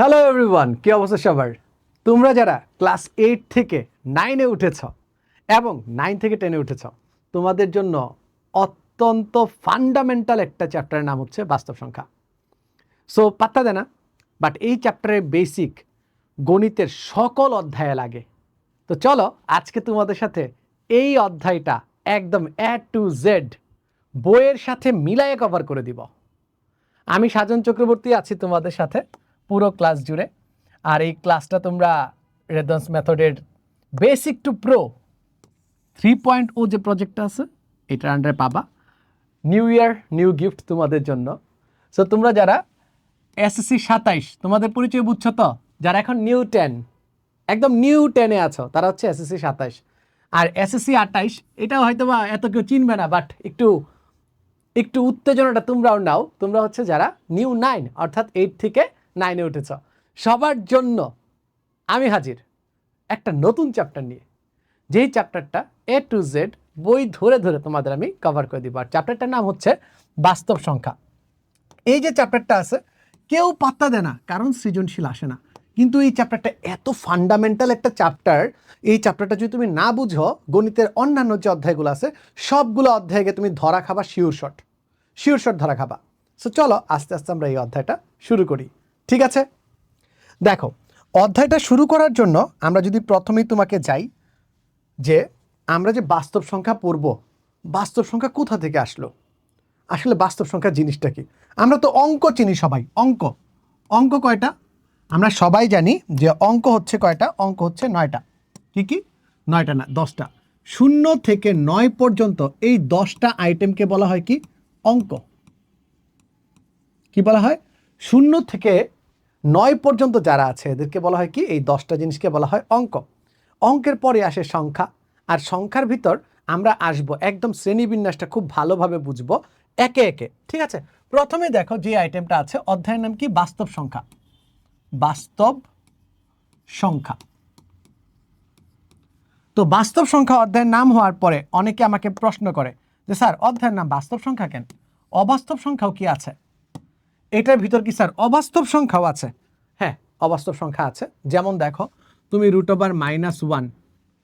Hello everyone, কি অবস্থা সবার? তোমরা যারা ক্লাস 8 থেকে 9-এ উঠেছ এবং 9 থেকে 10-এ উঠেছ, তোমাদের জন্য অত্যন্ত ফান্ডামেন্টাল একটা চ্যাপ্টারের নাম হচ্ছে বাস্তব সংখ্যা। সো পাত্তা দেয় না, বাট এই চ্যাপ্টারের বেসিক গণিতের সকল অধ্যায়ে লাগে। তো চলো আজকে তোমাদের সাথে এই অধ্যায়টা একদম A to Z বইয়ের সাথে মিলায়ে কভার করে দিব। আমি সাজন চক্রবর্তী আছি তোমাদের সাথে পুরো ক্লাস জুড়ে। আর এই ক্লাসটা তোমরা রেদন্স মেথডের বেসিক টু প্রো 3.0 যে প্রজেক্টটা আছে এটার আন্ডারে পাবা। নিউ ইয়ার নিউ গিফট তোমাদের জন্য। সো তোমরা যারা এসএসসি 27 তোমাদের পরিচয় বুঝছো তো, যারা এখন নিউ 10 একদম নিউ 10-এ আছো তারা হচ্ছে এসএসসি 27, আর এসএসসি 28 এটাও হয়তো বা এত কেউ চিনবে না, বাট একটু উত্তেজনাটা তোমরাও নাও। তোমরা হচ্ছে যারা নিউ 9 অর্থাৎ 8 থেকে 9-এ উঠেছ, সবার জন্য আমি হাজির একটা নতুন চ্যাপ্টার নিয়ে, যেই চ্যাপ্টারটা A to Z বই ধরে ধরে তোমাদের আমি কভার করে দিব। আর চ্যাপ্টারটার নাম হচ্ছে বাস্তব সংখ্যা। এই যে চ্যাপ্টারটা আছে কেউ পাত্তা দেয় না, কারণ সৃজনশীল আসে না, কিন্তু এই চ্যাপ্টারটা এত ফান্ডামেন্টাল একটা চ্যাপ্টার। এই চ্যাপ্টারটা যদি তুমি না বুঝো, গণিতের অন্যান্য যে অধ্যায়গুলো আছে সবগুলো অধ্যায়কে তুমি ধরা খাবা, শিওর শট ধরা খাবা। সো চলো আস্তে আস্তে আমরা এই অধ্যায়টা শুরু করি, ঠিক আছে? দেখো, অধ্যায়টা শুরু করার জন্য আমরা যদি প্রথমেই তোমাকে যাই যে আমরা যে বাস্তব সংখ্যা পড়ব, বাস্তব সংখ্যা কোথা থেকে আসলো, আসলে বাস্তব সংখ্যা জিনিসটা কি? আমরা তো অঙ্ক চিনি সবাই, অঙ্ক কয়টা আমরা সবাই জানি যে অঙ্ক হচ্ছে কয়টা, অঙ্ক হচ্ছে 9টা। কি 9টা না, 10টা। 0 থেকে 9 পর্যন্ত এই 10টা আইটেমকে বলা হয় কি? অঙ্ক। কি বলা হয়? 0 থেকে 9 পর্যন্ত যারা আছে এদেরকে বলা হয় কি? এই 10টা জিনিসকে বলা হয় অঙ্ক। অঙ্কের পরে আসে সংখ্যা, আর সংখ্যার ভিতর আমরা আসবো একদম শ্রেণীবিন্যাসটা খুব ভালোভাবে বুঝবো একে একে, ঠিক আছে? প্রথমে দেখো যে আইটেমটা আছে, অধ্যায়ের নাম কি? বাস্তব সংখ্যা। বাস্তব সংখ্যা। তো বাস্তব সংখ্যা অধ্যায়ের নাম হওয়ার পরে অনেকে আমাকে প্রশ্ন করে যে স্যার অধ্যায়ের নাম বাস্তব সংখ্যা কেন, অবাস্তব সংখ্যাও কি আছে এটার ভিতর? কি স্যার অবাস্তব সংখ্যাও আছে? হ্যাঁ, অবাস্তব সংখ্যা আছে। যেমন দেখো, তুমি √1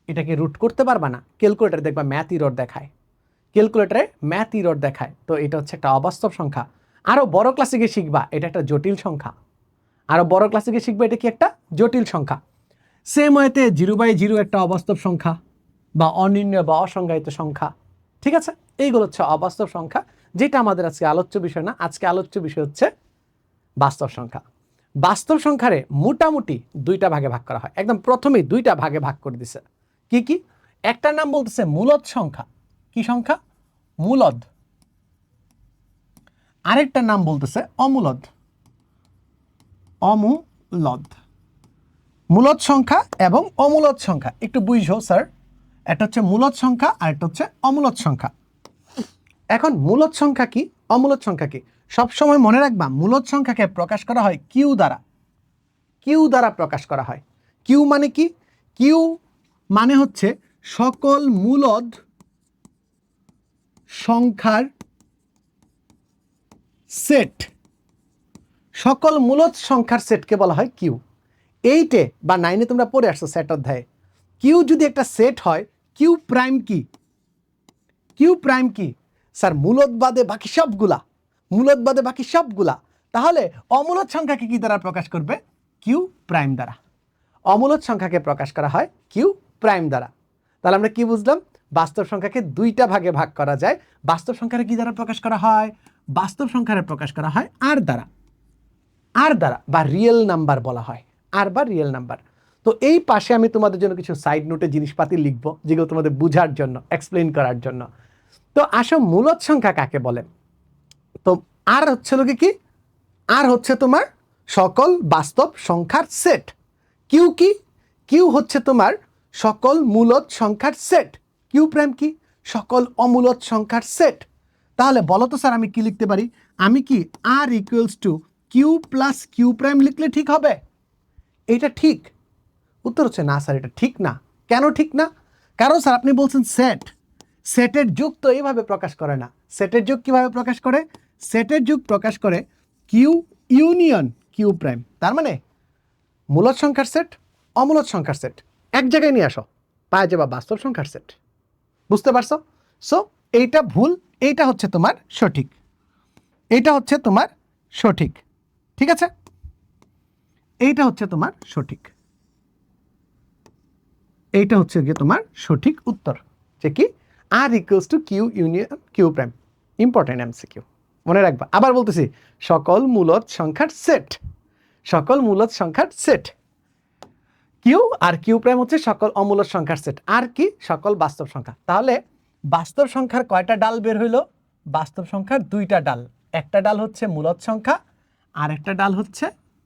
এটাকে রুট করতে পারবা না, ক্যালকুলেটারে দেখবা ম্যাথ ইরর দেখায়, তো এটা হচ্ছে একটা অবাস্তব সংখ্যা। আরও বড় ক্লাসে গিয়ে শিখবা এটা একটা জটিল সংখ্যা, এটা কি একটা জটিল সংখ্যা। সেম ওয়েতে 0/0 একটা অবাস্তব সংখ্যা বা অনির্ণয় বা অসংজ্ঞায়িত সংখ্যা, ঠিক আছে? এইগুলো হচ্ছে অবাস্তব সংখ্যা, যেটা আমাদের আজকে আলোচ্য বিষয় না। আজকে আলোচ্য বিষয় হচ্ছে বাস্তব সংখ্যা। বাস্তব সংখ্যারে মোটামুটি 2টা ভাগে ভাগ করা হয়। একদম প্রথমেই 2টা ভাগে ভাগ করে দিছে। কি? একটার নাম বলতেছে মূলদ সংখ্যা। কি সংখ্যা? মূলদ। আরেকটার নাম বলতেছে অমূলদ। মূলদ সংখ্যা এবং অমূলদ সংখ্যা একটু বুঝো স্যার, একটা হচ্ছে মূলদ সংখ্যা আর একটা হচ্ছে অমূলদ সংখ্যা। এখন মূলদ সংখ্যা কি, অমূলদ সংখ্যা কি? সবসময় মনে রাখবা, মূলদ সংখ্যাকে প্রকাশ করা হয় কিউ দ্বারা প্রকাশ করা হয়। কিউ মানে কি? কিউ মানে হচ্ছে সকল মূলদ সংখ্যার সেট। সকল মূলদ সংখ্যার সেটকে বলা হয় কিউ। 8-এ বা 9-এ তোমরা পড়ে আসছো সেট অধ্যায়ে। কিউ যদি একটা সেট হয়, কিউ প্রাইম কি? স্যার মূলদ বাদে বাকি সবগুলা। তাহলে অমূলদ সংখ্যাকে কি দ্বারা প্রকাশ করবে? কিউ প্রাইম দ্বারা। অমূলদ সংখ্যাকে প্রকাশ করা হয় কিউ প্রাইম দ্বারা। তাহলে আমরা কি বুঝলাম? বাস্তব সংখ্যাকে 2টা ভাগে ভাগ করা যায়। বাস্তব সংখ্যাকে কি দ্বারা প্রকাশ করা হয়? বাস্তব সংখ্যারে প্রকাশ করা হয় আর দ্বারা বা রিয়েল নাম্বার বলা হয়, আর বা রিয়েল নাম্বার। তো এই পাশে আমি তোমাদের জন্য কিছু সাইড নোটে জিনিসপাতি লিখবো, যেগুলো তোমাদের বোঝার জন্য, এক্সপ্লেইন করার জন্য। তো আসো মূলদ সংখ্যা কাকে বলে? তো আর হচ্ছে লোকে কি? আর হচ্ছে তোমার সকল বাস্তব সংখ্যার সেট। কিউ হচ্ছে তোমার সকল মূলদ সংখ্যার সেট। কিউ প্রাইম কি? সকল অমূলদ সংখ্যার সেট। তাহলে বলো তো স্যার আমি কি লিখতে পারি? আমি কি R equals to Q plus Q prime লিখলে ঠিক হবে? এটা ঠিক? উত্তর হচ্ছে না স্যার, এটা ঠিক না। কেন ঠিক না? কারণ স্যার আপনি বলছেন সেটের যুগ তো এইভাবে প্রকাশ করে না। সেটের যুগ কিভাবে প্রকাশ করে? সেটের যুগ প্রকাশ করে কিউ ইউনিয়ন কিউ প্রাইম। তার মানে মূলদ সংখ্যার সেট, অমূলদ সংখ্যার সেট এক জায়গায় নিয়ে আসো, পাওয়া যাবে বাস্তব সংখ্যার সেট। বুঝতে পারছো? সো এইটা ভুল, এইটা হচ্ছে তোমার সঠিক, এইটা হচ্ছে তোমার সঠিক। ঠিক আছে, এইটা হচ্ছে তোমার সঠিক, এইটা হচ্ছে গিয়ে তোমার সঠিক উত্তর, যে কি R equals to Q union Q prime. Important MCQ, মনে রাখবা। আবার বলতেছি, সকল মূলদ সংখ্যার সেট, সকল মূলদ সংখ্যার set. Q R Q prime হচ্ছে সকল অমূলদ সংখ্যার সেট। আর কি? সকল বাস্তব সংখ্যা। তাহলে বাস্তব সংখ্যার কয়টা ডাল বের হইল? বাস্তব সংখ্যার দুইটা ডাল, একটা ডাল হচ্ছে মূলদ সংখ্যা আর একটা ডাল হচ্ছে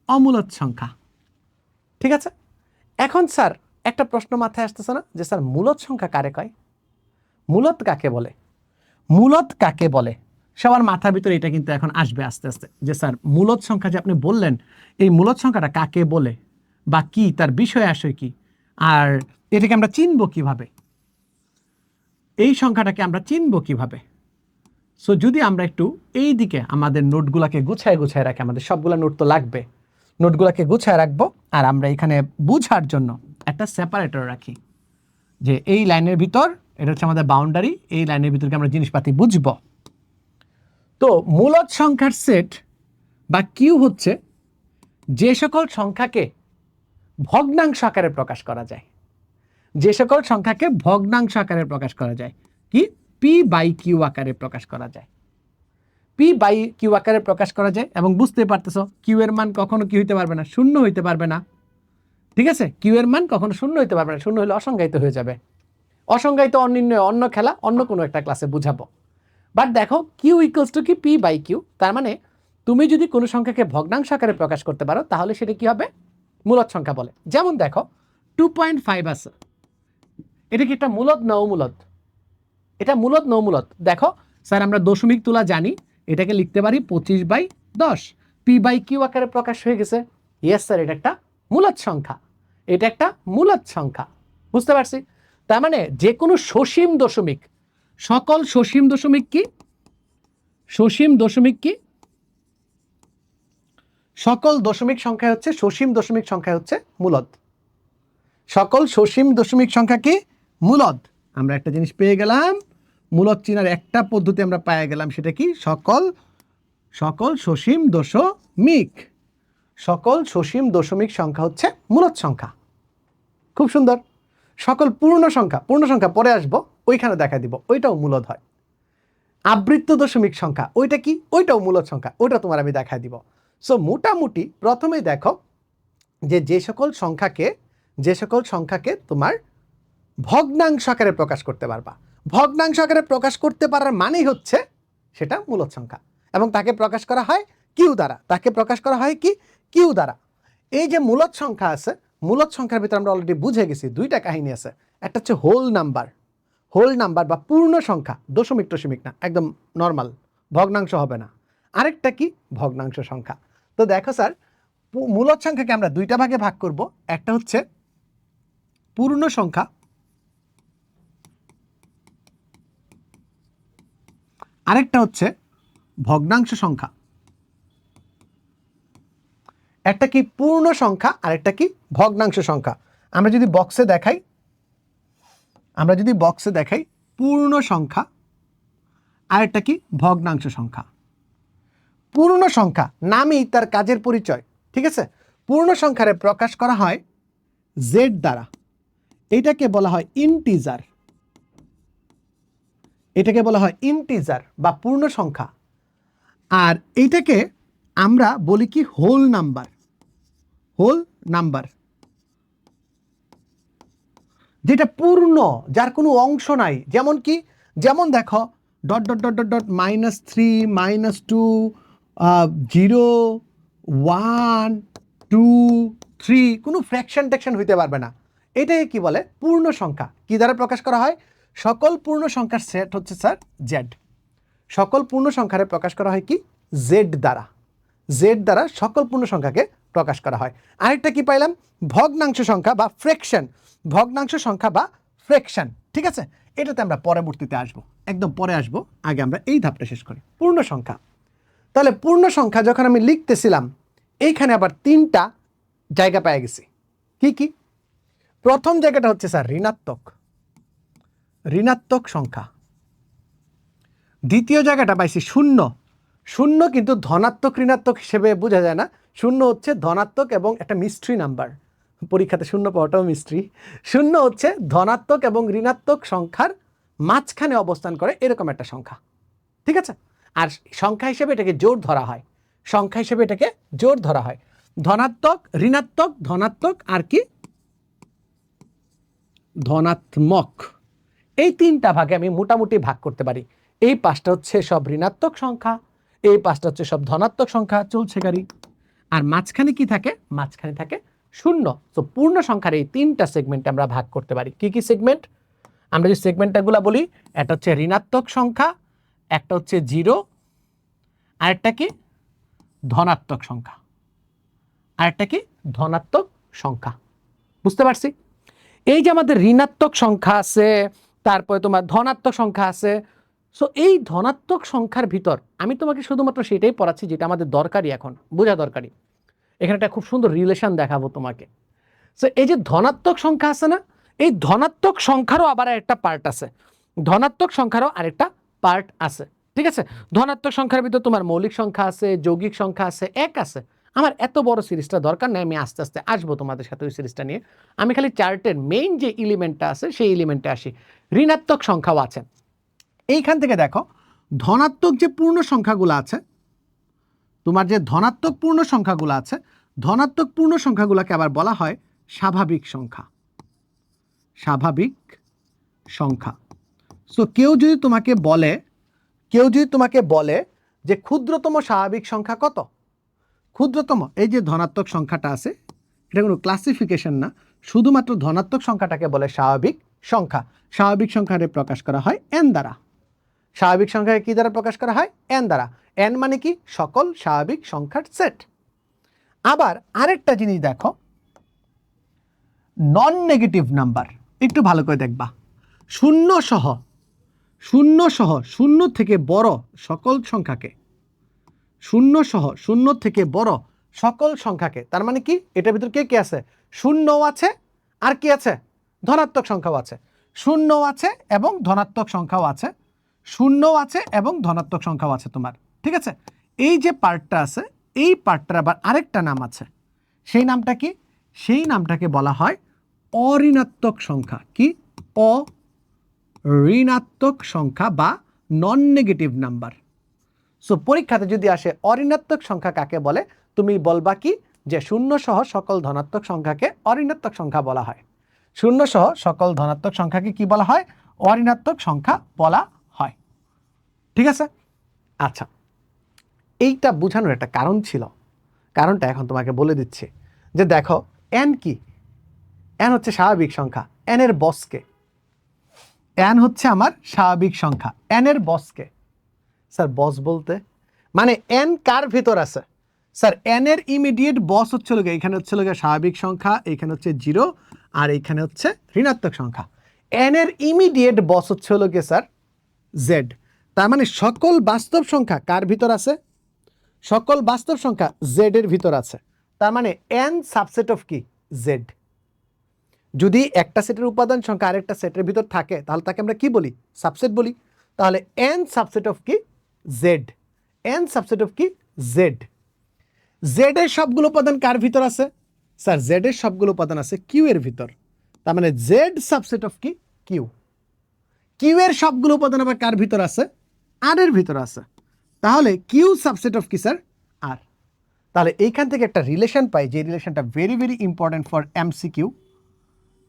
অমূলদ সংখ্যা। ঠিক আছে, এখন স্যার একটা প্রশ্ন মাথায় আসতেছে না যে স্যার মূলদ সংখ্যা কারে কয়? মূলদ কাকে বলে? মূলদ কাকে বলে? সবার মাথার ভিতরে এটা কিন্তু এখন আসবে আস্তে আস্তে, যে স্যার মূলদ সংখ্যা যে আপনি বললেন, এই মূলদ সংখ্যাটা কাকে বলে বা কি, তার বিষয় আসে কি, আর এটাকে আমরা চিনব কিভাবে, এই সংখ্যাটাকে আমরা চিনব কিভাবে? সো যদি আমরা একটু এই দিকে আমাদের নোটগুলাকে গুছায় গুছায় রাখি, আমাদের সবগুলা নোট তো লাগবে, নোটগুলাকে গুছায় রাখবো, আর আমরা এখানে বুঝার জন্য একটা সেপারেটর রাখি, যে এই লাইনের ভিতর এটা হচ্ছে আমাদের বাউন্ডারি, এই লাইনের ভিতরকে আমরা জিনিসপাতি বুঝব। তো মূলদ সংখ্যার সেট বা কিউ হচ্ছে যে সকল সংখ্যাকে ভগ্নাংশ আকারে প্রকাশ করা যায়, যে সকল সংখ্যাকে ভগ্নাংশ আকারে প্রকাশ করা যায়, কি পি বাই কিউ আকারে প্রকাশ করা যায়, পি বাই কিউ আকারে প্রকাশ করা যায়। এবং বুঝতে পারতেছো কিউ এর মান কখনো কি হইতে পারবে না? শূন্য হইতে পারবে না। ঠিক আছে, কিউ এর মান কখনো শূন্য হইতে পারবে না, শূন্য হলে অসংজ্ঞায়িত হয়ে যাবে। অসংজ্ঞায়িত অনির্ণয় অন্য খেলা, অন্য কোনো একটা ক্লাসে বুঝাবো। বাট দেখো কিউ ইকুয়ালস টু কি পি বাই কিউ, তার মানে তুমি যদি কোনো সংখ্যাকে ভগ্নাংশ আকারে প্রকাশ করতে পারো তাহলে সেটা কি হবে? মূলদ সংখ্যা বলে। যেমন দেখো 2.5 আছে, এটা কি একটা মূলদ না অমূলদ? এটা মূলদ না অমূলদ? দেখো স্যার আমরা দশমিক তুলা জানি, এটাকে লিখতে পারি 25/10, পি বাই কিউ আকারে প্রকাশ হয়ে গেছে। ইয়েস স্যার, এটা একটা মূলদ সংখ্যা, এটা একটা মূলদ সংখ্যা। বুঝতে পারছি? তার মানে যে কোনো সসীম দশমিক, সকল সসীম দশমিক কি? সসীম দশমিক কি? সকল দশমিক সংখ্যা হচ্ছে, সসীম দশমিক সংখ্যা হচ্ছে মূলদ। সকল সসীম দশমিক সংখ্যা কি? মূলদ। আমরা একটা জিনিস পেয়ে গেলাম, মূলদ চিনার একটা পদ্ধতি আমরা পেয়ে গেলাম, সেটা কি? সকল সসীম দশমিক, সকল সসীম দশমিক সংখ্যা হচ্ছে মূলদ সংখ্যা। খুব সুন্দর। সকল পূর্ণ সংখ্যা, পূর্ণ সংখ্যা পরে আসবো, ওইখানে দেখা দিব, ওইটাও মূলদ হয়। আবৃত্ত দশমিক সংখ্যা, ওইটা কি? ওইটাও মূলদ সংখ্যা, ওইটা তোমার আমি দেখায় দিব। সো মোটামুটি প্রথমেই দেখো যে সকল সংখ্যাকে তোমার ভগ্নাংশ আকারে প্রকাশ করতে পারবা, ভগ্নাংশ আকারে প্রকাশ করতে পারার মানেই হচ্ছে সেটা মূলদ সংখ্যা, এবং তাকে প্রকাশ করা হয় কিউ দ্বারা, তাকে প্রকাশ করা হয় কি? কিউ দ্বারা। এই যে মূলদ সংখ্যা আছে, মূলদ সংখ্যার ভিতরে আমরা অলরেডি বুঝে গেছি দুইটা কাহিনী আছে। একটা হচ্ছে হোল নাম্বার বা পূর্ণ সংখ্যা, দশমিক টশমিক না, একদম নর্মাল, ভগ্নাংশ হবে না। আরেকটা কি? ভগ্নাংশ সংখ্যা। তো দেখো স্যার, মূলদ সংখ্যাকে আমরা দুইটা ভাগে ভাগ করব, একটা হচ্ছে পূর্ণ সংখ্যা, আরেকটা হচ্ছে ভগ্নাংশ সংখ্যা। একটা কি? পূর্ণ সংখ্যা, আরেকটা কি? ভগ্নাংশ সংখ্যা। আমরা যদি বক্সে দেখাই, পূর্ণ সংখ্যা, আরেকটা কি? ভগ্নাংশ সংখ্যা। পূর্ণ সংখ্যা নামই তার কাজের পরিচয়। ঠিক আছে, পূর্ণ সংখ্যারে প্রকাশ করা হয় জেড দ্বারা, এটাকে বলা হয় ইন্টিজার, এটাকে বলা হয় ইন্টিজার বা পূর্ণ সংখ্যা। আর এইটাকে আমরা বলি কি? হোল নাম্বার, যেটা পূর্ণ, যার কোনো অংশ নাই। যেমন কি? যেমন দেখো -3 -2 0 1 2 3, কোনো ফ্র্যাকশন ট্যাকশন হইতে পারবে না। এটাই কি বলে? পূর্ণ সংখ্যা। কি দ্বারা প্রকাশ করা হয়? সকল পূর্ণ সংখ্যার সেট হচ্ছে স্যার জেড। সকল পূর্ণ সংখ্যারে প্রকাশ করা হয় কি? জেড দ্বারা। জেড দ্বারা সকল পূর্ণ সংখ্যাকে প্রকাশ করা হয়। আরেকটা কি পাইলাম? ভগ্নাংশ সংখ্যা বা ফ্র্যাকশন, ভগ্নাংশ সংখ্যা বা ফ্র্যাকশন। ঠিক আছে, এটাতে আমরা পরবর্তীতে আসবো, একদম পরে আসবো, আগে আমরা এই ধাপটা শেষ করি। পূর্ণ সংখ্যা, তাহলে পূর্ণ সংখ্যা যখন আমি লিখতেছিলাম, এইখানে আবার তিনটা জায়গা পেয়ে গেছি। কি কি? প্রথম জায়গাটা হচ্ছে স্যার ঋণাত্মক সংখ্যা। দ্বিতীয় জায়গাটা পাইছি শূন্য। শূন্য কিন্তু ধনাত্মক ঋণাত্মক হিসেবে বোঝা যায় না, শূন্য হচ্ছে ধনাত্মক এবং একটা মিস্ট্রি নাম্বার, পরীক্ষাতে শূন্য পাওয়াটাও মিস্ট্রি। শূন্য হচ্ছে ধনাত্মক এবং ঋণাত্মক সংখ্যার মাঝখানে অবস্থান করে এরকম একটা সংখ্যা, ঠিক আছে? আর সংখ্যা হিসেবে এটাকে জোর ধরা হয়, সংখ্যা হিসেবে এটাকে জোর ধরা হয়। ধনাত্মক, ঋণাত্মক, ধনাত্মক আর কি ধনাত্মক, এই তিনটা ভাগে আমি মোটামুটি ভাগ করতে পারি। এই পাঁচটা হচ্ছে সব ঋণাত্মক সংখ্যা, এই পাঁচটা হচ্ছে সব ধনাত্মক সংখ্যা, চলছে গাড়ি। আর মাঝখানে কি থাকে? মাঝখানে থাকে শূন্য। তো পূর্ণ সংখ্যার এই তিনটা সেগমেন্টে আমরা ভাগ করতে পারি। কি কি সেগমেন্ট? আমরা যে সেগমেন্টগুলো বলি, একটা হচ্ছে ঋণাত্মক সংখ্যা, একটা হচ্ছে জিরো, আরেকটা কি ধনাত্মক সংখ্যা, আরেকটা কি ধনাত্মক সংখ্যা। বুঝতে পারছি? এই যে আমাদের ঋণাত্মক সংখ্যা আছে, তারপরে তোমার ধনাত্মক সংখ্যা আছে। সো এই ধনাত্মক সংখ্যার ভিতর আমি তোমাকে শুধুমাত্র সেটাই পড়াচ্ছি যেটা আমাদের দরকারি, এখন বোঝা দরকারি। এখানে একটা খুব সুন্দর রিলেশন দেখাবো তোমাকে। সো এই যে ধনাত্মক সংখ্যা আছে না, এই ধনাত্মক সংখ্যারও আবার একটা পার্ট আছে, ধনাত্মক সংখ্যারও আরেকটা পার্ট আছে, ঠিক আছে? ধনাত্মক সংখ্যার ভিতর তোমার মৌলিক সংখ্যা আছে, যৌগিক সংখ্যা আছে, এক আছে। আমার এত বড় সিরিজটা দরকার নেই, আমি আস্তে আস্তে আসবো তোমাদের সাথে ওই সিরিজটা নিয়ে। আমি খালি চার্টের মেইন যে এলিমেন্টটা আছে সেই এলিমেন্টে আসি। ঋণাত্মক সংখ্যাও আছে। এইখান থেকে দেখো ধনাত্মক যে পূর্ণ সংখ্যাগুলো আছে, তোমার যে ধনাত্মক পূর্ণ সংখ্যাগুলো আছে, ধনাত্মক পূর্ণ সংখ্যাগুলোকে আবার বলা হয় স্বাভাবিক সংখ্যা। স্বাভাবিক সংখ্যা। সো কেউ যদি তোমাকে বলে যে ক্ষুদ্রতম স্বাভাবিক সংখ্যা কত, ক্ষুদ্রতম এই যে ধনাত্মক সংখ্যাটা আছে, এটা কোনো ক্লাসিফিকেশন না, শুধুমাত্র ধনাত্মক সংখ্যাটাকে বলে স্বাভাবিক সংখ্যা। স্বাভাবিক সংখ্যারে প্রকাশ করা হয় এন দ্বারা। স্বাভাবিক সংখ্যাকে কি দ্বারা প্রকাশ করা হয়? এন দ্বারা। এন মানে কি? সকল স্বাভাবিক সংখ্যার সেট। আবার আরেকটা জিনিস দেখো, নন নেগেটিভ নাম্বার, একটু ভালো করে দেখবা। শূন্য সহ শূন্য থেকে বড় সকল সংখ্যাকে, শূন্য সহ শূন্য থেকে বড় সকল সংখ্যাকে, তার মানে কি এটার ভিতর কে কে আছে? শূন্যও আছে, আর কি আছে? ধনাত্মক সংখ্যাও আছে। শূন্য আছে এবং ধনাত্মক সংখ্যাও আছে, শূন্য আছে এবং ধনাত্মক সংখ্যাও আছে তোমার, ঠিক আছে? এই যে পার্টটা আছে, এই পার্টটার আবার আরেকটা নাম আছে। সেই নামটা কি? সেই নামটাকে বলা হয় অঋণাত্মক সংখ্যা। কি? অঋণাত্মক সংখ্যা বা নন নেগেটিভ নাম্বার। সো পরীক্ষাতে যদি আসে অঋণাত্মক সংখ্যা কাকে বলে, তুমি বলবা কি যে শূন্য সহ সকল ধনাত্মক সংখ্যাকে অঋণাত্মক সংখ্যা বলা হয়। শূন্য সহ সকল ধনাত্মক সংখ্যাকে কি বলা হয়? অঋণাত্মক সংখ্যা বলা হয়, ঠিক আছে? আচ্ছা, এইটা বোঝানোর একটা কারণ ছিল, কারণটা এখন তোমাকে বলে দিচ্ছি। যে দেখো এন কি? এন হচ্ছে স্বাভাবিক সংখ্যা। এন এর বসকে, এন হচ্ছে আমার স্বাভাবিক সংখ্যা, এন এর বসকে। স্যার বস বলতে মানে এন কার ভিতর আছে? স্যার এন এর ইমিডিয়েট বস হচ্ছে লোক, এখানে হচ্ছে লোক স্বাভাবিক সংখ্যা, এখানে হচ্ছে জিরো, আর এখানে হচ্ছে ঋণাত্মক সংখ্যা। এন এর ইমিডিয়েট বস হচ্ছে হলো গিয়ে স্যার জেড। তার মানে সকল বাস্তব সংখ্যা কার ভিতর আছে? সকল বাস্তব সংখ্যা জেড এর ভিতর আছে। তার মানে এন সাবসেট অফ কি? জেড। যদি একটা সেটের উপাদান সংখ্যা আরেকটা সেটের ভিতর থাকে তাহলে তাকে আমরা কি বলি? সাবসেট বলি। তাহলে এন সাবসেট অফ কি? জেড। এন সাবসেট অফ কি? জেড। জেড এর সবগুলো উপাদান কার ভিতর আছে? স্যার জেড এর সবগুলো উপাদান আছে কিউ এর ভিতর। তার মানে জেড সাবসেট অফ কি? কিউ। কিউ এর সবগুলো উপাদান আবার কার ভিতর আছে? আর এর ভিতর আছে। তাহলে কিউ সাবসেট অফ কি স্যার? আর। তাহলে এইখান থেকে একটা রিলেশন পাই, যে রিলেশনটা very very important for MCQ.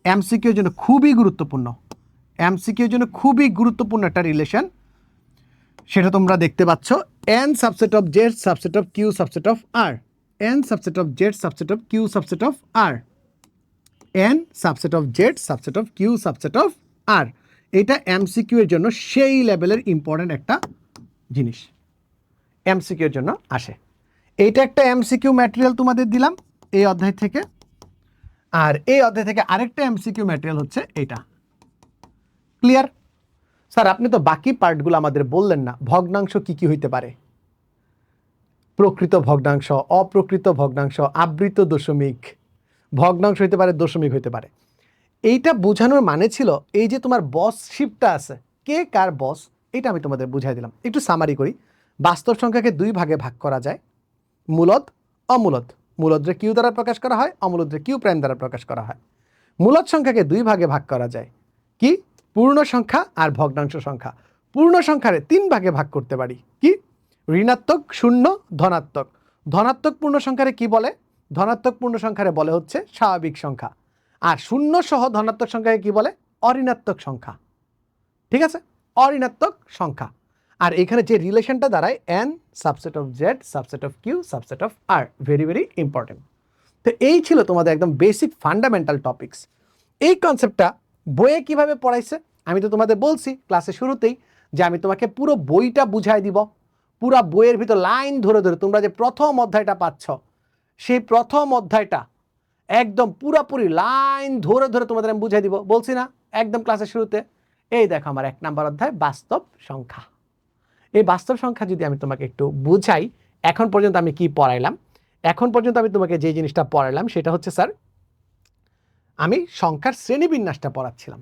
এমসিকিউর জন্য খুবই গুরুত্বপূর্ণ, এমসিকিউর জন্য খুবই গুরুত্বপূর্ণ একটা রিলেশন, সেটা তোমরা দেখতে পাচ্ছ। N subset of Z subset of Q subset of R. N subset of Z subset of Q subset of R. N subset of Z subset of Q subset of R. এটা MCQ এর জন্য সেই লেভেলের important একটা জিনিস, MCQ এর জন্য আসে। এইটা একটা এমসিকিউ ম্যাটেরিয়াল তোমাদের দিলাম এই অধ্যায় থেকে। আর এই অধ্যায় থেকে আরেকটা এমসিকিউ ম্যাটেরিয়াল হচ্ছে এটা। ক্লিয়ার? স্যার আপনি তো বাকি পার্টগুলো আমাদের বললেন না, ভগ্নাংশ কি কি হইতে পারে? প্রকৃত ভগ্নাংশ, অপ্রকৃত ভগ্নাংশ, আবৃত দশমিক, ভগ্নাংশ হইতে পারে, দশমিক হইতে পারে। এইটা বোঝানোর মানে ছিল এই যে তোমার বস শিপটা আছে, কে কার বস, এটা আমি তোমাদের বুঝাই দিলাম। একটু সামারি করি। বাস্তব সংখ্যাকে দুই ভাগে ভাগ করা যায়, মূলদ, অমূলদ। মূলদরে কিউ দ্বারা প্রকাশ করা হয়, অমূলদরে কিউ প্রাইম দ্বারা প্রকাশ করা হয়। মূলদ সংখ্যাকে দুই ভাগে ভাগ করা যায়, কি? পূর্ণ সংখ্যা আর ভগ্নাংশ সংখ্যা। পূর্ণ সংখ্যারে তিন ভাগে ভাগ করতে পারি, কি? ঋণাত্মক, শূন্য, ধনাত্মক। ধনাত্মক পূর্ণ সংখ্যারে কি বলে? ধনাত্মক পূর্ণ সংখ্যারে বলে হচ্ছে স্বাভাবিক সংখ্যা। আর শূন্য সহ ধনাত্মক সংখ্যাকে কি বলে? অঋণাত্মক সংখ্যা। ঠিক আছে, অঋণাত্মক সংখ্যা। আর এখানে যে রিলেশনটা দাঁড়ায় N subset of Z subset of Q subset of R, very very important. তো এই ছিল তোমাদের একদম বেসিক ফান্ডামেন্টাল টপিকস। এই কনসেপ্টটা বইয়ে কিভাবে পড়াইছে আমি তো তোমাদের বলছি ক্লাসের শুরুতেই, যে আমি তোমাকে পুরো বইটা বুঝাই দিব। পুরো বইয়ের ভিতর লাইন ধরে ধরে তোমরা যে প্রথম অধ্যায়টা পাচ্ছ, সেই প্রথম অধ্যায়টা একদম পুরাপুরি লাইন ধরে ধরে তোমাদের আমি বুঝাই দিব। বলছি না একদম ক্লাসের শুরুতে, এই দেখো আমার 1 নাম্বার অধ্যায় বাস্তব সংখ্যা। এই বাস্তব সংখ্যা যদি আমি তোমাকে একটু বুঝাই, এখন পর্যন্ত আমি কি পড়াইলাম, এখন পর্যন্ত আমি তোমাকে যে জিনিসটা পড়াইলাম সেটা হচ্ছে স্যার, আমি সংখ্যার শ্রেণীবিন্যাসটা পড়াচ্ছিলাম।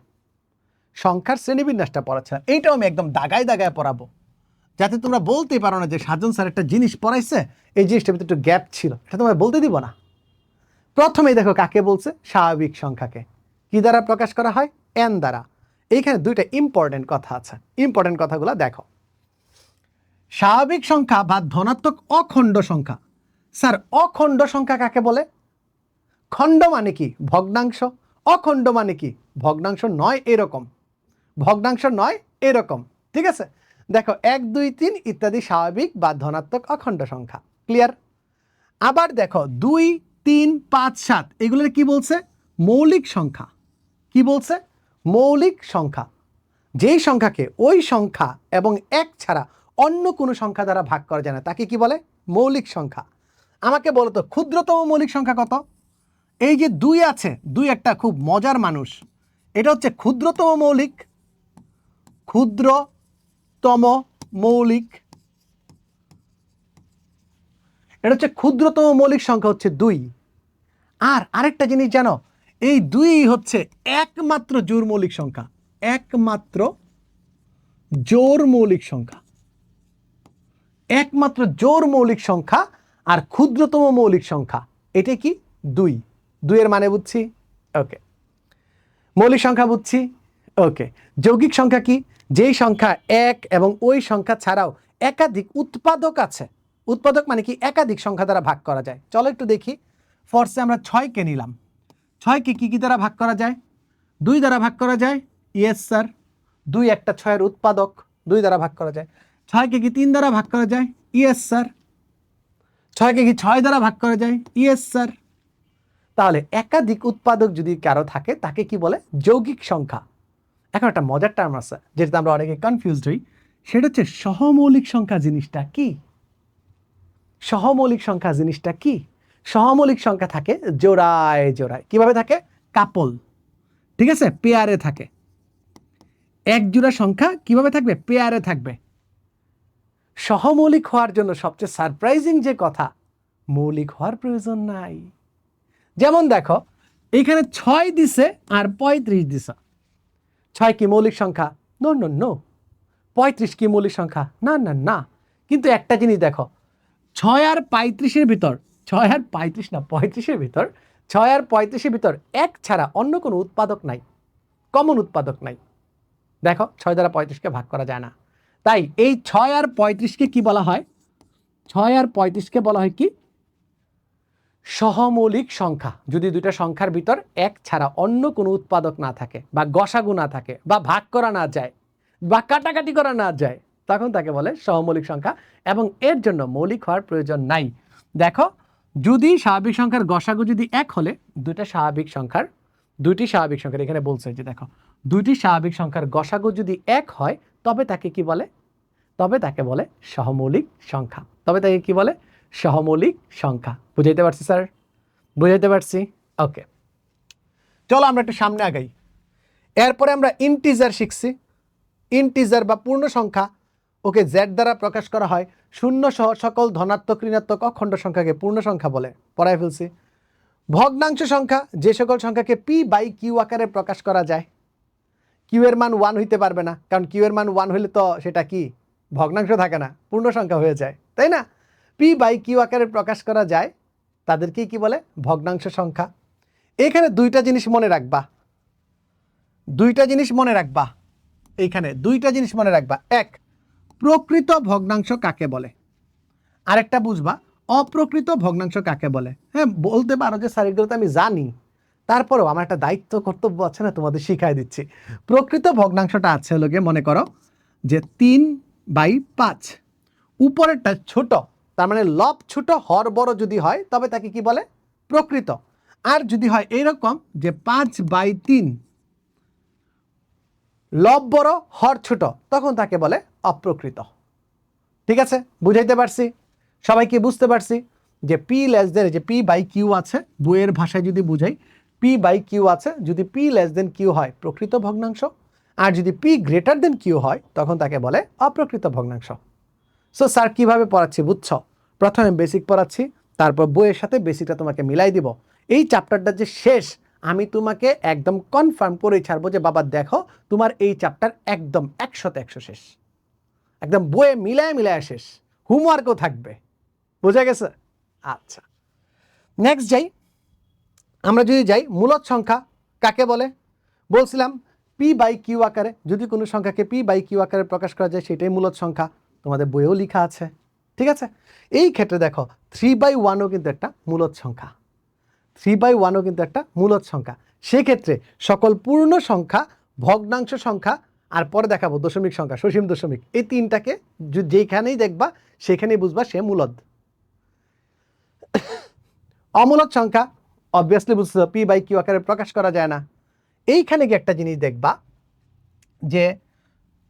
সংখ্যার শ্রেণীবিন্যাসটা পড়াচ্ছিলাম। এইটাও আমি একদম দাগায় দাগায় পড়াবো, যাতে তোমরা বলতে পারো না যে সাজন স্যার একটা জিনিস পড়াইছে, এই জিনিসটার ভিতরে একটু গ্যাপ ছিল, এটা তোমরা বলতে দিব না। প্রথমেই দেখো কাকে বলছে? স্বাভাবিক সংখ্যাকে। কি দ্বারা প্রকাশ করা হয়? এন দ্বারা। এইখানে দুইটা ইম্পর্টেন্ট কথা আছে, ইম্পর্টেন্ট কথাগুলো দেখো। স্বাভাবিক সংখ্যা বা ধনাত্মক অখণ্ড সংখ্যা। স্যার অখণ্ড সংখ্যা কাকে বলে? খণ্ড মানে কি? ভগ্নাংশ। অখণ্ড মানে কি? ভগ্নাংশ নয় এরকম, ভগ্নাংশ নয় এরকম। ঠিক আছে, দেখো 1 2 3 ইত্যাদি স্বাভাবিক বা ধনাত্মক অখণ্ড সংখ্যা। ক্লিয়ার? আবার দেখো 2 3 5 7 এগুলোর কি বলছে? মৌলিক সংখ্যা। কি বলছে? মৌলিক সংখ্যা। যেই সংখ্যাকে ওই সংখ্যা এবং 1 ছাড়া অন্য কোনো সংখ্যা দ্বারা ভাগ করা যায় না, তাকে কি বলে? মৌলিক সংখ্যা। আমাকে বলো তো ক্ষুদ্রতম মৌলিক সংখ্যা কত? এই যে 2 আছে, 2 একটা খুব মজার মানুষ, এটা হচ্ছে ক্ষুদ্রতম মৌলিক। ক্ষুদ্রতম মৌলিক, এটা হচ্ছে ক্ষুদ্রতম মৌলিক সংখ্যা হচ্ছে 2। আর আরেকটা জিনিস জানো, এই 2 হচ্ছে একমাত্র জোড় মৌলিক সংখ্যা, একমাত্র জোড় মৌলিক সংখ্যা, একমাত্র জোড় মৌলিক সংখ্যা। আর ক্ষুদ্রতম মৌলিক সংখ্যা এটা কি? 2। 2 এর মানে বুঝছি, ওকে। মৌলিক সংখ্যা বুঝছি, ওকে। যৌগিক সংখ্যা কি? যেই সংখ্যা 1 এবং ওই সংখ্যা ছাড়াও একাধিক উৎপাদক আছে। উৎপাদক মানে কি? একাধিক সংখ্যা দ্বারা ভাগ করা যায়। চলো একটু দেখি। ফর্সে আমরা 6কে নিলাম। 6কে কি দ্বারা ভাগ করা যায়? 2 দ্বারা ভাগ করা যায়। ইয়েস স্যার, 2 একটা 6-এর উৎপাদক, 2 দ্বারা ভাগ করা যায়। 6কে কি 3 দ্বারা ভাগ করা যায়? Yes sir. 6কে কি 6 দ্বারা ভাগ করা যায়? Yes sir. তাহলে একাধিক উৎপাদক যদি কারো থাকে তাকে কি বলে? যৌগিক সংখ্যা। এখন একটা মজার টার্ম আছে যেটাতে আমরা অনেকে কনফিউজড হই, সেটা হচ্ছে সহমৌলিক সংখ্যা জিনিসটা কি? সহমৌলিক সংখ্যা জিনিসটা কি? সহমৌলিক সংখ্যা থাকে জোড়ায় জোড়ায়। কিভাবে থাকে? কাপল, ঠিক আছে, পেয়ারে থাকে। এক জোড়া সংখ্যা কিভাবে থাকবে? পেয়ারে থাকবে। সহমৌলিক হওয়ার জন্য সবচেয়ে সারপ্রাইজিং যে কথা, মৌলিক হওয়ার প্রয়োজন নাই। যেমন দেখো এখানে 6 দিছে আর 35 দিছে। 6 কি মৌলিক সংখ্যা? No no no. 35 কি মৌলিক সংখ্যা? না না না। কিন্তু একটা জিনিস দেখো, 6 আর 35-এর ভিতর, 6 আর 35 না 35-এর ভিতর, 6 আর 35-এর ভিতর 1 ছাড়া অন্য কোনো উৎপাদক নাই, কমন উৎপাদক নাই। দেখো 6 দ্বারা 35কে ভাগ করা যায় না। তাই এই 6 আর 35কে কি বলা হয়? 6 আর 35কে বলা হয় কি? সহমৌলিক সংখ্যা। যদি দুইটা সংখ্যার ভিতর 1 ছাড়া অন্য কোনো উৎপাদক না থাকে, বা গসাগু না থাকে, বা ভাগ করা না যায়, বা কাটাকাটি করা না যায়, তখন তাকে বলে সহমৌলিক সংখ্যা। এবং এর জন্য মৌলিক হওয়ার প্রয়োজন নাই। দেখো যদি স্বাভাবিক সংখ্যার গসাগু যদি 1 হলে, দুইটি স্বাভাবিক সংখ্যার এখানে বলছে যে দেখো, 2টি স্বাভাবিক সংখ্যার গসাগু যদি 1 হয় তবে তাকে কি বলে? তবে তাকে বলে সহমৌলিক সংখ্যা। তবে তাকে কি বলে? সহমৌলিক সংখ্যা। বুঝাইতে পারছি স্যার? বুঝাইতে পারছি, ওকে। চলো আমরা একটু সামনে আগাই। এরপরে আমরা ইন্টিজার শিখছি। ইন্টিজার বা পূর্ণ সংখ্যা, ওকে জেড দ্বারা প্রকাশ করা হয়। শূন্য সহ সকল ধনাত্মক ঋণাত্মক অখণ্ড সংখ্যাকে পূর্ণ সংখ্যা বলে, পড়ায় ফেলছি। ভগ্নাংশ সংখ্যা যে সকল সংখ্যাকে পি বাই কিউ আকারে প্রকাশ করা যায়। কিউ এর মান 1 হইতে পারবে না, কারণ কিউ এর মান 1 হলে তো সেটা কি ভগ্নাংশ থাকে না, পূর্ণ সংখ্যা হয়ে যায়, তাই না? পি বাই কিউ আকারে প্রকাশ করা যায়, তাদেরকেই কি বলে? ভগ্নাংশ সংখ্যা। এখানে দুইটা জিনিস মনে রাখবা, এইখানে দুইটা জিনিস মনে রাখবা। এক, প্রকৃত ভগ্নাংশ কাকে বলে, আরেকটা বুঝবা অপ্রকৃত ভগ্নাংশ কাকে বলে। হ্যাঁ, বলতে পারো যে স্যার এগুলো তো আমি জানি, তারপরেও আমার একটা দায়িত্ব কর্তব্য আছে না, তোমাদের শিখাই দিচ্ছি। প্রকৃত ভগ্নাংশটা আছে হলো গিয়ে, মনে করো যে 3/5, উপরেরটা ছোট, তার মানে লব ছোট হর বড় যদি হয় তবে তাকে কি বলে? প্রকৃত। আর যদি হয় এইরকম যে 5/3, লব বড় হর ছোট, তখন তাকে বলে অপ্রকৃত। ঠিক আছে, বুঝাইতে পারছি? সবাইকে বুঝতে পারছি যে পি লেস দেন, যে পি বাই কিউ আছে, বইয়ের ভাষায় যদি বুঝাই, পি বাই কিউ আছে, যদি পি লেস দেন কিউ হয় প্রকৃত ভগ্নাংশ, আর যদি পি গ্রেটার দেন কিউ হয় তখন তাকে বলে অপ্রকৃত ভগ্নাংশ। সো স্যার কীভাবে পড়াচ্ছি বুঝছো? প্রথমে বেসিক পড়াচ্ছি, তারপর বইয়ের সাথে বেসিকটা তোমাকে মিলাই দিব। এই চ্যাপ্টারটা যে শেষ, আমি তোমাকে একদম কনফার্ম করেই ছাড়বো যে বাবা দেখো তোমার এই চ্যাপ্টার একদম 100-100 শেষ, একদম বইয়ে মিলায় শেষ, হোমওয়ার্কও থাকবে। বোঝা গেছে? আচ্ছা, নেক্সট যাই। আমরা যদি যাই মূলদ সংখ্যা কাকে বলে, বলছিলাম পি বাই কিউ আকারে, যদি কোনো সংখ্যাকে পি বাই কিউ আকারে প্রকাশ করা যায় সেটাই মূলদ সংখ্যা, তোমাদের বইয়েও লেখা আছে। ঠিক আছে, এই ক্ষেত্রে দেখো 3/1ও কিন্তু একটা মূলদ সংখ্যা, 3/1ও কিন্তু একটা মূলদ সংখ্যা। সেক্ষেত্রে সকল পূর্ণ সংখ্যা, ভগ্নাংশ সংখ্যা, আর পরে দেখাবো দশমিক সংখ্যা, সসীম দশমিক, এই তিনটাকে যেখানেই দেখবা সেখানেই বুঝবা সে মূলদ। অমূলদ সংখ্যা অবভিয়াসলি বুঝছো, পি বাই কিউ আকারে প্রকাশ করা যায় না। এইখানে গিয়ে একটা জিনিস দেখবা, যে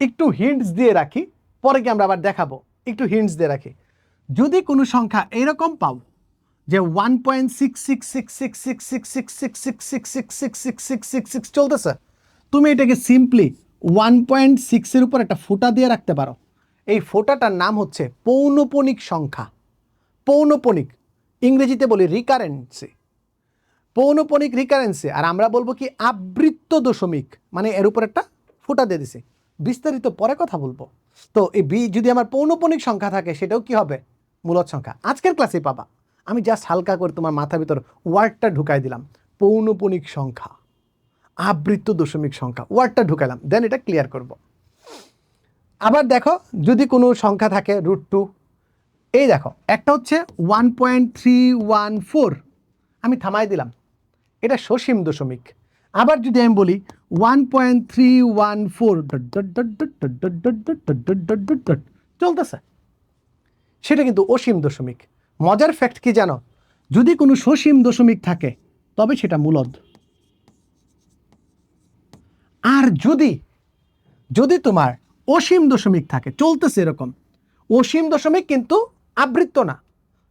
একটু হিন্টস দিয়ে রাখি, পরে কি আমরা আবার দেখাবো, একটু হিন্টস দিয়ে রাখি। যদি কোনো সংখ্যা এরকম পাও যে 1.6666666666666666 চলতেছে, তুমি এটাকে সিম্পলি 1.6 উপর একটা ফোঁটা দিয়ে রাখতে পারো। এই ফোঁটাটার নাম হচ্ছে পৌনপণিক সংখ্যা। পৌনপণিক, ইংরেজিতে বলি রিকারেন্সি, পৌনপণিক রিকারেন্সি। আর আমরা বলবো কি আবৃত্ত দশমিক, মানে এর উপর একটা ফোঁটা দিয়ে দিছি। বিস্তারিত পরে কথা বলবো। তো এই যদি আমার পৌনপণিক সংখ্যা থাকে সেটাও কি হবে? মূলদ সংখ্যা। আজকের ক্লাসে পাবা, আমি জাস্ট হালকা করে তোমার মাথার ভিতর ওয়ার্ডটা ঢুকাই দিলাম, পৌনপণিক সংখ্যা, আবৃত্ত দশমিক সংখ্যা, ওয়ার্ডটা ঢুকাইলাম, দেন এটা ক্লিয়ার করব। আবার দেখো যদি কোনো সংখ্যা থাকে √2, এই দেখো একটা হচ্ছে 1.314, আমি থামাই দিলাম, এটা সসীম দশমিক। আবার যদি আমি বলি 1.314 চলতেছে, সেটা কিন্তু অসীম দশমিক। মজার ফ্যাক্ট কি জানো? যদি কোনো সসীম দশমিক থাকে তবে সেটা মূলদ। আর যদি তোমার অসীম দশমিক থাকে, চলতেছে এরকম, অসীম দশমিক কিন্তু আবৃত্ত না,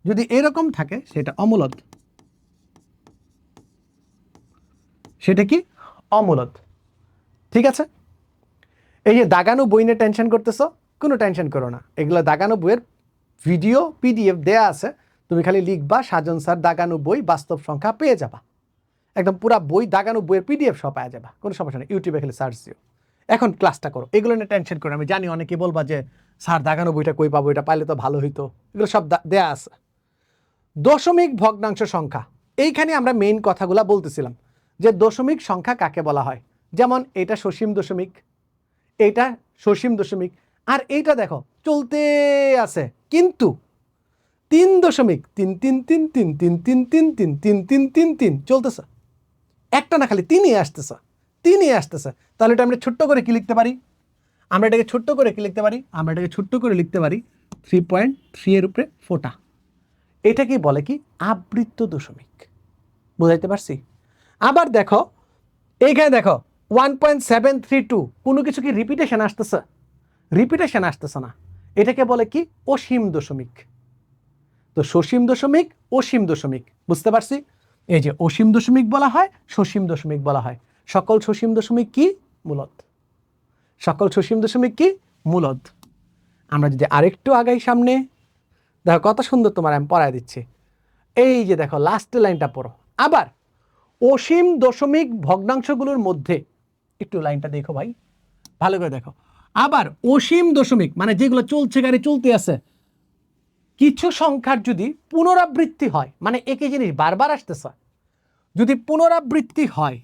যদি এরকম থাকে সেটা অমূলদ। সেটা কি? অমূলদ। ঠিক আছে, এই যে দাগানো বই নিয়ে টেনশন করতেছো, কোনো টেনশন করো না, এগুলো দাগানো বইয়ের ভিডিও PDF দেয়া আছে, তুমি খালি লিখবা সাজন স্যার দাগানো বই বাস্তব সংখ্যা, পেয়ে যাবা। একদম পুরা বই দাগানো বইয়ের PDF সব পাওয়া যাবে, কোনো সমস্যা নেই, ইউটিউবে খালি সার্চ দিও। এখন ক্লাসটা করো, এগুলো নিয়ে টেনশন করো। আমি জানি অনেকে বলবা যে স্যার দাগানো বইটা কই পাবো, এটা পাইলে তো ভালো হইতো, এগুলো সব দেয়া আছে। দশমিক ভগ্নাংশ সংখ্যা, এইখানে আমরা মেইন কথাগুলো বলতেছিলাম যে দশমিক সংখ্যা কাকে বলা হয়। যেমন এটা সসীম দশমিক, এইটা সসীম দশমিক, আর এইটা দেখো চলতে আছে, কিন্তু 3.33333333333 চলতেছে, একটা না খালি তিনই আসতেছে। তাহলে এটা আমরা ছোট্ট করে কি লিখতে পারি? আমরা এটাকে ছোট্ট করে লিখতে পারি 3.3 এর উপরে ফোঁটা। এটাকে বলে কি? আবৃত্ত দশমিক। বুঝাইতে পারছি? আবার দেখো এইখানে দেখো 1.732, কোনো কিছু কি রিপিটেশন আসতেছে? রিপিটেশন আসতেছে না, এটাকে বলে কি? অসীম দশমিক। তো সসীম দশমিক, অসীম দশমিক, বুঝতে পারছি? এই যে অসীম দশমিক বলা হয়, সসীম দশমিক বলা হয়। সকল সসীম দশমিক কি? মূলদ। সকল সসীম দশমিক কি? মূলদ। আমরা যদি আরেকটু আগাই সামনে, দেখো কত সুন্দর তোমার আমি পড়ায় দিচ্ছি। এই যে দেখো লাস্টের লাইনটা পড়ো, আবার অসীম দশমিক ভগ্নাংশগুলোর মধ্যে, একটু লাইনটা দেখো ভাই, ভালো করে দেখো। আবার অসীম দশমিক মানে যেগুলো চলছে, গাড়ি চলতে আছে, কিছু সংখ্যার যদি পুনরাবৃত্তি হয়, মানে একই জিনিস বারবার আসতেছে, যদি পুনরাবৃত্তি হয়,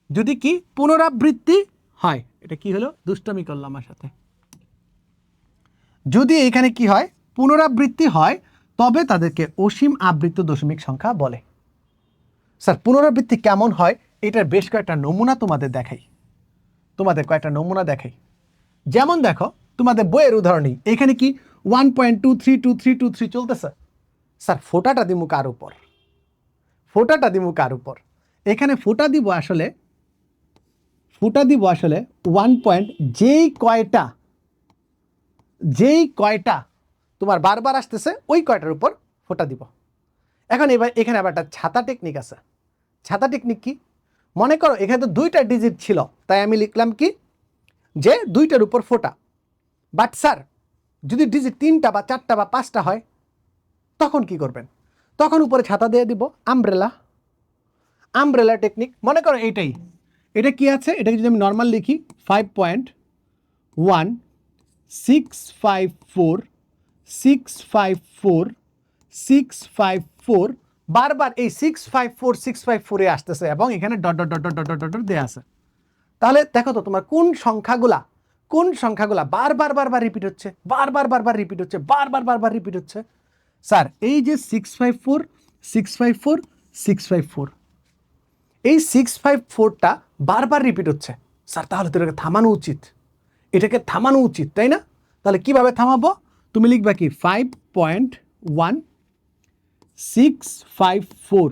যদি কি পুনরাবৃত্তি হয়, এটা কি হলো, দুষ্টমি করলাম আমার সাথে, যদি এখানে কি হয় পুনরাবৃত্তি হয়, তবে তাদেরকে অসীম আবৃত্ত দশমিক সংখ্যা বলে। স্যার পুনরাবৃত্তি কেমন হয়, এটার বেশ কয়েকটা নমুনা তোমাদের দেখাই, যেমন দেখো তোমাদের বইয়ের উদাহরণই, এখানে কি 1.232323 চলতেছে, স্যার ফোটাটা দিমু কার উপর, এখানে ফোটা দিব আসলে 1 যেই কয়টা তোমার বারবার আসতেছে ওই কয়টার উপর ফোটা দিব। এখন এবার এখানে আবার একটা ছাতা টেকনিক আছে। ছাতা টেকনিক কি, মনে করো এখানে তো 2টা ডিজিট ছিল, তাই আমি লিখলাম কি যে 2টার উপর ফোটা। বাট স্যার যদি ডিজিট 3টা বা 4টা বা 5টা হয়, তখন কি করবেন, তখন উপরে ছাতা দিয়ে দিব, আমব্রেলা টেকনিক। মনে করো এটা কি আছে, এটাকে যদি আমি নর্মাল লিখি 5.1654 বারবার এই 654 আসতেছে এবং এখানে dot dot dot dot dot dot দেয়া আছে। তাহলে দেখো তো তোমার কোন সংখ্যাগুলা বারবার রিপিট হচ্ছে, বারবার রিপিট হচ্ছে। স্যার এই যে 654 এই 654টা বারবার রিপিট হচ্ছে, স্যার তাহলে তো এটাকে থামানো উচিত, তাই না? তাহলে কিভাবে থামাবো, তুমি লিখবা কি 5.1654,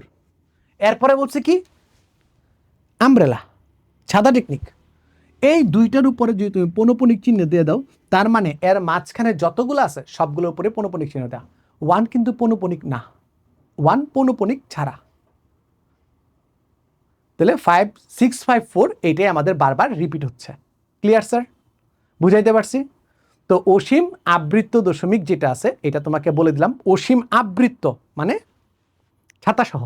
এরপরে বলছে কি আমব্রেলা, ছাতা টেকনিক। এই 2টার উপরে যদি তুমি পৌনঃপুনিক চিহ্ন দিয়ে দাও, তার মানে এর মাঝখানে যতগুলো আছে সবগুলোর উপরে পৌনঃপুনিক চিহ্ন দেওয়া। 1 কিন্তু পৌনঃপুনিক না, 1 পৌনঃপুনিক ছাড়া। তাহলে 5654 এইটাই আমাদের বারবার রিপিট হচ্ছে। ক্লিয়ার স্যার, বুঝাইতে পারছি? তো অসীম আবৃত্ত দশমিক যেটা আছে এটা তোমাকে বলে দিলাম। অসীম আবৃত্ত মানে ছাতা সহ,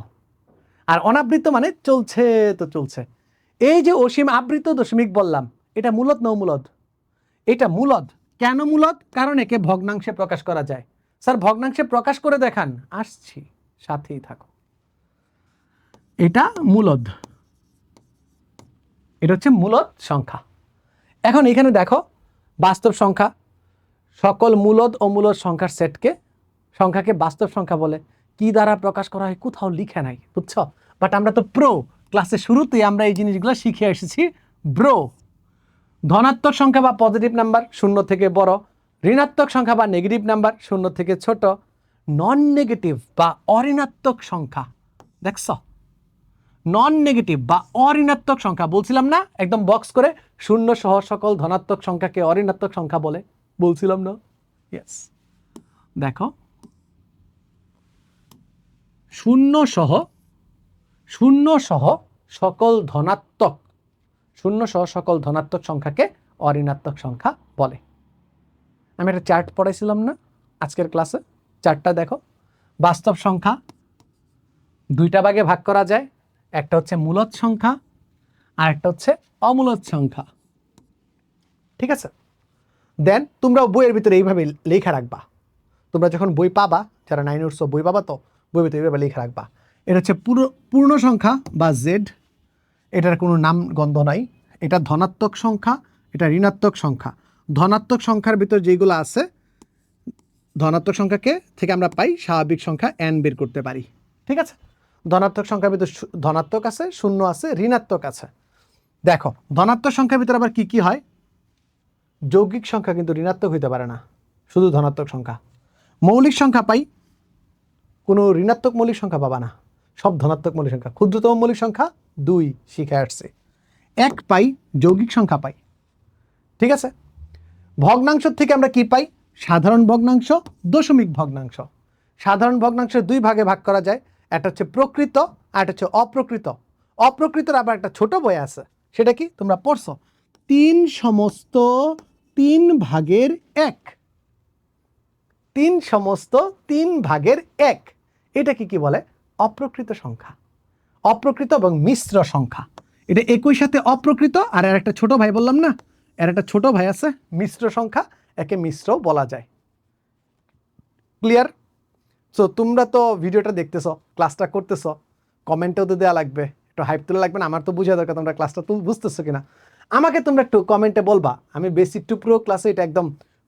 আর অনাবৃত্ত মানে চলছে তো চলছে। এই যে অসীম আবৃত্ত দশমিক বললাম, এটা মূলদ না অমূলদ? এটা মূলদ। কেন মূলদ? কারণ একে ভগ্নাংশে প্রকাশ করা যায়। স্যার ভগ্নাংশে প্রকাশ করে দেখান, আসছি, সাথেই থাকো। এটা মূলদ, এটা হচ্ছে মূলদ সংখ্যা। এখন এখানে দেখো বাস্তব সংখ্যা, সকল মূলদ ও মূলদ সংখ্যাকে বাস্তব সংখ্যা বলে। কি দ্বারা প্রকাশ করা হয় কোথাও লিখে নাই, বুঝছো? বাট আমরা তো ক্লাসের শুরুতেই আমরা এই জিনিসগুলো শিখে এসেছি। ধনাত্মক সংখ্যা বা পজিটিভ নাম্বার 0 থেকে বড়, ঋণাত্মক সংখ্যা বা নেগেটিভ নাম্বার 0 থেকে ছোট, নন নেগেটিভ বা অঋণাত্মক সংখ্যা, দেখছ, নন নেগেটিভ বা অঋণাত্মক সংখ্যা বলছিলাম না একদম বক্স করে, 0 সহ সকল ধনাত্মক সংখ্যাকে অঋণাত্মক সংখ্যা বলে, বলছিলাম না? ইয়েস, দেখো 0 সহ সকল ধনাত্মক সংখ্যাকে অঋণাত্মক সংখ্যা বলে। আমি একটা চার্ট পড়াইছিলাম না আজকের ক্লাসে, চার্টটা দেখো। বাস্তব সংখ্যা 2টা ভাগে ভাগ করা যায়, একটা হচ্ছে মূলদ সংখ্যা আর একটা হচ্ছে অমূলদ সংখ্যা, ঠিক আছে? দেন তোমরাও বইয়ের ভিতরে এইভাবে লেখা রাখবা, তোমরা যখন বই পাবা, যারা 9 উঠছো বই পাবা, তো বইয়ের ভিতরে এইভাবে লেখা রাখবা। এটা হচ্ছে পূর্ণ সংখ্যা বা জেড, এটার কোনো নাম গন্ধ নাই। এটা ধনাত্মক সংখ্যা, এটা ঋণাত্মক সংখ্যা। ধনাত্মক সংখ্যার ভিতর যেগুলো আছে, ধনাত্মক সংখ্যাকে থেকে আমরা পাই স্বাভাবিক সংখ্যা n বের করতে পারি, ঠিক আছে? ধনাত্মক সংখ্যার ভিতর ধনাত্মক আছে, 0 আছে, ঋণাত্মক আছে। দেখো ধনাত্মক সংখ্যার ভিতর আবার কি কি হয়, যৌগিক সংখ্যা কিন্তু ঋণাত্মক হইতে পারে না, শুধু ধনাত্মক সংখ্যা। মৌলিক সংখ্যা পাই, কোনো ঋণাত্মক মৌলিক সংখ্যা পাবা না, সব ধনাত্মক মৌলিক সংখ্যা। ক্ষুদ্রতম মৌলিক সংখ্যা 2 শিখে আসছে। 1 পাই, যৌগিক সংখ্যা পাই, ঠিক আছে? ভগ্নাংশ থেকে আমরা কি পাই, সাধারণ ভগ্নাংশ, দশমিক ভগ্নাংশ। সাধারণ ভগ্নাংশ 2 ভাগে ভাগ করা যায়, একটা হচ্ছে প্রকৃত আর একটা হচ্ছে অপ্রকৃত। অপ্রকৃতর আবার একটা ছোট বই আছে, সেটা কি তোমরা পড়ছো, 3 সমস্ত 3 ভাগের 1, 3 সমস্ত 3 ভাগের 1, এটাকে কি বলে, অপ্রকৃত সংখ্যা, অপ্রকৃত এবং মিশ্র সংখ্যা। এটা একই সাথে অপ্রকৃত আর একটা ছোট ভাই বললাম না, এর একটা ছোট ভাই আছে মিশ্র সংখ্যা, একে মিশ্রও বলা যায়। ক্লিয়ার? সো তোমরা তো ভিডিওটা দেখতেছ, ক্লাসটা করতেছ, কমেন্টেও তো দেওয়া লাগবে, একটু হাইপ তোলা লাগবে না? আমার তো বোঝা দরকার তোমরা ক্লাসটা তুমি বুঝতেছো কিনা। আমাকে তোমরা একটু কমেন্টে বলবা, আমি বেসিক টু প্রো ক্লাসে এটা একদম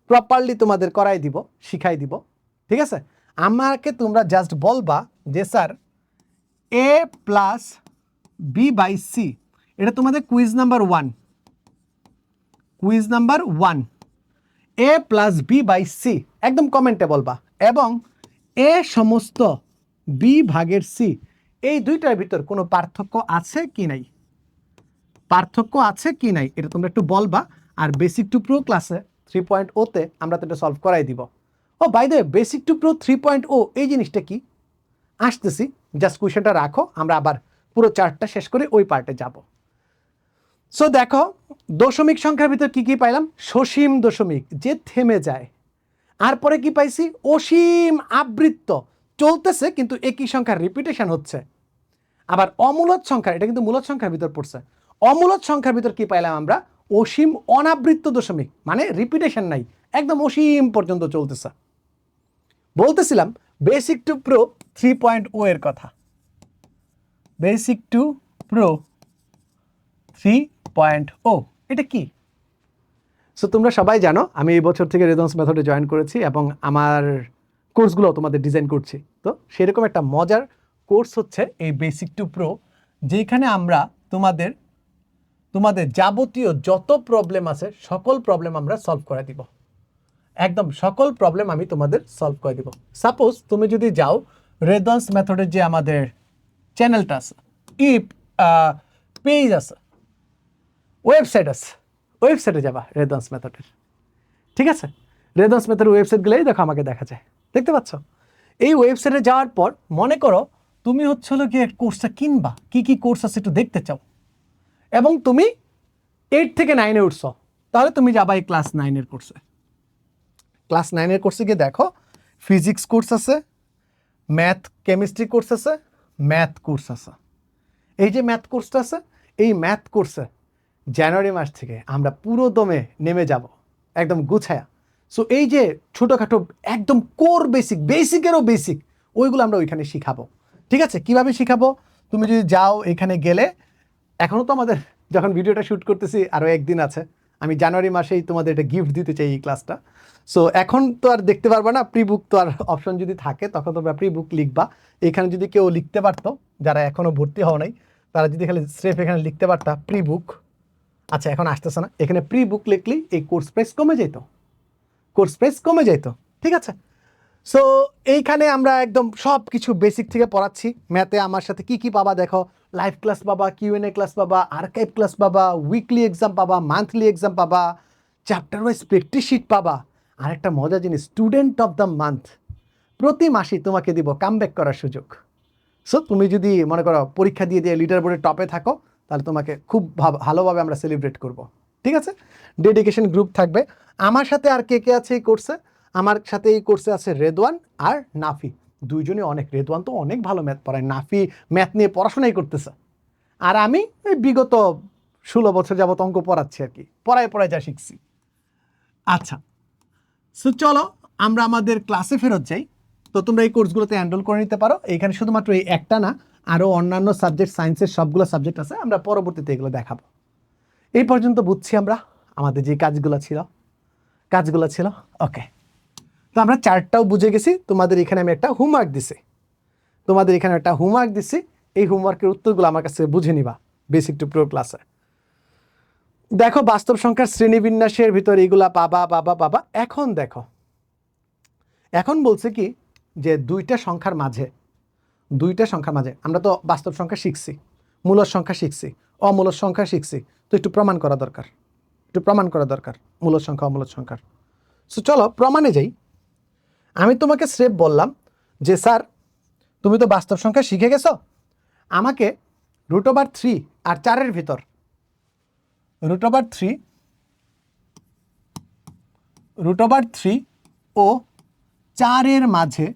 প্রপারলি তোমাদের করাই দিব, শিখাই দিব, ঠিক আছে? আমাকে তোমরা জাস্ট বলবা যে sir A plus B by C, এটা তোমাদের quiz number 1, quiz number 1, A plus B by C একদম কমেন্টে বলবা। এবং এ সমস্ত বি ভাগের সি, এই দুইটার ভিতর কোনো পার্থক্য আছে কি নাই, পার্থক্য আছে কি নাই এটা তোমরা একটু বলবা। আর বেসিক টু প্রো ক্লাসে 3.0-তে আমরা তো এটা সলভ করাই দিব। Oh by the way, basic to pro 3.0 এই জিনিসটা কি আসতেছি, জাস্ট কোয়েশ্চেনটা রাখো, আমরা আবার পুরো চার্টটা শেষ করে ওই পার্টে যাব। সো দেখো, দশমিক সংখ্যার ভিতর কি কি পাইলাম? সসীম দশমিক, যে থেমে যায়। আর পরে কি পাইছি? অসীম আবৃত্ত, চলতেছে কিন্তু একই সংখ্যার রিপিটেশন হচ্ছে। আবার অমূলদ সংখ্যা, এটা কিন্তু মূলদ সংখ্যার ভিতর পড়ছে। অমূলদ সংখ্যার ভিতর কি পাইলাম আমরা? অসীম অনাবৃত্ত দশমিক, মানে রিপিটেশন নাই, একদম অসীম পর্যন্ত চলতেছে। বলতেছিলাম বেসিক টু প্রো 3.0 এর কথা। বেসিক টু প্রো 3.0 এটা কি? সো তোমরা সবাই জানো আমি এই বছর থেকে রেজন্স মেথডে জয়েন করেছি এবং আমার কোর্সগুলো তোমাদের ডিজাইন করছি। তো সেরকম একটা মজার কোর্স হচ্ছে এই বেসিক টু প্রো, যেখানে আমরা তোমাদের যাবতীয় যত প্রবলেম আছে সকল প্রবলেম আমরা সলভ করে দিব। একদম সকল প্রবলেম আমি তোমাদের সলভ করে দিব। সাপোজ তুমি যদি যাও রেজন্স মেথডের যে আমাদের চ্যানেলটা আছে, পেজ আছে, ওয়েবসাইট আছে, ওয়েবসাইটে যাবা রেজন্স মেথডের, ঠিক আছে? রেজন্স মেথডের ওয়েবসাইট গেলেই দেখো আমাকে দেখা যায়, দেখতে পাচ্ছ? এই ওয়েবসাইটে যাওয়ার পর মনে করো তুমি হচ্ছে হলো গিয়ে কোর্সটা কিনবা, কি কি কোর্স আছে একটু দেখতে চাও, এবং তুমি 8 থেকে 9-এ উঠছো, তাহলে তুমি যাবা এই ক্লাস 9-এর কোর্সে। ক্লাস 9-এর কোর্সে গিয়ে দেখো ফিজিক্স কোর্স আছে, ম্যাথ কেমিস্ট্রি কোর্স আছে, ম্যাথ কোর্স আছে। এই যে ম্যাথ কোর্সটা আছে, এই ম্যাথ কোর্সে জানুয়ারি মাস থেকে আমরা পুরো দমে নেমে যাব, একদম গুছায়া। সো এই যে ছোটোখাটো একদম কোর বেসিক, বেসিকেরও বেসিক, ওইগুলো আমরা ওইখানে শিখাবো, ঠিক আছে? কিভাবে শিখাবো? তুমি যদি যাও এখানে গেলে, এখনও তো আমাদের যখন ভিডিওটা শ্যুট করতেছি আরও একদিন আছে, আমি জানুয়ারি মাসেই তোমাদের এটা গিফট দিতে চাই এই ক্লাসটা। সো এখন তো আর দেখতে পারবা না, প্রি বুক তো আর অপশন যদি থাকে তখন তোমরা প্রি বুক লিখবা। এখানে যদি কেউ লিখতে পারতো, যারা এখনও ভর্তি হও নাই, তারা যদি খালি স্রেফ এখানে লিখতে পারতা প্রি বুক, আচ্ছা এখন আসতেছে না, এখানে প্রি বুক লিখলেই এই কোর্স প্রাইস কমে যেত, কোর্স প্রাইস কমে যেত, ঠিক আছে? সো এইখানে আমরা একদম সব কিছু বেসিক থেকে পড়াচ্ছি। ম্যাথে আমার সাথে কি কি পাবা দেখো, লাইভ ক্লাস পাবা, কিউএনএ ক্লাস পাবা, আর্কাইভ ক্লাস পাবা, উইকলি এক্সাম পাবা, মান্থলি এক্সাম পাবা, চ্যাপ্টার ওয়াইজ প্র্যাকটিস শিট পাবা। আর একটা মজার জিনিস, স্টুডেন্ট অফ দ্য মান্থ, প্রতি মাসেই তোমাকে দিব কামব্যাক করার সুযোগ। সো তুমি যদি মনে করো পরীক্ষা দিয়ে লিডার বোর্ডে টপে থাকো, তাহলে তোমাকে খুব ভালোভাবে আমরা সেলিব্রেট করব, ঠিক আছে? ডেডিকেশন গ্রুপ থাকবে। আমার সাথে আর কে কে আছে এই কোর্সে? আমার সাথে এই কোর্সে আছে রেদওয়ান আর নাফি, দুইজনই অনেক, রেদওয়ান তো অনেক ভালো ম্যাথ পড়ায়, নাফি ম্যাথ নিয়ে পড়াশোনাই করতেছে, আর আমি বিগত 16 বছর যাবত অঙ্ক পড়াচ্ছি আর কি, পড়ায় যা শিখছি। আচ্ছা, সো চলো আমরা আমাদের ক্লাসে ফেরত যাই। তো তোমরা এই কোর্সগুলোতে এনরোল করে নিতে পারো। এইখানে শুধুমাত্র এই একটা না, আরও অন্যান্য সাবজেক্ট, সায়েন্সের সবগুলো সাবজেক্ট আছে, আমরা পরবর্তীতে এগুলো দেখাবো। এই পর্যন্ত বুঝছি আমরা আমাদের যে কাজগুলো ছিল, ওকে। তো আমরা চার্টটাও বুঝে গেছি। তোমাদের এখানে আমি একটা হোমওয়ার্ক দিছি, এই হোমওয়ার্কের উত্তরগুলো আমার কাছে বুঝে নিবা বেসিক টু প্রো ক্লাসে। দেখো বাস্তব সংখ্যার শ্রেণীবিন্যাসের ভিতর এইগুলা পাবা। এখন দেখো, এখন বলছে কি যে দুইটা সংখ্যার মাঝে আমরা তো বাস্তব সংখ্যা শিখছি, মূলদ সংখ্যা শিখছি, অমূলদ সংখ্যা শিখছি, তো একটু প্রমাণ করা দরকার মূলদ সংখ্যা অমূলদ সংখ্যার। সো চলো প্রমাণে যাই। আমি তোমাকে স্রেফ বললাম যে স্যার তুমি তো বাস্তব সংখ্যা শিখে গেছো, আমাকে √3 আর 4-এর ভিতর √3 ও 4-এর মাঝে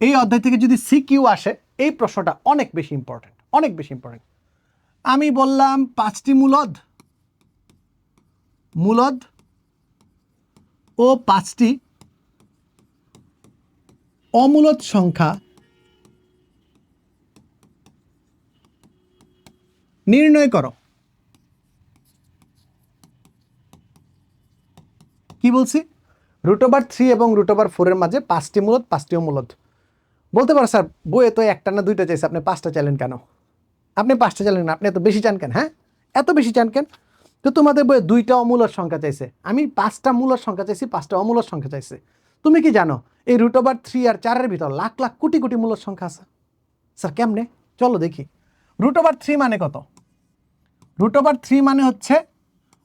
এই অধ্যায় থেকে যদি সিকিউ আসে, এই প্রশ্নটা অনেক বেশি ইম্পর্টেন্ট, অনেক বেশি ইম্পর্টেন্ট। আমি বললাম 5টি মূলদ ও 5টি অমূলদ সংখ্যা নির্ণয় করো। কি বলছি? √3 এবং √4 এর মাঝে 5টি মূলদ 5টি অমূলদ। বলতে পারো স্যার বইয়ে তো একটা না দুইটা চাইছে, আপনি 5টা চাইলেন কেন? আপনি 5টা চাইলেন না, আপনি এত বেশি চান কেন? হ্যাঁ, এত বেশি চান কেন? তো তোমাদের বইয়ে 2টা অমূলদ সংখ্যা চাইছে, আমি 5টা মূলদ সংখ্যা চাইছি, 5টা অমূলদ সংখ্যা চাইছে। তুমি কি জানো এই √3 আর 4 এর ভিতর লাখ লাখ কোটি কোটি মূলদ সংখ্যা আছে? স্যার কেমনে? চলো দেখি। √3 মানে কত? √3 মানে হচ্ছে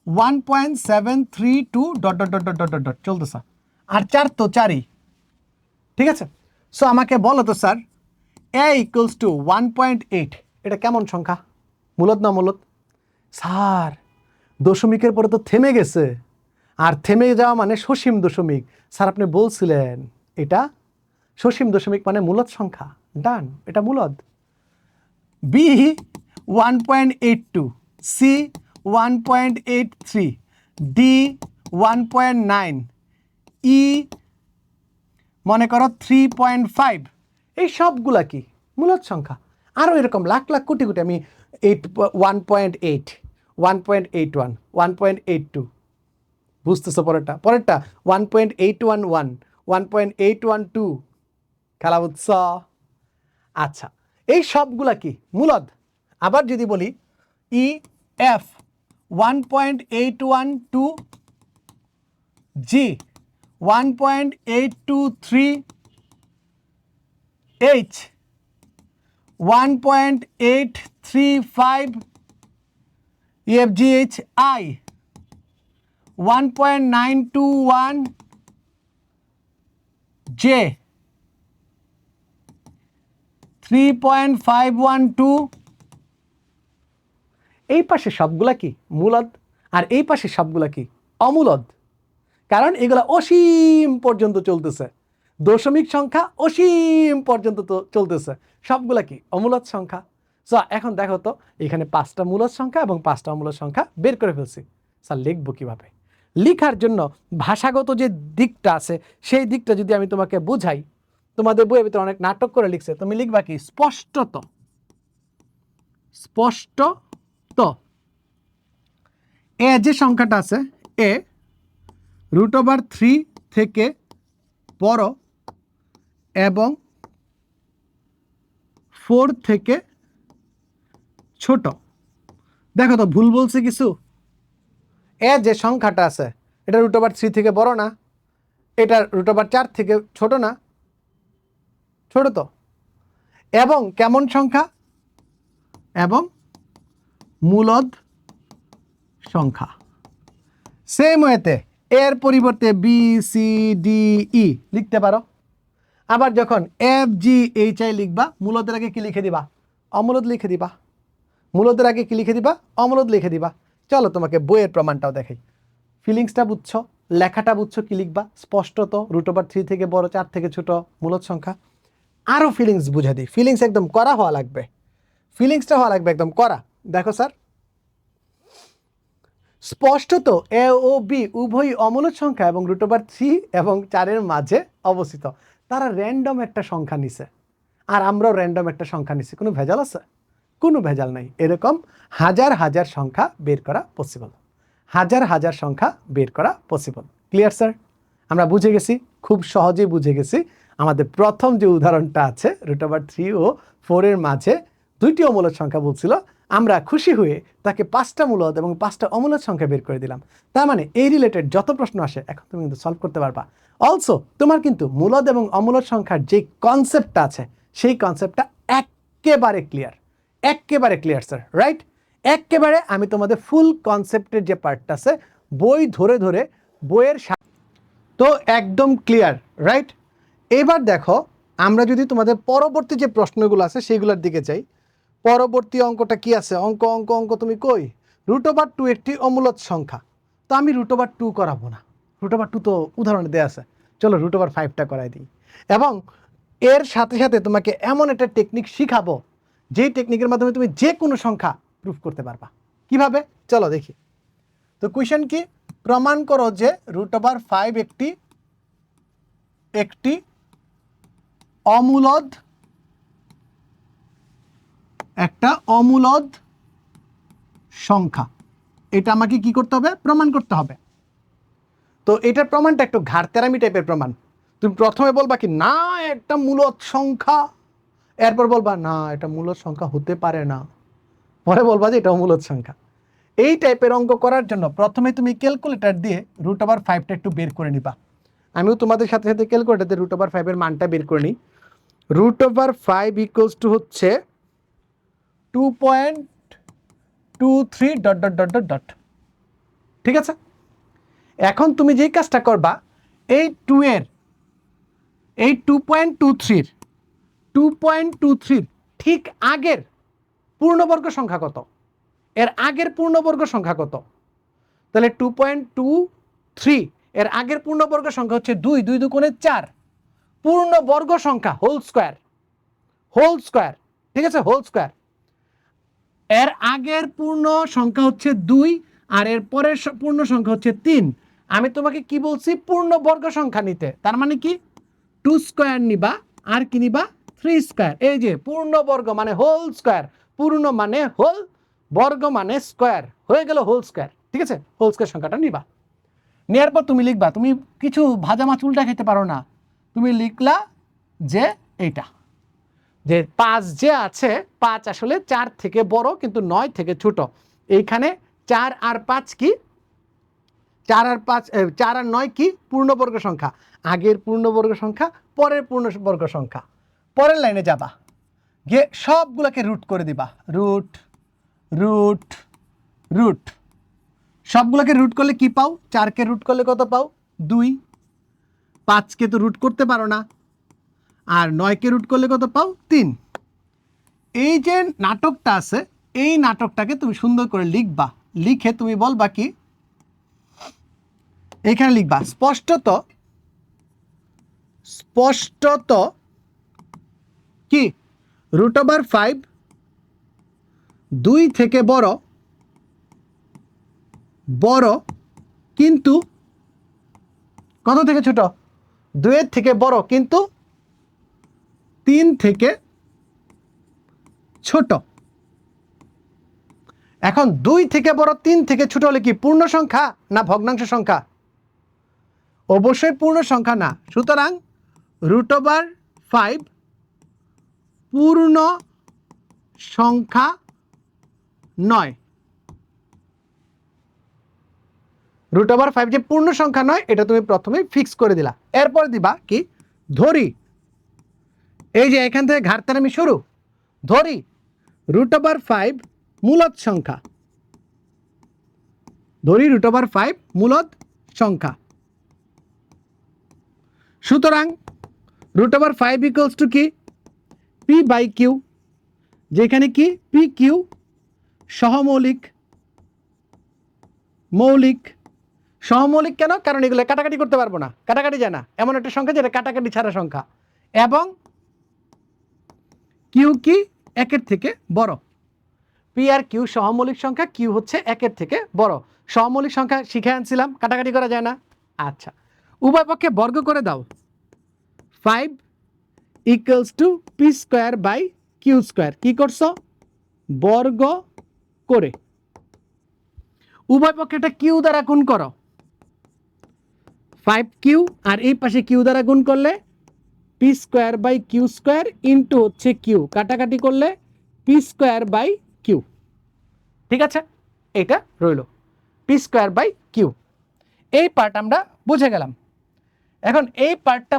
1.732 ... চলতেছে। আর 4 তো 4ই, ঠিক আছে? সো আমাকে বলো তো স্যার a = 1.8 এটা কেমন সংখ্যা? মূলদ না অমূলদ? স্যার দশমিকের পরে তো থেমে গেছে, আর থেমে যাওয়া মানে সসীম দশমিক। স্যার আপনি বলছিলেন এটা সসীম দশমিক মানে মূলদ সংখ্যা। ডান, এটা মূলদ। b 1.82, c 1.83, d 1.9, e মনে করো 3.5। এই সবগুলা কি মূলদ সংখ্যা। আরও এরকম লাখ লাখ কোটি কোটি, আমি 1.8, 1.81, 1.82, বুঝতেছো? পরেরটা 1.811, 1.812, খেলা বুঝছ? আচ্ছা, এই সবগুলা কি মূলদ। আবার যদি বলি E F 1.812, G 1.823, H 1.835, EFGH I 1.921, J 3.512। এই পাশে সবগুলা কি মূলদ, আর এই পাশে সবগুলা কি অমূলদ। কারণ এগুলা অসীম পর্যন্ত চলতেছে, দশমিক সংখ্যা অসীম পর্যন্ত তো চলতেছে, সবগুলা কি অমূলদ সংখ্যা। সো এখন দেখো তো এখানে 5টা মূলদ সংখ্যা এবং 5টা অমূলদ সংখ্যা বের করে ফেলছি। স্যার লিখবো কিভাবে? লিখার জন্য ভাষাগত যে দিকটা আছে সেই দিকটা যদি আমি তোমাকে বুঝাই, তোমাদের বইয়ের ভিতরে অনেক নাটক করে লিখছে, তুমি লিখবা কি স্পষ্টত। এ যে সংখ্যাটা আছে এ √3 থেকে বড় এবং 4 থেকে ছোট। দেখো তো ভুল বলছে কিছু? এ যে সংখ্যাটা আছে এটা √3 থেকে বড় না, এটা √4 থেকে ছোট না? ছোট তো। এবং কেমন সংখ্যা? এবং মূলদ সংখ্যা। সেম ওয়েতে এর পরিবর্তে বি সি ডি ই লিখতে পারো। আবার যখন এফ জি এইচ আই লিখবা, মূলদের আগে কি লিখে দিবা? অমূলদ লিখে দিবা। মূলদের আগে কি লিখে দিবা? অমূলদ লিখে দিবা। চলো তোমাকে বইয়ের প্রমাণটাও দেখাই। ফিলিংসটা বুঝছো, লেখাটা বুঝছো, কি লিখবা? স্পষ্টত, √3 থেকে বড়, 4 থেকে ছোট, মূলদ সংখ্যা। আরও ফিলিংস বুঝে দিই, ফিলিংস একদম করা হওয়া লাগবে, ফিলিংসটা হওয়া লাগবে একদম করা। দেখো স্যার স্পষ্টত এ ও বি উভয়ই অমূলদ সংখ্যা এবং √3 এবং 4-এর মাঝে অবস্থিত। তারা র্যান্ডম একটা সংখ্যা নিছে, আর আমরাও র্যান্ডম একটা সংখ্যা নিছি। কোনো ভেজাল আছে? কোনো ভেজাল নাই। এরকম হাজার হাজার সংখ্যা বের করা পসিবল, হাজার হাজার সংখ্যা বের করা পসিবল। Clear sir? আমরা বুঝে গেছি, খুব সহজেই বুঝে গেছি। আমাদের প্রথম যে উদাহরণটা আছে √3 ও 4-এর মাঝে 2টি অমূলদ সংখ্যা বলছিল, আমরা খুশি হয়ে তাকে 5টা মূলদ এবং 5টা অমূলদ সংখ্যা বের করে দিলাম। তার মানে এই রিলেটেড যত প্রশ্ন আসে এখন তুমি কিন্তু সলভ করতে পারবা। অলসো তোমার কিন্তু মূলদ এবং অমূলদ সংখ্যার যে কনসেপ্টটা আছে সেই কনসেপ্টটা একেবারে ক্লিয়ার, একেবারে ক্লিয়ার স্যার, রাইট? একেবারে আমি তোমাদের ফুল কনসেপ্টের যে পার্টটা আছে বই ধরে ধরে বইয়ের তো একদম ক্লিয়ার, রাইট? এবার দেখো আমরা যদি তোমাদের পরবর্তী যে প্রশ্নগুলো আছে সেগুলোর দিকে যাই। পরবর্তী অঙ্কটা কি আছে? অঙ্ক অঙ্ক অঙ্ক তুমি কই? √2 একটি অমূলদ সংখ্যা, তো আমি √2 করাবো না, √2 তো উদাহরণে দেওয়া আছে। চলো √5টা করাই দিই। এবং এর সাথে সাথে তোমাকে এমন একটা টেকনিক শিখাবো যেই টেকনিকের মাধ্যমে তুমি যে কোনো সংখ্যা প্রুফ করতে পারবা। কিভাবে চলো দেখি। তো কোয়েশ্চেন কি, প্রমাণ করো যে √5 একটি অমূলদ সংখ্যা। এটা আমাকে কি করতে হবে, প্রমাণ করতে হবে। তো এটার প্রমাণটা একটু ঘাড়তেরামি টাইপের প্রমাণ। তুমি প্রথমে বলবা কি না একটা মূলদ সংখ্যা, এরপর বলবা না এটা মূলদ সংখ্যা হতে পারে না, পরে বলবা যে এটা মূলদ সংখ্যা। এই টাইপের অঙ্ক করার জন্য প্রথমে তুমি ক্যালকুলেটর দিয়ে √5টা একটু বের করে নিবা। আমিও তোমাদের সাথে সাথে ক্যালকুলেটর দিয়ে √5 এর মানটা বের করে নিই। √5 ইকুয়ালস টু হচ্ছে 2.23 ... ঠিক আছে। এখন তুমি যেই কাজটা করবা, এই 2.23 ঠিক আগের পূর্ণবর্গ সংখ্যা কত, এর আগের পূর্ণবর্গ সংখ্যা কত? তাহলে 2.23 এর আগের পূর্ণবর্গ সংখ্যা হচ্ছে 2, 2 দুগুণে 4, পূর্ণবর্গ সংখ্যা হোল স্কয়ার, ঠিক আছে, হোল স্কয়ার। এর আগের পূর্ণ সংখ্যা হচ্ছে 2 আর এর পরের পূর্ণ সংখ্যা হচ্ছে 3। আমি তোমাকে কি বলছি, পূর্ণবর্গ সংখ্যা নিতে, তার মানে কি 2 স্কয়ার নিবা আর কি নিবা 3 স্কয়ার। এই যে পূর্ণবর্গ মানে হোল স্কয়ার, পূর্ণ মানে হোল, বর্গ মানে স্কয়ার, হয়ে গেল হোল স্কয়ার। ঠিক আছে, হোল স্কয়ার সংখ্যাটা নিবা। নেওয়ার পর তুমি লিখবা, তুমি কিছু ভাজা মাছ উল্টা খেতে পারো না, তুমি লিখলা যে এইটা যে 5 যে আছে, 5 আসলে 4 থেকে বড় কিন্তু 9 থেকে ছোট। এইখানে 4 আর 5 কি, 4 আর 9 কি পূর্ণবর্গ সংখ্যা, আগের পূর্ণবর্গ সংখ্যা, পরের পূর্ণবর্গ সংখ্যা। পরের লাইনে যাবা, গিয়ে সবগুলোকে রুট করে দিবা, রুট রুট রুট। সবগুলোকে রুট করলে কি পাও, 4কে রুট করলে কত পাও 2, 5কে তো রুট করতে পারো না, আর 9কে রুট করলে কত পাও 3। এই যে নাটকটা আছে, এই নাটকটাকে তুমি সুন্দর করে লিখবা, লিখে তুমি বলবা কি, এখানে লিখবা স্পষ্টত কি √5 2 থেকে বড় কিন্তু কত থেকে ছোট, 2 এর থেকে বড় কিন্তু 3 থেকে ছোট। এখন 2 থেকে বড় 3 থেকে ছোট হলে কি পূর্ণ সংখ্যা না ভগ্নাংশ সংখ্যা? অবশ্যই পূর্ণ সংখ্যা না, সুতরাং √5 পূর্ণ সংখ্যা নয়। √5 যে পূর্ণ সংখ্যা নয় এটা তুমি প্রথমে ফিক্স করে দিলা। এরপর দিবা কি, ধরি, এই যে এখান থেকে ঘাড়তেরামি শুরু, ধরি √5 মূলদ সংখ্যা, ধরি √5 মূলদ সংখ্যা। সুতরাং √5 ইকুয়ালস টু কি p/q, যেখানে কি pq সহমৌলিক, মৌলিক। সহমৌলিক কেন, কারণ এগুলো কাটাকাটি করতে পারবো না, কাটাকাটি যায় না, এমন একটা সংখ্যা যেটা কাটাকাটি ছাড়া সংখ্যা, এবং কিউ কি একের থেকে বড়। পি আর কিউ সহমৌলিক সংখ্যা, কিউ হচ্ছে একের থেকে বড়। সহমৌলিক সংখ্যা শিখে আনছিলাম, কাটাকাটি করা যায় না। আচ্ছা, উভয় পক্ষে বর্গ করে দাও, 5 ইকুয়ালস টু p²/q²। কি করছো, বর্গ করে উভয় পক্ষে এটা কিউ দ্বারা গুণ করো, 5q আর এই পাশে কিউ দ্বারা গুণ করলে p²/q² ইন্টু হচ্ছে কিউ, কাটাকাটি করলে p²/q। ঠিক আছে, এটা রইল p²/q। এই পার্ট আমরা বুঝে গেলাম। এখন এই পার্টটা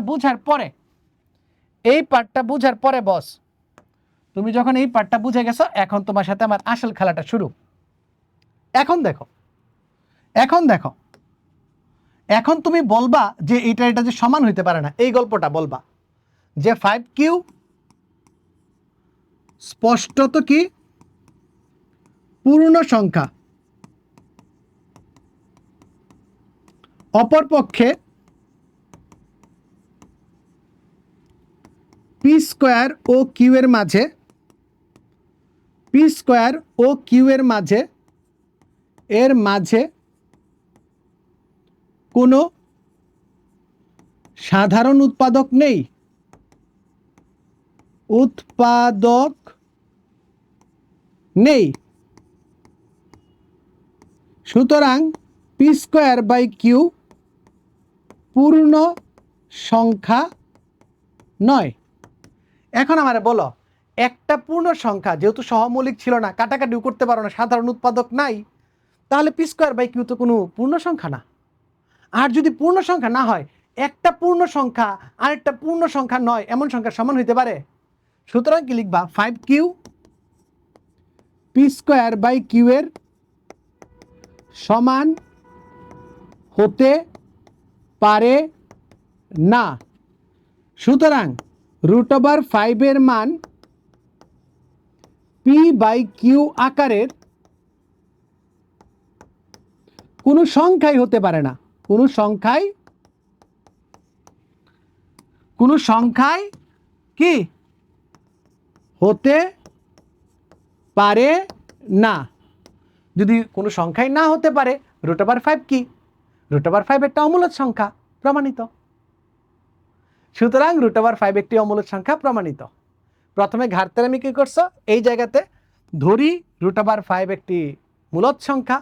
বুঝার পরে বস, তুমি যখন এই পার্টটা বুঝে গেছো, এখন তোমার সাথে আমার আসল খেলাটা শুরু। এখন দেখো, এখন তুমি বলবা যে এটা যে সমান হইতে পারে না, এই গল্পটা বলবা যে 5q স্পষ্টত কি পূর্ণ সংখ্যা, অপরপক্ষে পি স্কোয়ার ও কিউ এর মাঝে এর মাঝে কোনো সাধারণ উৎপাদক নেই। সুতরাং পি স্কোয়ার বাই কিউ পূর্ণ সংখ্যা নয়। এখন আমারে বলো, একটা পূর্ণ সংখ্যা যেহেতু সহমৌলিক ছিল না, কাটাকাটিও করতে পারো না, সাধারণ উৎপাদক নাই, তাহলে পি স্কোয়ার বাই কিউ তো কোনো পূর্ণ সংখ্যা না। আর যদি পূর্ণ সংখ্যা না হয়, একটা পূর্ণ সংখ্যা আর একটা পূর্ণ সংখ্যা নয় এমন সংখ্যার সমান হইতে পারে? সুতরাং কি লিখবা, 5q P square by Q এর সমান হতে পারে না। সুতরাং √5 এর মান পি বাই কিউ আকারের কোনো সংখ্যাই হতে পারে না। কোনো সংখ্যাই কি হতে পারে না। যদি কোনো সংখ্যাই না হতে পারে, √5 কি? √5 একটা অমূলদ সংখ্যা, প্রমাণিত। সুতরাং √5 একটি অমূলদ সংখ্যা, প্রমাণিত। প্রথমে ঘাটতেরামি কি করছো, এই জায়গাতে ধরি √5 একটি মূলদ সংখ্যা,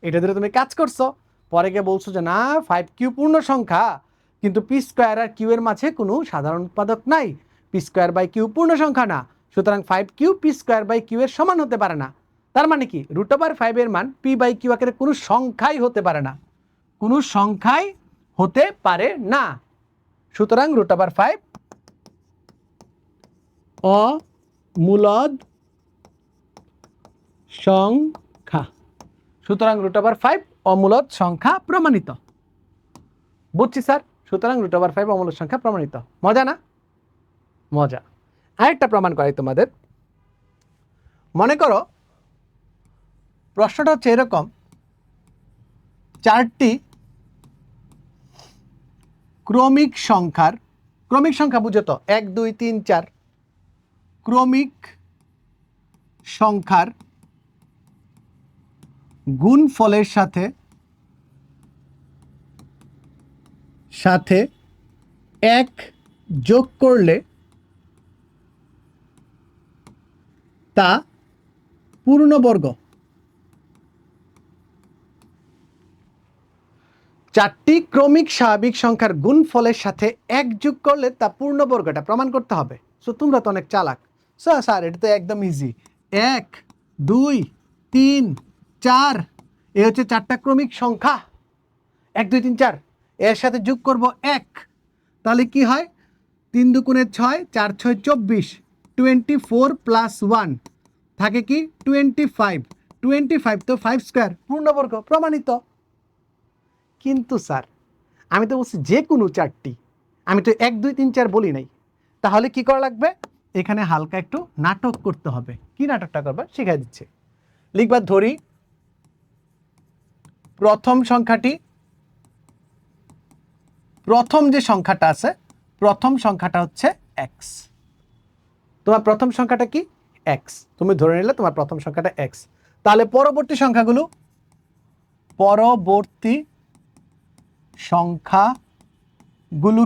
এটা ধরে তুমি কাজ করছো, পরে গিয়ে বলছো যে না, 5q পূর্ণ সংখ্যা, কিন্তু পি স্কোয়ার আর কিউ এর মাঝে কোনো সাধারণ উৎপাদক নাই, পি স্কোয়ার বাই কিউ পূর্ণ সংখ্যা না, সুতরাং 5q P square by Q এর সমান হতে পারে না। তার মানে কি, √5 এর মান পি বাই কিউ আকারে কোনো সংখ্যাই হতে পারে না, কোনো সংখ্যাই হতে পারে না। সুতরাং √5 অমূলদ সংখ্যা। সুতরাং √5 অমূলদ সংখ্যা, প্রমাণিত। বুঝছি স্যার। সুতরাং √5 অমূলদ সংখ্যা, প্রমাণিত। মজা না? মজা। আরেকটা প্রমাণ করাই তোমাদের। মনে করো প্রশ্নটা হচ্ছে এরকম, 4টি ক্রমিক সংখ্যা বুঝো তো, 1 2 3 4 ক্রমিক সংখ্যার গুণফলের সাথে 1 যোগ করলে তা পূর্ণবর্গ। 4টি ক্রমিক স্বাভাবিক সংখ্যার গুণফলের সাথে 1 যোগ করলে তা পূর্ণবর্গ, এটা প্রমাণ করতে হবে। সো তোমরা তো অনেক চালাক। স্যার এটা তো একদম ইজি। 1 2 3 4, এ হচ্ছে 4টা ক্রমিক সংখ্যা, 1 2 3 4, এর সাথে যোগ করব 1, তাহলে কি হয়, 3 2 6, 4 6 24, 24 প্লাস 1 থাকে কি 25, 25 তো 5 স্কোয়ার, পূর্ণবর্গ, প্রমাণিত। কিন্তু স্যার আমি তো বলছি যে কোনো 4টি, আমি তো 1 2 3 4 বলি নাই। তাহলে কি করা লাগবে, এখানে হালকা একটু নাটক করতে হবে। কি নাটকটা করবে শিখাই দিচ্ছে। লিখবা, ধরি প্রথম যে সংখ্যাটা আছে, প্রথম সংখ্যাটা হচ্ছে x। তোমার প্রথম সংখ্যাটা কি? x। তুমি ধরে নিলে তোমার প্রথম সংখ্যাটা x। তাহলে পরবর্তী সংখ্যাগুলো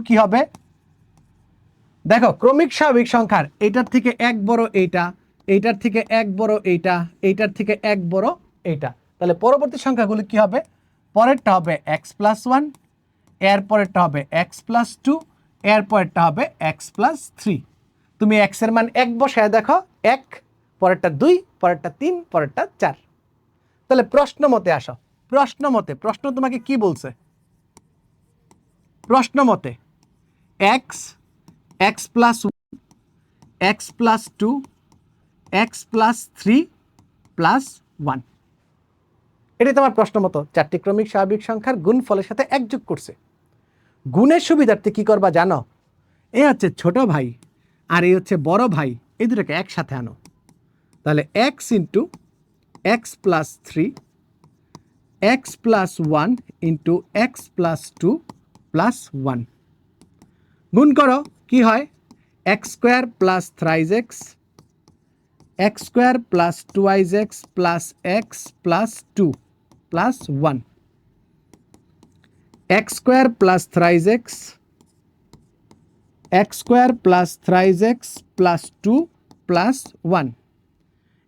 কি হবে? দেখো, ক্রমিক স্বাভাবিক সংখ্যার এটার থেকে 1 বড় এইটা, এইটার থেকে 1 বড় এইটা, এইটার থেকে 1 বড় এইটা। তাহলে পরবর্তী সংখ্যাগুলো কি হবে? পরেরটা হবে x প্লাস 1, এর পরেরটা হবে x প্লাস 2, এর পরেরটা হবে x প্লাস 3। তুমি x এর মান 1 বসায় দেখো, 1, পরেরটা 2, পরেরটা 3, পরেরটা 4। তাহলে প্রশ্ন মতে আসো। প্রশ্ন তোমাকে কি বলছে? প্রশ্ন মতে x plus 1, x plus 2, x plus 3 plus 1, এটাই তোমার প্রশ্ন মতো 4টি ক্রমিক স্বাভাবিক সংখ্যার গুণফলের সাথে 1 যোগ করছে। গুণের সুবিধার্থে কি করবা জানো? এ হচ্ছে ছোট ভাই আর এই হচ্ছে বড় ভাই, এই দুটোকে একসাথে আনো। তাহলে x into x plus 3, x plus 1 into x plus 2 plus 1 গুণ করো, কি হয়? X square plus thrice x square plus twice x plus x plus two plus one, x square plus thrice x square plus thrice x plus two plus one.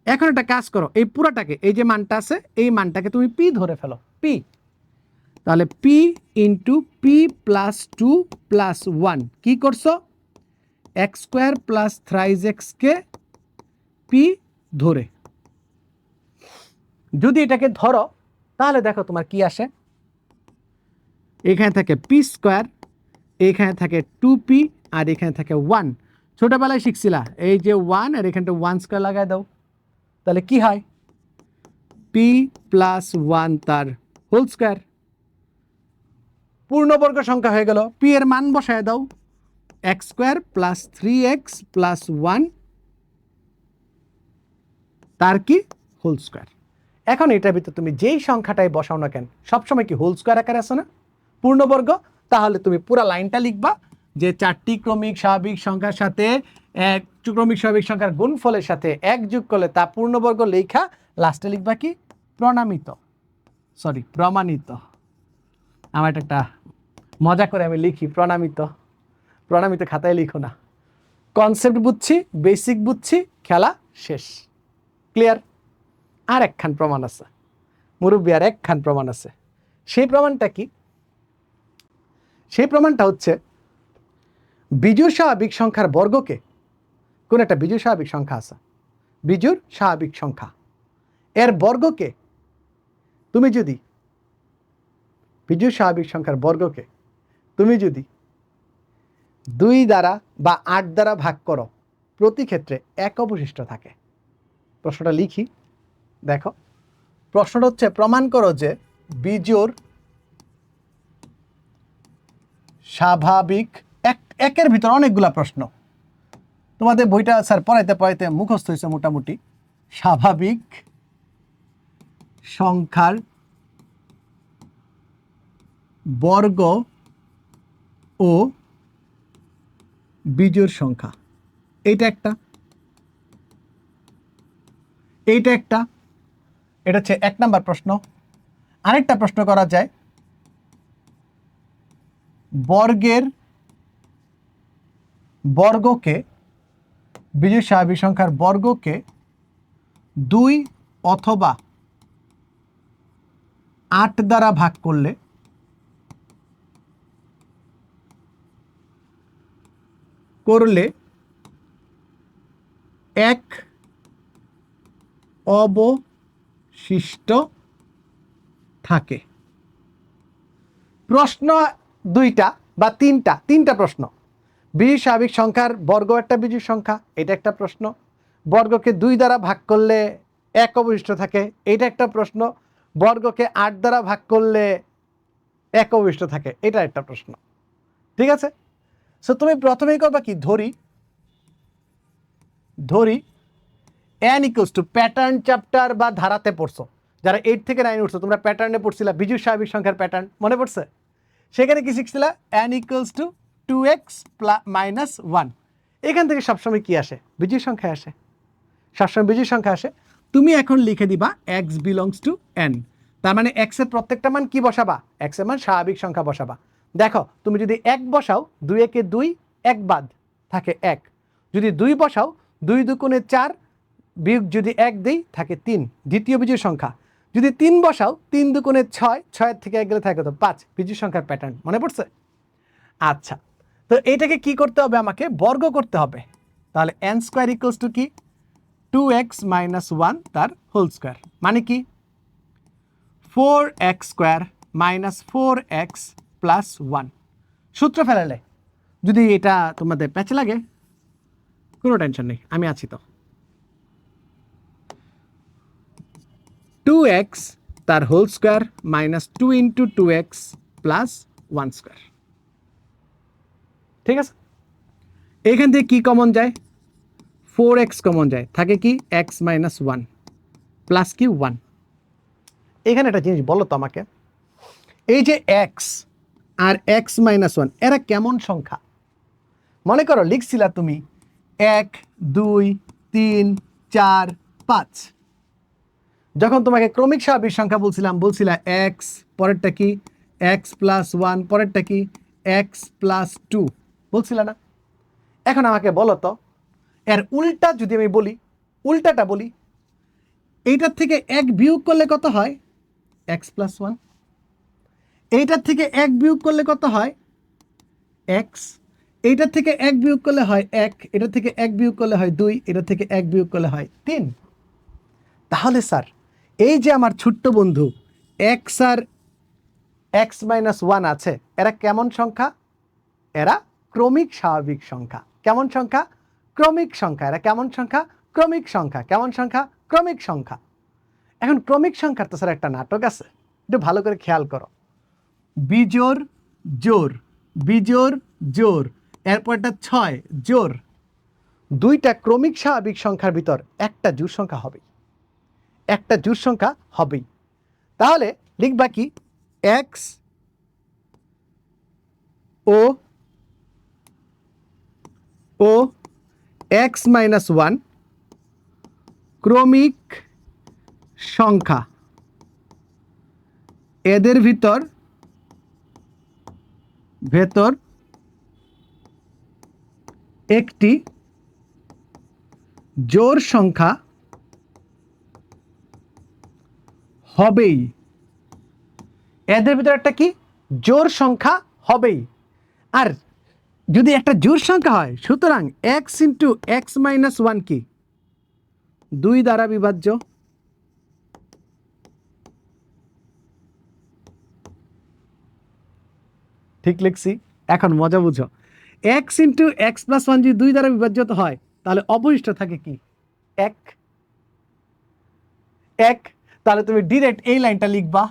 এখন একটা কাজ করো, এই পুরাটাকে, এই যে মানটা আছে এই মানটাকে তুমি পি ধরে ফেলো, পি। তাহলে P into P plus two plus one, কী করছো? এক্স স্কোয়ার প্লাস থ্রাইজ এক্সকে পি ধরে যদি এটাকে ধরো তাহলে দেখো তোমার কি আসে। এখানে থাকে পি স্কোয়ার, এখানে থাকে টু পি, আর এখানে থাকে ওয়ান। ছোটবেলায় শিখছিলা এই যে ওয়ান আর এখানটা ওয়ান স্কোয়ার লাগাই দাও, তাহলে কি হয়? পি প্লাস ওয়ান তার হোল স্কোয়ার, পূর্ণবর্গ সংখ্যা হয়ে গেল। পি এর মান বসায় দাও, x square plus three x plus one তার কি হোল স্কোয়ার। এখন এটার ভিতরে তুমি যেই সংখ্যাটাই বসাও না কেন সবসময় কি হোল স্কোয়ার আকারে আসে না পূর্ণবর্গ? তাহলে তুমি পুরো লাইনটা লিখবা যে চারটি ক্রমিক স্বাভাবিক সংখ্যার সাথে এক ক্রমিক স্বাভাবিক সংখ্যার গুণফলের সাথে এক যোগ করলে তা পূর্ণবর্গ লেখা, লাস্টে লিখবা কি প্রমাণিত। আমার একটা মজা করে আমি লিখি প্রমাণিত, প্রমাণিত খাতায় লিখো না। কনসেপ্ট বুঝছি, বেসিক বুঝছি, খেলা শেষ, ক্লিয়ার। আর একখান প্রমাণ আছে মুরব্বী, আর একখান প্রমাণ আছে। সেই প্রমাণটা কি? সেই প্রমাণটা হচ্ছে বিজোড় স্বাভাবিক সংখ্যার বর্গকে, কোন একটা বিজোড় স্বাভাবিক সংখ্যা আছে, বিজোড় স্বাভাবিক সংখ্যা এর বর্গকে তুমি যদি, বিজোড় স্বাভাবিক সংখ্যার বর্গকে তুমি যদি 2 দ্বারা বা 8 দ্বারা ভাগ করো, প্রতি ক্ষেত্রে এক অবশিষ্ট থাকে। প্রশ্নটা লিখি, দেখো প্রশ্নটা হচ্ছে প্রমাণ করো যে বিজোড় স্বাভাবিক, একের ভিতর অনেকগুলা প্রশ্ন তোমাদের বইটা স্যার পড়াইতে মুখস্থ হয়েছে মোটামুটি। স্বাভাবিক সংখ্যার বর্গ ও বিজোড় সংখ্যা, এইটা একটা, এটা হচ্ছে 1 নাম্বার প্রশ্ন। আরেকটা প্রশ্ন করা যায়, বর্গকে বিজোড় স্বাভাবিক সংখ্যার বর্গকে 2 অথবা 8 দ্বারা ভাগ করলে এক অবশিষ্ট থাকে। প্রশ্ন 2টা বা 3টা প্রশ্ন। বিজোড় স্বাভাবিক সংখ্যার বর্গ একটা বিজোড় সংখ্যা, এটা একটা প্রশ্ন। বর্গকে 2 দ্বারা ভাগ করলে এক অবশিষ্ট থাকে, এটা একটা প্রশ্ন। বর্গকে 8 দ্বারা ভাগ করলে এক অবশিষ্ট থাকে, এটা একটা প্রশ্ন। ঠিক আছে, সো তুমি প্রথমেই করবা কি, ধরি n equals to pattern chapter বা ধারাতে পড়ছো, যারা 8 থেকে 9 উঠছো তোমরা প্যাটার্নে পড়ছিলা, বিজোড় স্বাভাবিক সংখ্যার প্যাটার্ন মনে পড়ছে? সেখানে কি শিখছিলা? n equals to 2x minus 1। এখান থেকে সবসময় কি আসে? বিজোড় সংখ্যা আসে, সবসময় বিজোড় সংখ্যা আসে। তুমি এখন লিখে দিবা x বিলংস টু n, তার মানে x এর প্রত্যেকটা মান কি বসাবা? x এর মান স্বাভাবিক সংখ্যা বসাবা। দেখো তুমি যদি 1 বসাও, 2 একে 2, 1 বাদ থাকে 1। যদি 2 বসাও, 2 দুগুণে 4, বিয়োগ যদি 1 দেই থাকে 3, দ্বিতীয় বিজোড় সংখ্যা। যদি 3 বসাও, 3 দুগুণে 6, 6 থেকে 1 গেলে থাকে তো 5, বিজোড় সংখ্যার প্যাটার্ন মনে পড়ছে? আচ্ছা, তো এটাকে কি করতে হবে? আমাকে বর্গ করতে হবে। তাহলে n স্কোয়ার ইকুয়ালস টু কি? 2x মাইনাস 1 তার হোল স্কোয়ার, মানে কি 4x square minus 4x plus 1। সূত্র ফেলালে যদি এটা তোমাদের প্যাচ লাগে কোনো টেনশন নেই, আমি আছি তো। 2x তার whole square minus 2 into 2x plus 1 square. ঠিক আছে, এখান থেকে কি কমন যায়? 4x কমন যায়, থাকে কি x মাইনাস 1 প্লাস কি 1। এখানে একটা জিনিস বলো তো আমাকে, এই যে x আর x মাইনাস 1 এরা কেমন সংখ্যা? মনে করো লিখছিলা তুমি 1 2 3 4 5, যখন তোমাকে ক্রমিক স্বাভাবিক সংখ্যা বলছিলা এক্স, পরেরটা কি এক্স প্লাস 1, পরেরটা কি এক্স প্লাস 2 বলছিলা না? এখন আমাকে বলো তো এর উল্টা যদি আমি বলি, উল্টাটা বলি, এইটার থেকে 1 বিয়োগ করলে কত হয়? X plus 1। এইটার থেকে 1 বিয়োগ করলে কত হয়? এক্স। এইটার থেকে 1 বিয়োগ করলে হয় 1, এটার থেকে 1 বিয়োগ করলে হয় 2, এটার থেকে 1 বিয়োগ করলে হয় 3। তাহলে স্যার এই যে আমার ছোট্ট বন্ধু এক্স আর এক্স মাইনাস 1 আছে, এরা কেমন সংখ্যা? এরা ক্রমিক স্বাভাবিক সংখ্যা। কেমন সংখ্যা? ক্রমিক সংখ্যা। এরা কেমন সংখ্যা? ক্রমিক সংখ্যা। কেমন সংখ্যা? ক্রমিক সংখ্যা। এখন ক্রমিক সংখ্যার তো স্যার একটা নাটক আছে, একটু ভালো করে খেয়াল করো। বিজোড় জোড়, বিজোড় জোড়, এরপরটা 6 জোড়। দুইটা ক্রমিক স্বাভাবিক সংখ্যার ভিতর একটা জোড় সংখ্যা হবেই, একটা জোড় সংখ্যা হবেই। তাহলে লিখবা কি? এক্স ও এক্স মাইনাস 1 ক্রমিক সংখ্যা, এদের ভেতর একটি জোড় সংখ্যা হবেই। এদের ভিতর একটা কি জোড় সংখ্যা হবেই। আর যদি একটা জোড় সংখ্যা হয়, সুতরাং এক্স ইন্টু এক্স মাইনাস 1 কি 2 দ্বারা বিভাজ্য। ঠিক লিখছি? এখন মজা বুঝো। এক্স ইন্টু এক্স প্লাস 1 যদি 2 দ্বারা বিভাজ্য হয়, তাহলে অবশিষ্ট থাকে কি? 1। তাহলে তুমি ডিরেক্ট এই লাইনটা লিখবা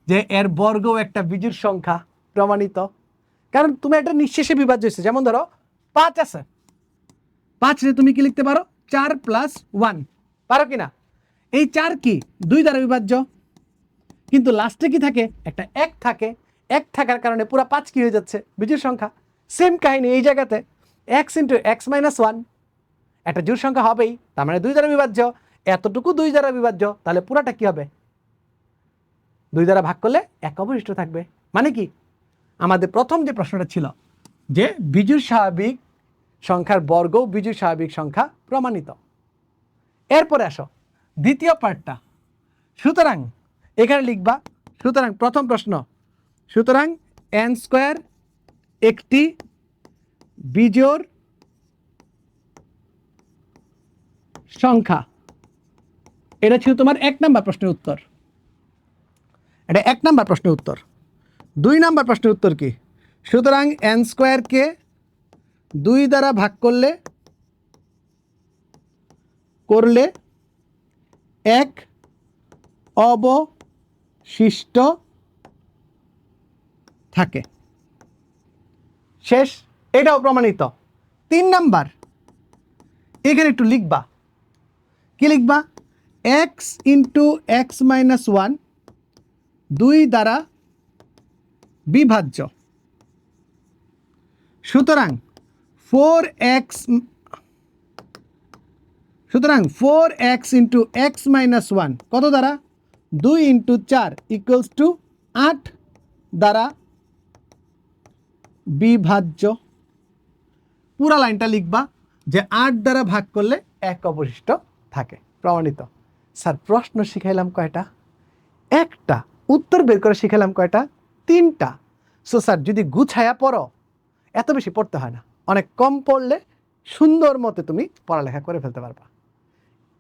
যে এর বর্গ একটা বিজোড় সংখ্যা, প্রমাণিত। কারণ তুমি একটা নিঃশেষে বিভাজ্য হয়েছে। যেমন ধরো 5 আছে, 5 রে তুমি কি লিখতে পারো? 4 প্লাস 1, পারো কিনা? এই 4 কি 2 দ্বারা বিভাজ্য, কিন্তু লাস্টে কি থাকে? একটা 1 থাকে। 1 থাকার কারণে পুরো 5 কি হয়ে যাচ্ছে? বিজোড় সংখ্যা। সেম কাহিনী এই জায়গাতে, এক্স ইন্টু এক্স মাইনাস 1 একটা জোড় সংখ্যা হবেই, তার মানে 2 দ্বারা বিভাজ্য। এতটুকু 2 দ্বারা বিভাজ্য, তাহলে পুরাটা কি হবে? 2 দ্বারা ভাগ করলে 1 অবশিষ্ট থাকবে। মানে কি? আমাদের প্রথম যে প্রশ্নটা ছিল যে বিজোড় স্বাভাবিক সংখ্যার বর্গ বিজোড় স্বাভাবিক সংখ্যা প্রমাণিত। এরপরে আসো দ্বিতীয় পার্টটা। সুতরাং এখানে লিখবা, সুতরাং প্রথম প্রশ্ন, সুতরাং n স্কয়ার একটি বিজোড় সংখ্যা। এটা ছিল তোমার 1 নাম্বার প্রশ্নের উত্তর। এটা 1 নাম্বার প্রশ্নের উত্তর। 2 নাম্বার প্রশ্নের উত্তর কি? সুতরাং n স্কয়ারকে 2 দ্বারা ভাগ করলে 1 অবশিষ্ট থাকে। শেষ। এটাও প্রমাণিত। 3 নাম্বার, এখানে একটু লিখবা। কি লিখবা? এক্স ইন্টু এক্স মাইনাস 1 2 দ্বারা বিভাজ্য। সুতরাং 4x ইন্টু এক্স মাইনাস 1 কত দ্বারা? 2 ইন্টু 4 ইকুয়ালস টু 8 দ্বারা বিভাজ্য। পুরা লাইনটা লিখবা যে 8 দ্বারা ভাগ করলে 1 অবশিষ্ট থাকে। প্রমাণিত। স্যার প্রশ্ন শিখাইলাম কয়টা? একটা। উত্তর বের করে শিখাইলাম কয়টা? 3টা। সো স্যার যদি গুছায়া পড়ো, এত বেশি পড়তে হয় না, অনেক কম পড়লে সুন্দর মতে তুমি পড়ালেখা করে ফেলতে পারবা।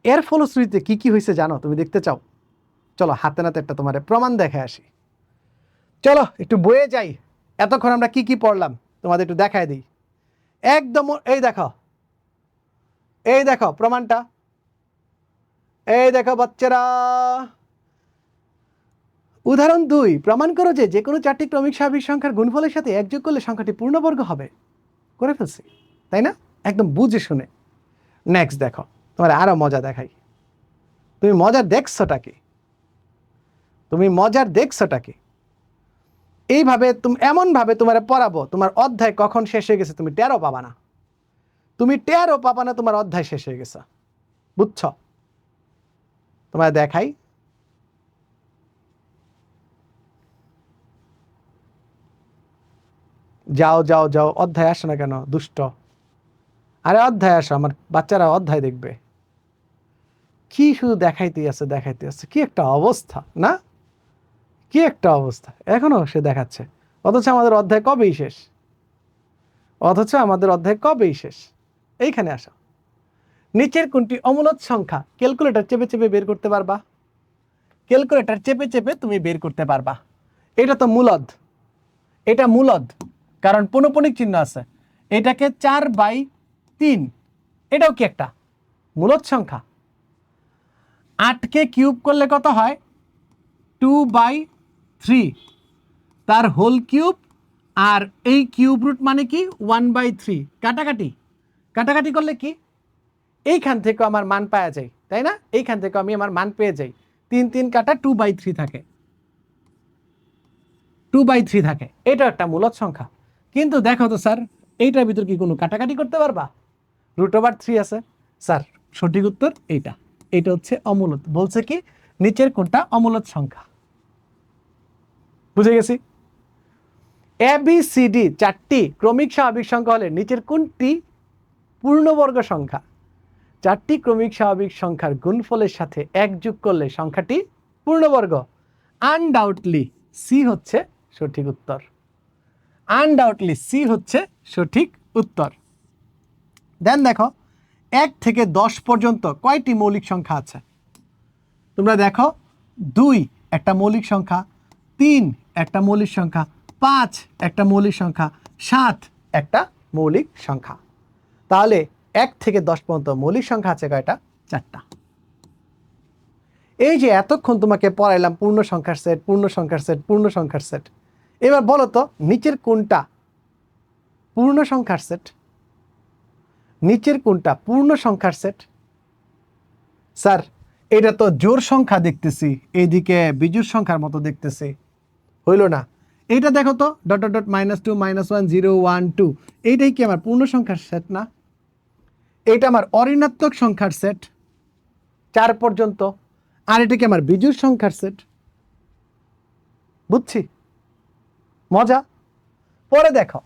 এর ফলশ্রুতিতে কি কি হয়েছে জানো? তুমি দেখতে চাও? চলো হাতে নাতে একটা তোমার প্রমাণ দেখে আসি। চলো একটু বয়ে যাই। এতক্ষণ আমরা কি কি পড়লাম তোমাদের একটু দেখায় দিই। একদম এই দেখো প্রমাণটা। এই দেখো বাচ্চারা, উদাহরণ 2, প্রমাণ করো যে কোনো 4টি ক্রমিক স্বাভাবিক সংখ্যার গুণফলের সাথে 1 যোগ করলে সংখ্যাটি পূর্ণবর্গ হবে। করে ফেলছি, তাই না? একদম বুঝে শুনে। নেক্সট দেখো, তোমার আরো মজা দেখাই। তুমি মজার দেখছোটা কি? এইভাবে তুমি এমনভাবে তোমার পড়াবো, তোমার অধ্যায় কখন শেষ হয়ে গেছে তুমি টেরও পাবা না, তোমার অধ্যায় শেষ হয়ে গেছে। বুঝছ? তোমার দেখাই, যাও যাও যাও, অধ্যায় আসে না কেন দুষ্ট? আরে অধ্যায় আসো, আমার বাচ্চারা অধ্যায় দেখবে। কি শুধু দেখাইতেই আছে, কি একটা অবস্থা না, কি একটা অবস্থা, এখনো সে দেখাচ্ছে, অথচ আমাদের অধ্যায় কবেই শেষ। এইখানে আসো, নিচের কোনটি অমূলদ সংখ্যা? ক্যালকুলেটর চেপে চেপে বের করতে পারবা, তুমি বের করতে পারবা। এটা তো মূলদ, এটা মূলদ, কারণ পৌনঃপুনিক চিহ্ন আছে। এটাকে 4/3, এটাও কি একটা মূলদ সংখ্যা। 8কে কিউব করলে কত হয়? 2/3, তার হোল কিউব। আর এই কিউব রুট মানে কি 1/3। কাটাকাটি করলে কি এইখান থেকে আমার মান পাওয়া যায়, তাই না? এইখান থেকে আমি আমার মান পেয়ে যাই। 3 কাটা 2/3 থাকে, 2/3 থাকে। এটা একটা মূলদ সংখ্যা। কিন্তু দেখো তো স্যার, এইটার ভিতর কি কোনো কাটাকাটি করতে পারবা? √3 আছে। স্যার সঠিক উত্তর এইটা হচ্ছে অমূলদ। বলছে কি নিচের কোনটা অমূলদ সংখ্যা? বুঝে গেছি। ABCD 4টি ক্রমিক স্বাভাবিক সংখ্যা হলে নিচের কোনটি পূর্ণবর্গ সংখ্যা? 4টি ক্রমিক স্বাভাবিক সংখ্যার গুণফলের সাথে 1 যোগ করলে সংখ্যাটি পূর্ণবর্গ। আনডাউটলি সি হচ্ছে সঠিক উত্তর। দেন দেখো 1 থেকে 10 পর্যন্ত কয়টি মৌলিক সংখ্যা আছে? তোমরা দেখো 2 একটা মৌলিক সংখ্যা, 3 একটা মৌলিক সংখ্যা, 5 একটা মৌলিক সংখ্যা, 7 একটা মৌলিক সংখ্যা। তাহলে 1 থেকে 10 পর্যন্ত মৌলিক সংখ্যা আছে কয়টা? 4টা। এই যে এতক্ষণ তোমাকে পড়াইলাম পূর্ণ সংখ্যার সেট, এবার বলো তো নিচের কোনটা পূর্ণ সংখ্যার সেট? স্যার এটা তো জোড় সংখ্যা দেখতেছি, এইদিকে বিজোড় সংখ্যার মতো দেখতেছি, হইল না। এইটা দেখো তো ডট ডট ডট -2 -1 0 1 2, এইটাই কি আমার পূর্ণ সংখ্যার সেট না? এটা আমার অঋণাত্মক সংখ্যার সেট 4 পর্যন্ত, আর এটা কি আমার বিজোড় সংখ্যার সেট। বুঝছি মজা। পরে দেখো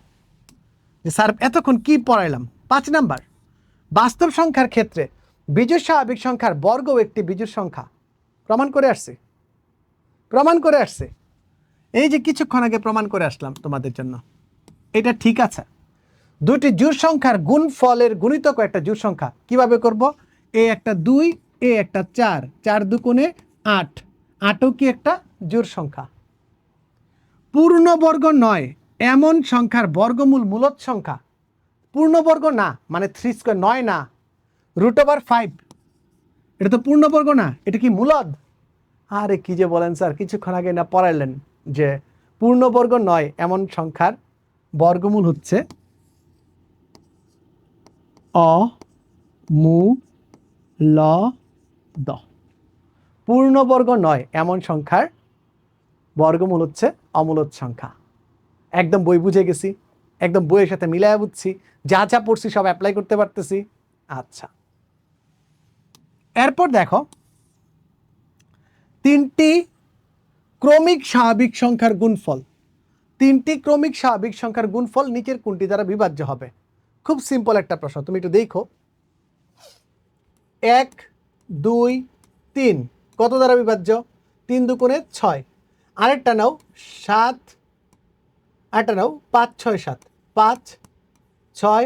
যে স্যার এতক্ষণ কি পড়াইলাম। 5 নাম্বার, বাস্তব সংখ্যার ক্ষেত্রে বিজোড় স্বাভাবিক সংখ্যার বর্গ একটি বিজোড় সংখ্যা। প্রমাণ করে আসছে। এই যে কিছুক্ষণ আগে প্রমাণ করে আসলাম তোমাদের জন্য, এটা ঠিক আছে। দুটি জোড় সংখ্যার গুণফলের গুণিতক একটা জোড় সংখ্যা কিভাবে করব? এ একটা 2, এ একটা 4, 4 দুগুণে 8, 8ও কি একটা জোড় সংখ্যা। পূর্ণবর্গ নয় এমন সংখ্যার বর্গমূল মূলদ সংখ্যা। পূর্ণবর্গ না মানে 3² 9 না, √5, এটা তো পূর্ণবর্গ না, এটা কি মূলদ? আরে কি যে বলেন স্যার, কিছুক্ষণ আগে না পড়াইলেন যে পূর্ণবর্গ নয় এমন সংখ্যার বর্গমূল হচ্ছে অমূলদ। পূর্ণবর্গ নয় এমন সংখ্যার বর্গমূল হচ্ছে অমূলদ সংখ্যা। একদম বই বুঝে গেছি, একদম বইয়ের সাথে মিলায়া বুঝছি, যা যা পড়ছি সব অ্যাপ্লাই করতে পারতেছি। আচ্ছা, এরপর দেখো 3টি ক্রমিক স্বাভাবিক সংখ্যার গুণফল। 3টি ক্রমিক স্বাভাবিক সংখ্যার গুণফল নিচের কোনটি দ্বারা বিভাজ্য হবে? খুব সিম্পল একটা প্রশ্ন, তুমি একটু দেখো। 1 2 3 কত দ্বারা বিভাজ্য? 3 দুগুণে 6। আরেকটা নাও 7, আরেকটা নাও 5 6 7, 5 6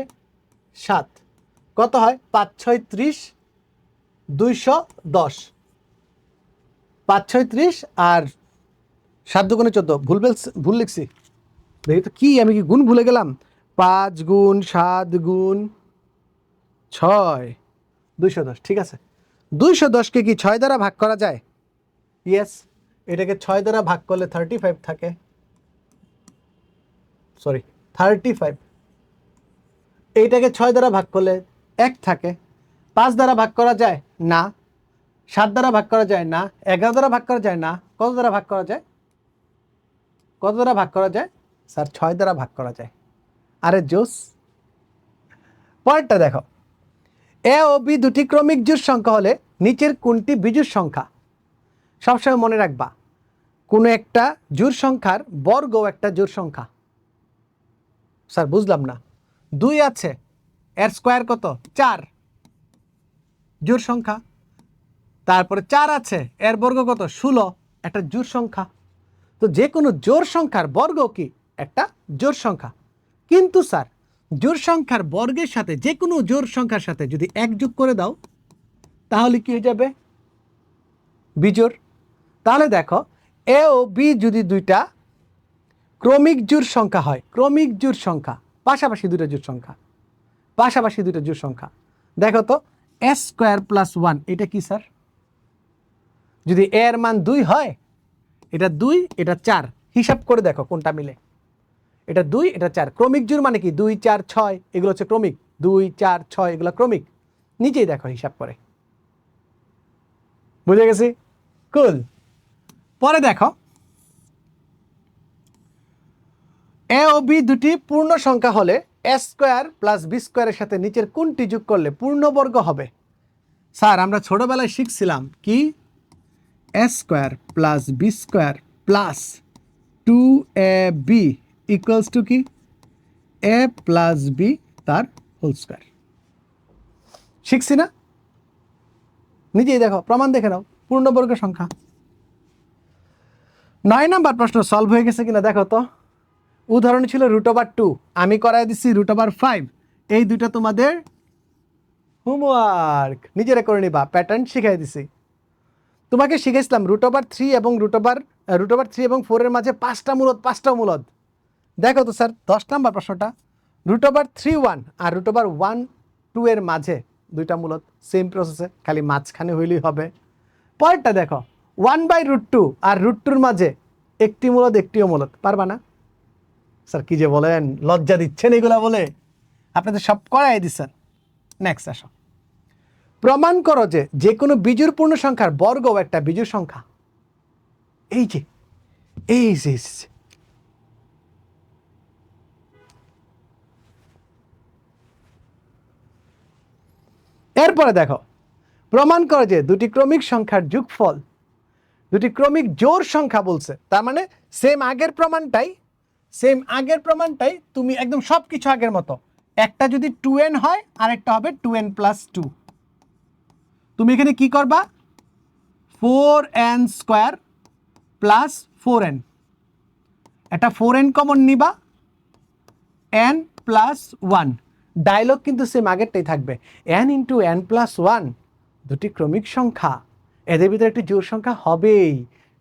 7 কত হয়? 5 6 30, 210। 5 6 30 আর 7 দুগুণে 14। ভুল লিখছি, দেখি তো কি, আমি কি গুণ ভুলে গেলাম? 5 গুণ 7 গুণ 6 210। ঠিক আছে, 210কে কি 6 দ্বারা ভাগ করা যায়? ইয়েস, এটাকে 6 দ্বারা ভাগ করলে 35 থাকে, 35। এইটাকে 6 দ্বারা ভাগ করলে 1 থাকে। 5 দ্বারা ভাগ করা যায় না, 7 দ্বারা ভাগ করা যায় না, 11 দ্বারা ভাগ করা যায় না, কত দ্বারা ভাগ করা যায়? কত দ্বারা ভাগ করা যায়? স্যার 6 দ্বারা ভাগ করা যায়। আরে জোস। পরেরটা দেখো, এ ও বি দুটি ক্রমিক জোড় সংখ্যা হলে নিচের কোনটি বিজোড় সংখ্যা? সবসময় মনে রাখবা, কোনো একটা জোড় সংখ্যার বর্গ একটা জোড় সংখ্যা। স্যার বুঝলাম না। 2 আছে, এর স্কোয়ার কত? 4, জোড় সংখ্যা। তারপরে 4 আছে, এর বর্গ কত? 16, একটা জোড় সংখ্যা। তো যে কোনো জোড় সংখ্যার বর্গ কি? একটা জোড় সংখ্যা। কিন্তু স্যার জোড় সংখ্যার বর্গের সাথে যে কোনো জোড় সংখ্যার সাথে যদি 1 যোগ করে দাও তাহলে কি হয়ে যাবে? বিজোড়। তাহলে দেখো, এ ও বি যদি দুইটা ক্রমিক জোড় সংখ্যা হয়, ক্রমিক জোড় সংখ্যা, পাশাপাশি দুটো জোড় সংখ্যা, পাশাপাশি দুটো জোড় সংখ্যা, দেখো তো এস স্কোয়ার প্লাস 1 এটা কি স্যার? যদি এর মান 2 হয়, এটা 2 এটা 4, হিসাব করে দেখো কোনটা মিলে। এটা 2 এটা 4, ক্রমিক জোড় মানে কি? 2 4 6 এগুলো হচ্ছে ক্রমিক, 2 4 6 এগুলো ক্রমিক। নিচেই দেখো হিসাব করে। বুঝে গেছি? কুল। পরে দেখো, এ ও বি দুটি পূর্ণ সংখ্যা হলে এ স্কোয়ার প্লাস বি স্কোয়ারের সাথে নিচের কোনটি যোগ করলে পূর্ণবর্গ হবে? স্যার আমরা ছোটবেলায় শিখছিলাম কি? A square plus b square plus 2ab equals to কি? এ প্লাস বি তার হোল স্কোয়ার। শিখছি না? নিজেই দেখো, প্রমাণ দেখে নাও, পূর্ণবর্গ সংখ্যা। 9 নাম্বার প্রশ্ন সলভ হয়ে গেছে কিনা দেখো তো। উদাহরণ ছিল √2, আমি করাই দিচ্ছি √5। এই দুটো তোমাদের হোমওয়ার্ক, নিজেরা করে নিবা, প্যাটার্ন শিখাই দিছি। তোমাকে শিখেছিলাম √3 এবং √3 এবং 4 এর মাঝে 5টা মূলদ। দেখো তো স্যার 10 নাম্বার প্রশ্নটা, √3 1 আর √1 2 এর মাঝে 2টা মূলদ, সেম প্রসেসে, খালি মাঝখানে হইলেই হবে। পরেরটা দেখো, 1/√2 আর √2 এর মাঝে একটি মূলদ একটিও মূলদ, পারবা না? স্যার কি যে বলেন, লজ্জা দিচ্ছেন এগুলা বলে, আপনাদের সব করাই দিচ্ছেন। নেক্সট আসো, প্রমাণ করো যে যে কোনো বিজোড় পূর্ণ সংখ্যার বর্গ একটা বিজোড় সংখ্যা। এই যে এরপরে দেখো, প্রমাণ করো যে দুটি ক্রমিক সংখ্যার যোগফল, দুটি ক্রমিক জোড় সংখ্যা বলছে, তার মানে সেম আগের প্রমাণটাই তুমি একদম সবকিছু আগের মতো। একটা যদি 2n হয় আর একটা হবে 2n + 2। তুমি এখানে কি করবা? 4n স্কোয়ার প্লাস 4n, একটা 4n কমন নিবা, n + 1। ডায়লগ কিন্তু সেম আগেরটাই থাকবে, n × n + 1, দুটি ক্রমিক সংখ্যা, এদের ভিতরে একটি জোড় সংখ্যা হবেই।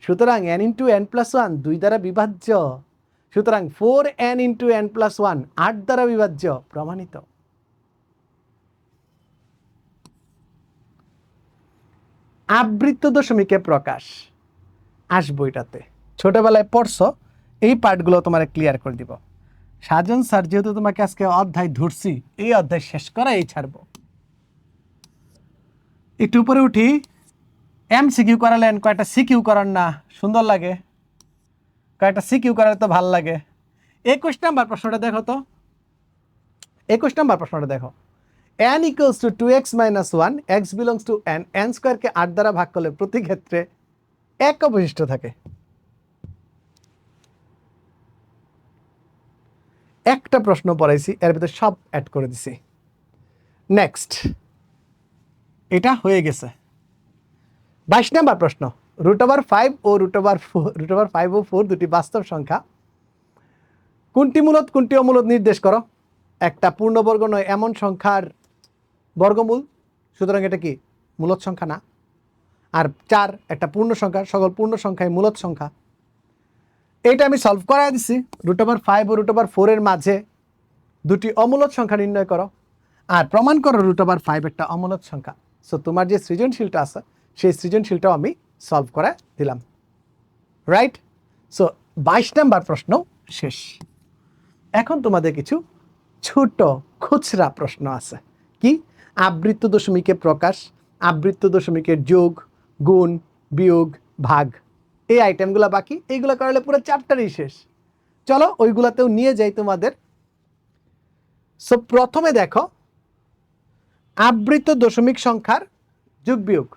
সুতরাং n × n + 1 2 দ্বারা বিভাজ্য, সুতরাং 4n × n + 1 8 দ্বারা বিভাজ্য, প্রমাণিত। আবৃত্ত দশমিকে প্রকাশ আসবো এটাতে, ছোটবেলায় পড়ছো, এই পার্টগুলো তোমার ক্লিয়ার করে দিব। সাজন স্যার যেহেতু তোমাকে আজকে অধ্যায় ধরছি, এই অধ্যায় শেষ করাই ছাড়বো। একটু উপরে উঠি, MCQ করালেন, কয়েকটা CQ করার না, সুন্দর লাগে, কয়েকটা CQ করার তো ভাল লাগে। 21 নাম্বার প্রশ্নটা দেখো তো, 21 নাম্বার প্রশ্নটা দেখো, n = 2x - 1, x belongs to n, n স্কোয়ারকে 8 দ্বারা ভাগ করলে প্রতি ক্ষেত্রে এক অবশিষ্ট থাকে। একটা প্রশ্ন পড়াইছি, এর ভিতরে সব অ্যাড করে দিছি। নেক্সট, এটা হয়ে গেছে। 22 নাম্বার প্রশ্ন, √5 ও √5 ও 4 দুটি বাস্তব সংখ্যা, কোনটি মূলদ কোনটি অমূলদ নির্দেশ করো। একটা পূর্ণবর্গ নয় এমন সংখ্যার বর্গমূল, সুতরাং এটা কি? মূলদ সংখ্যা না। আর 4 একটা পূর্ণ সংখ্যা, সকল পূর্ণ সংখ্যায় মূলদ সংখ্যা। এইটা আমি সলভ করাই দিছি, √5 ও √4 এর মাঝে দুটি অমূলদ সংখ্যা নির্ণয় করো, আর প্রমাণ করো √5 একটা অমূলদ সংখ্যা। সো তোমার যে সৃজনশীলটা আছে সেই সৃজনশীলটাও আমি সলভ করে দিলাম, রাইট? সো 22 নাম্বার প্রশ্ন শেষ। এখন তোমাদের কিছু ছোট খুচরা প্রশ্ন আছে। কি? আবৃত্ত দশমিকে প্রকাশ, আবৃত্ত দশমিকের যোগ, গুণ, বিয়োগ, ভাগ। এই আইটেমগুলো বাকি, এইগুলো করলে পুরো চ্যাপ্টারই শেষ। চলো ওইগুলাতেও নিয়ে যাই তোমাদের। সো প্রথমে দেখো আবৃত্ত দশমিক সংখ্যার যোগ বিয়োগ।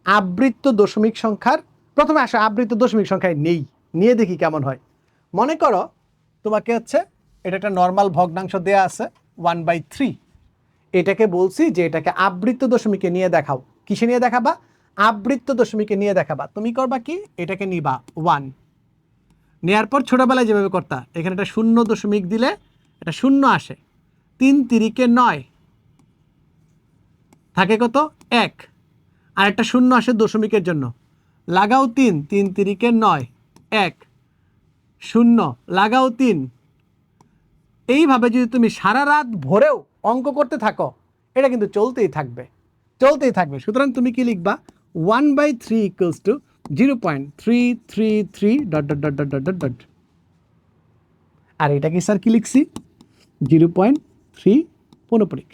আবৃত্ত দশমিক সংখ্যার প্রথমে আসো আবৃত্ত দশমিক সংখ্যায় নিয়ে দেখি কেমন হয়। মনে করো তোমাকে হচ্ছে এটা একটা নর্মাল ভগ্নাংশ দেয়া আছে 1/3। এটাকে বলছি যে এটাকে আবৃত্ত দশমিকে নিয়ে দেখাও। কিসে নিয়ে দেখাবা? আবৃত্ত দশমিকে নিয়ে দেখাবা। তুমি করবা কি, এটাকে নিবা 1, নেয়ার পর ছোটবেলায় যেভাবে করতা, এখানে একটা 0 দিলে এটা 0 আসে, 3 তিরিকে 9 থাকে কত 1, আর একটা 0 আসে দশমিকের জন্য, লাগাও 3, 3 তিরিকে 9 1 0 লাগাও 3। এইভাবে যদি তুমি সারা রাত ভোরেও অঙ্ক করতে থাকো, এটা কিন্তু চলতেই থাকবে। সুতরাং তুমি কি লিখবা? 1/3 = 0.333 ... আর এটা কি স্যার কি লিখছি? 0.3 পৌনঃপুনিক।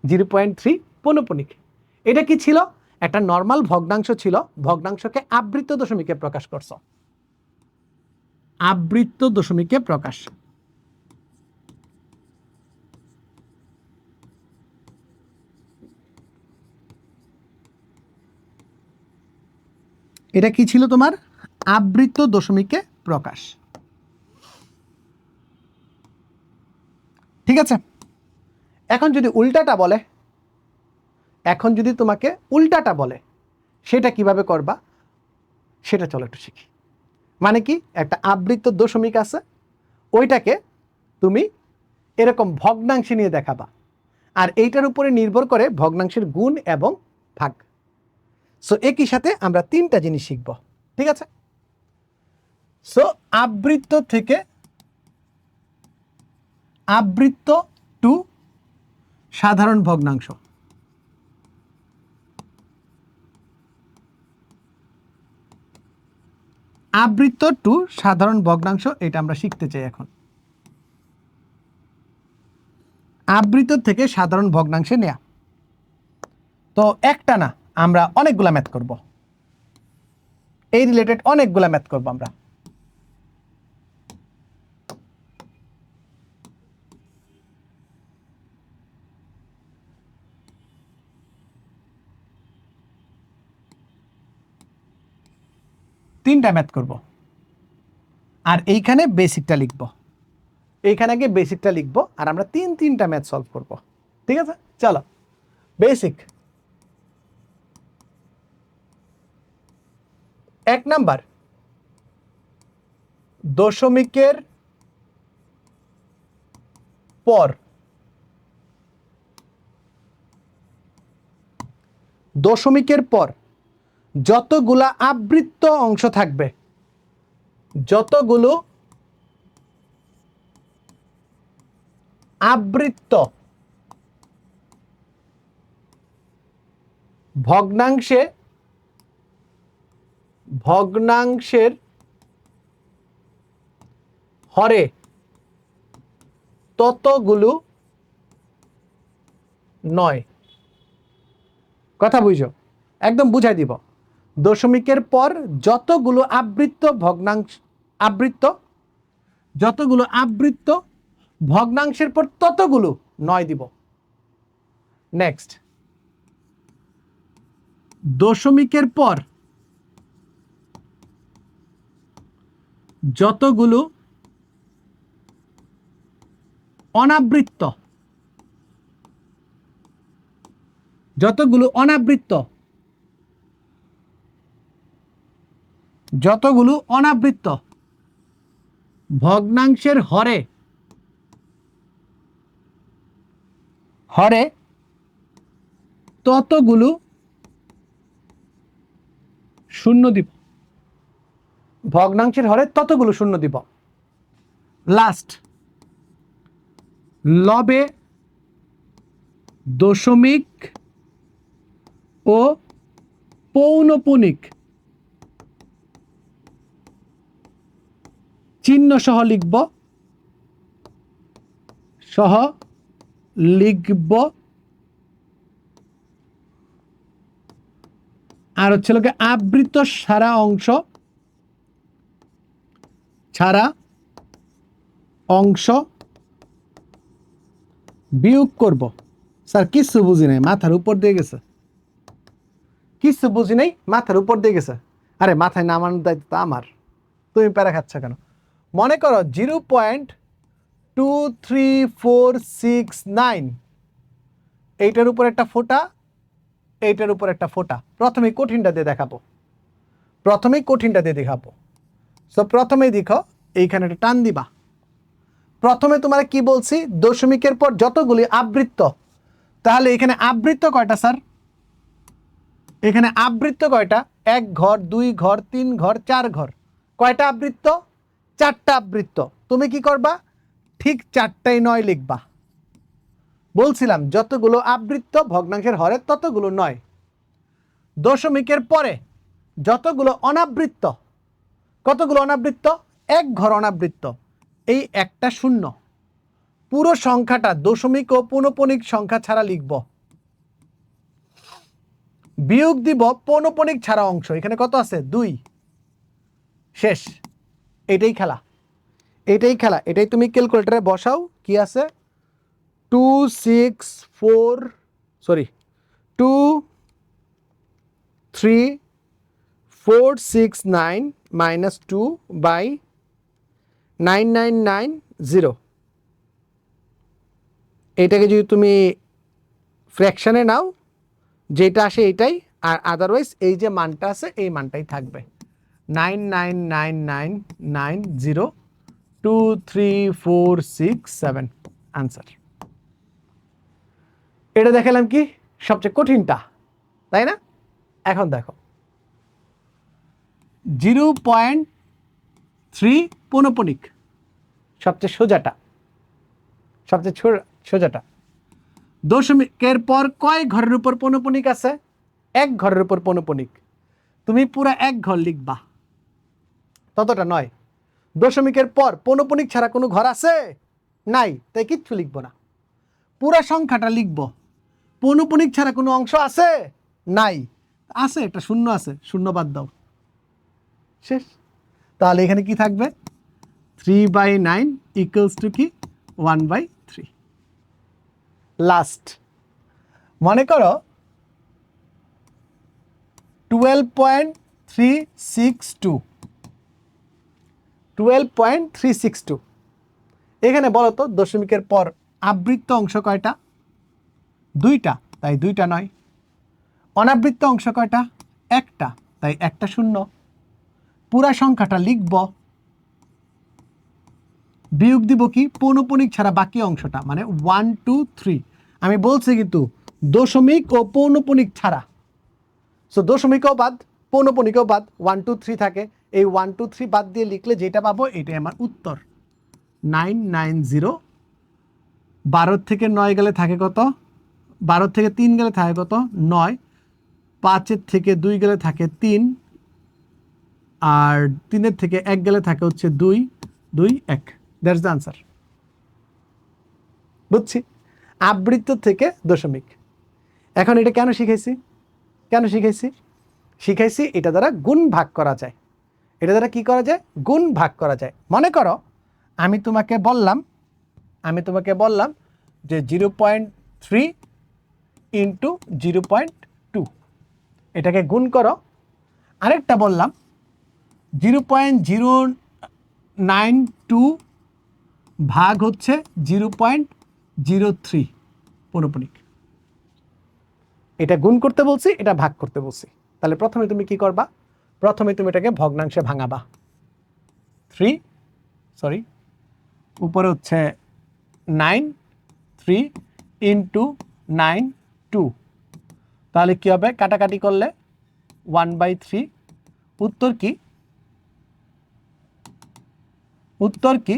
0.3 পৌনঃপুনিক। এটা কি ছিল? একটা নর্মাল ভগ্নাংশ ছিল, ভগ্নাংশকে আবৃত্ত দশমিকে প্রকাশ করছো। আবৃত্ত দশমিকে প্রকাশ। এটা কি ছিল তোমার? আবৃত্ত দশমিকে প্রকাশ। ঠিক আছে, এখন যদি তোমাকে উল্টাটা বলে সেটা কিভাবে করবা সেটা চলো একটু শিখি। মানে কি, একটা আবৃত্ত দশমিক আছে, ওইটাকে তুমি এরকম ভগ্নাংশে নিয়ে দেখাবা, আর এইটার উপরে নির্ভর করে ভগ্নাংশের গুণ এবং ভাগ। সো একই সাথে আমরা 3টা জিনিস শিখব। ঠিক আছে, সো আবৃত্ত থেকে আবৃত্ত টু সাধারণ ভগ্নাংশ। আবৃত্ত টু সাধারণ ভগ্নাংশ, এটা আমরা শিখতে চাই এখন। আবৃত্ত থেকে সাধারণ ভগ্নাংশে নেয়া, তো একটা না, আমরা অনেকগুলা ম্যাথ করব, এই রিলেটেড অনেকগুলা ম্যাথ করব আমরা। তিনটা ম্যাথ করব, আর এইখানে বেসিকটা লিখব। এইখানে আগে বেসিকটা লিখব, আর আমরা তিনটা ম্যাথ সলভ করব। ঠিক আছে, চলো বেসিক। 1 নাম্বার, দশমিকের পর যতগুলা আবৃত্ত অংশ থাকবে, যতগুলো আবৃত্ত ভগ্নাংশের হরে ততগুলো 9। কথা বুঝো, একদম বুঝাই দিব। দশমিকের পর যতগুলো আবৃত্ত ভগ্নাংশের পর ততগুলো 9 দিব। নেক্সট, দশমিকের পর যতগুলো অনাবৃত্ত ভগ্নাংশের হরে ততগুলো শূন্য দিব। ভগ্নাংশের হরে ততগুলো শূন্য দিব। লাস্ট, লবে দশমিক ও পৌনঃপুনিক চিহ্ন সহ লিখব আর হচ্ছে লোকে আবৃত সারা অংশ বিয়োগ করব। স্যার কিছু বুঝি নাই, মাথার উপর দিয়ে গেছে, কিছু বুঝি নাই, মাথার উপর দিয়ে গেছে। আরে মাথায় নামানোর দায়িত্ব আমার, তুমি প্যারা খাচ্ছ কেন? মনে করো 0.23469, এইটার উপর একটা ফোঁটা, এইটার উপর একটা ফোঁটা। প্রথমে কঠিনটা দিয়ে দেখাবো। সো প্রথমেই দেখো, এইখানে একটা টান দিবা। প্রথমে তোমার কি বলছি, দশমিকের পর যতগুলি আবৃত্ত, তাহলে এখানে আবৃত্ত কয়টা স্যার? এখানে আবৃত্ত কয়টা? 1 ঘর, 2 ঘর, 3 ঘর, 4 ঘর। কয়টা আবৃত্ত? 4টা আবৃত্ত। তুমি কি করবা? ঠিক 4টাই 9 লিখবা। বলছিলাম যতগুলো আবৃত্ত ভগ্নাংশের হরে ততগুলো 9। দশমিকের পরে যতগুলো অনাবৃত্ত, কতগুলো অনাবৃত্ত? 1 ঘর অনাবৃত্ত, এই একটা শূন্য। পুরো সংখ্যাটা দশমিক ও পৌনঃপুনিক সংখ্যা ছাড়া লিখব, বিয়োগ দিব পৌনঃপুনিক ছাড়া অংশ। এখানে কত আছে? 2। শেষ। এটাই খেলা। এটাই তুমি ক্যালকুলেটরে বসাও। কি আছে? 23469 মাইনাস 2/9990। এটাকে যদি তুমি ফ্র্যাকশনে নাও, যেটা আসে এটাই, আর আদারওয়াইজ এই যে মানটা আছে এই মানটাই থাকবে। 9999902346 আনসার। এটা দেখালাম কি সবচেয়ে কঠিনটা, তাই না? এখন দেখো 0.3 পৌনঃপুনিক, সবচেয়ে সোজাটা। দশমিকের পর কয় ঘরের উপর পৌনঃপুনিক আছে? 1 ঘরের উপর পৌনঃপুনিক। তুমি পুরা 1 ঘর লিখবা, ততটা নয়। দশমিকের পর পৌনঃপুনিক ছাড়া কোনো ঘর আছে? নাই, তাই কিচ্ছু লিখবো না। পুরা সংখ্যাটা লিখব। পৌনঃপুনিক ছাড়া কোনো অংশ আছে? নাই। আছে, একটা শূন্য আছে, শূন্য বাদ দাও। শেষ। তাহলে এখানে কি থাকবে? 3/9 ইকুয়ালস টু কি? 1/3। লাস্ট মনে করো 12.362। এখানে বলো তো দশমিকের পর আবৃত্ত অংশ কয়টা? 2টা, তাই 2টা 9। অনাবৃত্ত অংশ কয়টা? 1টা, তাই একটা শূন্য। পুরা সংখ্যাটা লিখব, বিয়োগ দিব কি? পৌনঃপুনিক ছাড়া বাকি অংশটা, মানে 1 2 3। আমি বলছি কিন্তু দশমিক ও পৌনঃপুনিক ছাড়া। সো দশমিকও বাদ, পৌনঃপুনিকও বাদ, 1 2 3 থাকে। এই 1 2 3 বাদ দিয়ে লিখলে যেটা পাবো এটাই আমার উত্তর, 990। 12 থেকে 9 গেলে থাকে কত? 12 থেকে 3 গেলে থাকে কত? 9। 5-এর থেকে 2 গেলে থাকে 3, আর 3-এর থেকে 1 গেলে থাকে হচ্ছে 2 2 1। That's the answer. বুঝছি। আবৃত্ত থেকে দশমিক। এখন এটা কেন শিখাইছি? শিখাইছি এটা দ্বারা গুণ ভাগ করা যায়। এটা দ্বারা কি করা যায়? গুণ ভাগ করা যায়। মনে করো আমি তোমাকে বললাম যে 0.3 ইন্টু 0.2, এটাকে গুণ করো। আরেকটা বললাম 0.092 ভাগ হচ্ছে 0.03 পৌনঃপুনিক। এটা গুণ করতে বলছি, এটা ভাগ করতে বলছি। তাহলে প্রথমে তুমি কি করবা? প্রথমে তুমি এটাকে ভগ্নাংশে ভাঙাবা। উপরে হচ্ছে 9 3 ইন্টু 9 2, তাহলে কি হবে? কাটাকাটি করলে 1/3। উত্তর কি?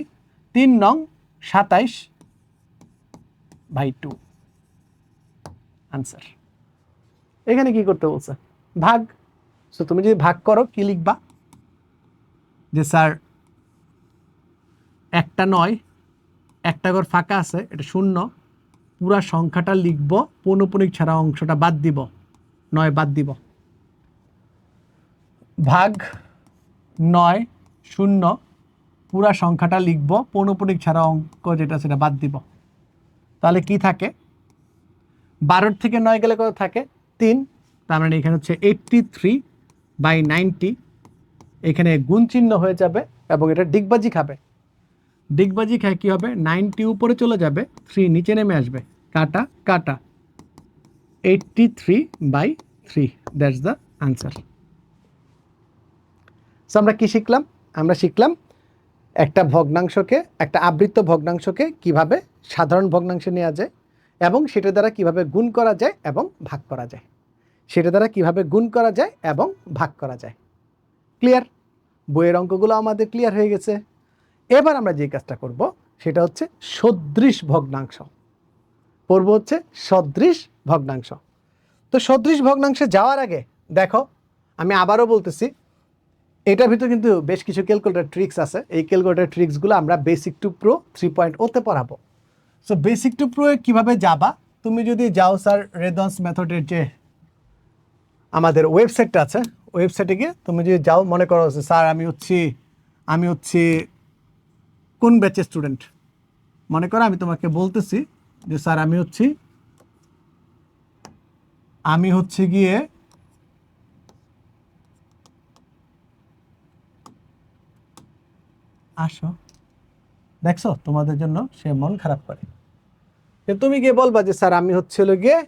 3 নং 27/2 আনসার। এখানে কি করতে বলছে? ভাগ। সো তুমি যদি ভাগ করো কি লিখবা? যে স্যার একটা 9, একটা ঘর ফাঁকা আছে, এটা শূন্য। পুরা সংখ্যাটা লিখব, পৌনঃপুনিক ছাড়া অংশটা বাদ দিব, 9 বাদ দিব। ভাগ 9 শূন্য পুরা সংখ্যাটা লিখব, পৌনঃপুনিক ছাড়া অঙ্ক যেটা সেটা বাদ দিব। তাহলে কি থাকে, 12 থেকে 9 গেলে কত থাকে 3, তার মানে এখানে হচ্ছে 83/90, এখানে গুণ চিহ্ন হয়ে যাবে এবং এটা ডিগবাজি খাবে। ডিগবাজি খায় কি হবে, 90 উপরে চলে যাবে, 3 নিচে নেমে আসবে, কাটা কাটা 83/3, দ্যাটস দ্য আনসার। সো আমরা কি শিখলাম, আমরা শিখলাম একটা ভগ্নাংশকে, একটা আবৃত্ত ভগ্নাংশকে কিভাবে সাধারণ ভগ্নাংশে নেওয়া যায় এবং সেটা দ্বারা কিভাবে গুণ করা যায় এবং ভাগ করা যায়, সেটা দ্বারা কিভাবে গুণ করা যায় এবং ভাগ করা যায়। ক্লিয়ার? বইয়ের অঙ্কগুলো আমাদের ক্লিয়ার হয়ে গেছে। এবার আমরা যে কাজটা করব সেটা হচ্ছে সদৃশ ভগ্নাংশ পড়ব, হচ্ছে সদৃশ ভগ্নাংশ। তো সদৃশ ভগ্নাংশে যাওয়ার আগে দেখো, আমি আবারও বলতেছি, এটার ভিতরে কিন্তু বেশ কিছু ক্যালকুলেটর ট্রিক্স আছে। এই ক্যালকুলেটর ট্রিক্সগুলো আমরা বেসিক টু প্রো 3.0-তে পড়াবো। সো বেসিক টু প্রো কীভাবে যাবা, তুমি যদি যাও স্যার রেদন্স মেথডের যে আমাদের ওয়েবসাইটটা আছে, ওয়েবসাইটে গিয়ে তুমি যদি যাও, মনে করো স্যার আমি হচ্ছি কোন ব্যাচের স্টুডেন্ট, মনে করো আমি তোমাকে বলতেছি যে স্যার আমি হচ্ছে গিয়ে আসো, দেখছো তোমাদের জন্য সে মন খারাপ করে। তুমি গিয়ে বলবা যে স্যার আমি হচ্ছিল গিয়ে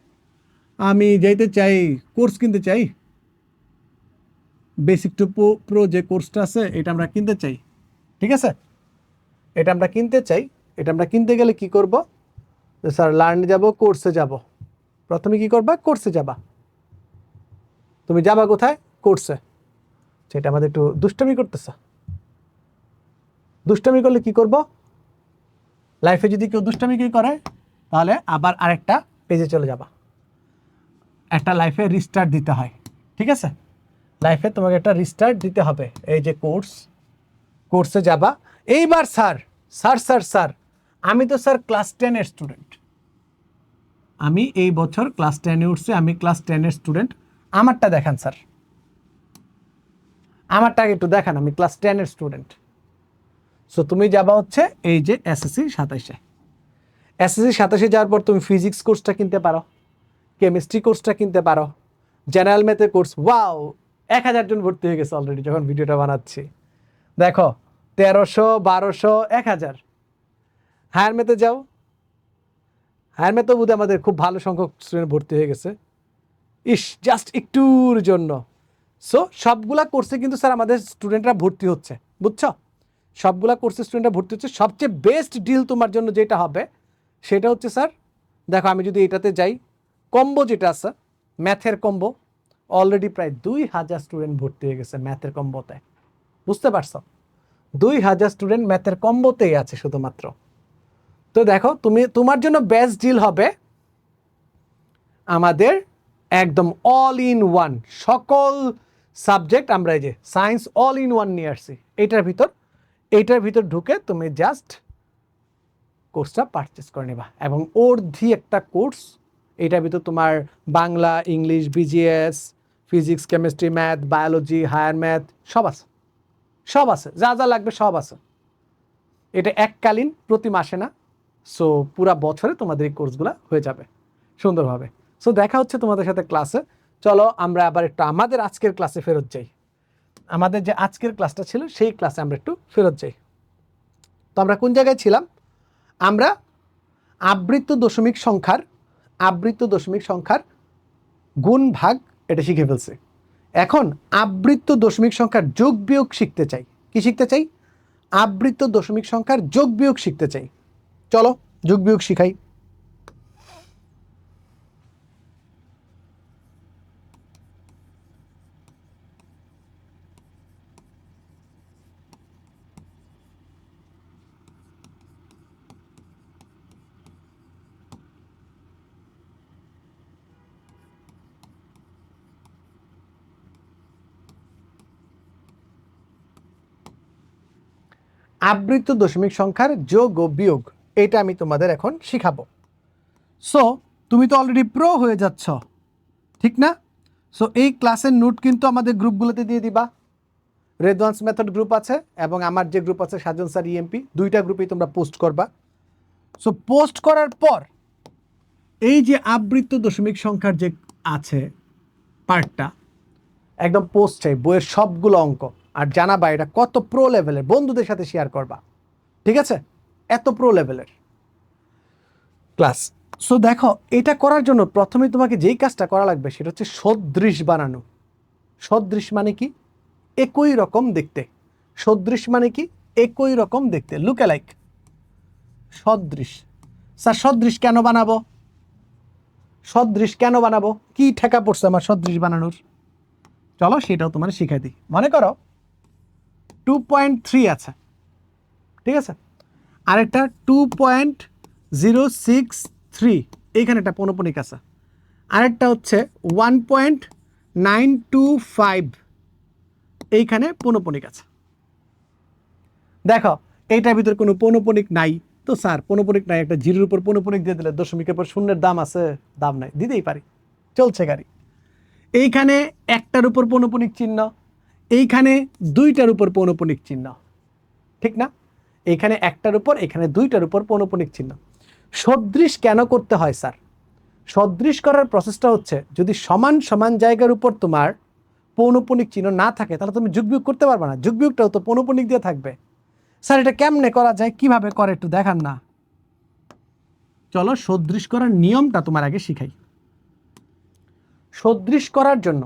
আমি যাইতে চাই, কোর্স কিনতে চাই, বেসিক টু প্রো যে কোর্সটা আছে এটা আমরা কিনতে চাই, ঠিক আছে, এটা আমরা কিনতে চাই। এটা আমরা কিনতে গেলে কি করব, যে স্যার লার্নে যাব, কোর্সে যাব। প্রথমে কি করবা, কোর্সে যাবা। তুমি যাবা কোথায়, কোর্সে। সেটা আমাদের একটু দুষ্টামি করতেছ। দুষ্টামি করলে কি করব, লাইফে যদি কেউ দুষ্টামি কি করে তাহলে আবার আরেকটা পেজে চলে যাবা। একটা লাইফে রিস্টার্ট দিতে হয়, ঠিক আছে, লাইফে তোমাকে একটা রিস্টার্ট দিতে হবে। এই যে কোর্সে যাবা। এইবার স্যার স্যার স্যার স্যার আমি তো স্যার ক্লাস 10-এর স্টুডেন্ট, আমি এই বছর ক্লাস 10-এ উঠছি, আমি ক্লাস 10-এর স্টুডেন্ট, আমারটা দেখান স্যার, আমারটা একটু দেখান, আমি ক্লাস 10-এর স্টুডেন্ট। সো তুমি যাবা হচ্ছে এই যে এসএসসি 27-এ। এসএসসি 27-এ যাওয়ার পর তুমি ফিজিক্স কোর্সটা কিনতে পারো, কেমিস্ট্রি কোর্সটা কিনতে পারো, জেনারেল ম্যাথের কোর্স। ওয়াও, 1000 জন ভর্তি হয়ে গেছে অলরেডি যখন ভিডিওটা বানাচ্ছি। দেখো 1300, 1200, 1000। হায়ার ম্যাথে যাও, হায়ার ম্যাথেও বোধহয় আমাদের খুব ভালো সংখ্যক স্টুডেন্ট ভর্তি হয়ে গেছে, ইস জাস্ট একটুর জন্য। সো সবগুলা কোর্সে কিন্তু স্যার আমাদের স্টুডেন্টরা ভর্তি হচ্ছে, বুঝছো, সবগুলা কোর্সে স্টুডেন্টরা ভর্তি হচ্ছে। সবচেয়ে বেস্ট ডিল তোমার জন্য যেটা হবে সেটা হচ্ছে স্যার, দেখো আমি যদি এটাতে যাই, কম্বো যেটা আছে ম্যাথের কম্বো, অলরেডি প্রায় 2000 স্টুডেন্ট ভর্তি হয়ে গেছে ম্যাথের কম্বোতে, বুঝতে পারছো, 2000 স্টুডেন্ট ম্যাথের কম্বোতেই আছে শুধুমাত্র। তো দেখো তোমার জন্য বেস্ট ডিল হবে আমাদের একদম অল ইন ওয়ান, সকল সাবজেক্ট আমরা এই যে সায়েন্স অল ইন ওয়ান নিয়ে আসছি। এইটার ভিতর ঢুকে তুমি জাস্ট কোর্সটা পারচেস করে নেবা, এবং অর্ধি একটা কোর্স, এটার ভিতর তোমার Bangla, English, BGS, physics, chemistry, math, biology, higher math সব আছে, সব আছে, যা যা লাগবে সব আছে। এটা এককালীন, প্রতি মাসে না। সো পুরা বছরে তোমাদের এই কোর্সগুলো হয়ে যাবে সুন্দরভাবে। সো দেখা হচ্ছে তোমাদের সাথে ক্লাসে। চলো আমরা আবার একটু আমাদের আজকের ক্লাসে ফেরত যাই। আমাদের যে আজকের ক্লাসটা ছিল সেই ক্লাসে আমরা একটু ফেরত যাই। তো আমরা কোন জায়গায় ছিলাম, আমরা আবৃত্ত দশমিক সংখ্যার গুণ ভাগ এটা শিখে ফেলছি। এখন আবৃত্ত দশমিক সংখ্যার যোগ বিয়োগ শিখতে চাই। কি শিখতে চাই, আবৃত্ত দশমিক সংখ্যার যোগ বিয়োগ শিখতে চাই। চলো যোগ বিয়োগ শিখাই। আবৃত্ত দশমিক সংখ্যার যোগ ও বিয়োগ এটা আমি তোমাদের এখন শিখাবো। সো তুমি তো অলরেডি প্রো হয়ে যাচ্ছ, ঠিক না? সো এই ক্লাসের নোট কিন্তু আমাদের গ্রুপগুলোতে দিয়ে দিবা। রেদওয়ান্স মেথড গ্রুপ আছে এবং আমার যে গ্রুপ আছে সাজন স্যার ইএমপি, দুইটা গ্রুপেই তোমরা পোস্ট করবা। সো পোস্ট করার পর এই যে আবৃত্ত দশমিক সংখ্যার যে আছে পার্টটা একদম পোস্ট চাই, বইয়ের সবগুলো অঙ্ক, আর জানাবা এটা কত প্রো লেভেলের, বন্ধুদের সাথে শেয়ার করবা, ঠিক আছে? এত প্রো লেভেলের ক্লাস। সো দেখো, এটা করার জন্য প্রথমে তোমাকে যেই কাজটা করা লাগবে সেটা হচ্ছে সদৃশ বানানো। সদৃশ মানে কি? একই রকম দেখতে। সদৃশ মানে কি? একই রকম দেখতে, লুক অ্যালাইক। সদৃশ, স্যার সদৃশ কেন বানাবো? সদৃশ কেন বানাবো? কি ঠেকা পড়ছে আমার সদৃশ বানানোর? চলো সেটাও তোমার শিখাই দিই। মনে করো 2.3 আছে, ঠিক আছে, আরেকটা 2.063, এইখানে একটা পৌনঃপুনিক আছে, আরেকটা হচ্ছে 1.925, এইখানে পৌনঃপুনিক আছে। দেখো এইটার ভিতরে কোনো পৌনঃপুনিক নাই, তো স্যার পৌনঃপুনিক নাই, একটা জিরোর উপর পৌনঃপুনিক দিয়ে দিলে দশমিকের পর শূন্যের দাম আছে? দাম নাই, দিতেই পারি, চলছে গাড়ি। এইখানে একটার উপর পৌনঃপুনিক চিহ্ন, এইখানে দুইটার উপর পৌনঃপুনিক চিহ্ন, ঠিক না? এইখানে একটার উপর, এখানে দুইটার উপর পৌনঃপুনিক চিহ্ন। সদৃশ কেন করতে হয় স্যার? সদৃশ করার প্রসেসটা হচ্ছে, যদি সমান সমান জায়গার উপর তোমার পৌনঃপুনিক চিহ্ন না থাকে তাহলে তুমি যোগবিয়োগ করতে পারবে না, যোগবিয়োগটাও তো পৌনঃপুনিক দিয়ে থাকবে। স্যার এটা কেমনে করা যায়, কিভাবে করে একটু দেখান না? চলো সদৃশ করার নিয়মটা তোমার আগে শিখাই। সদৃশ করার জন্য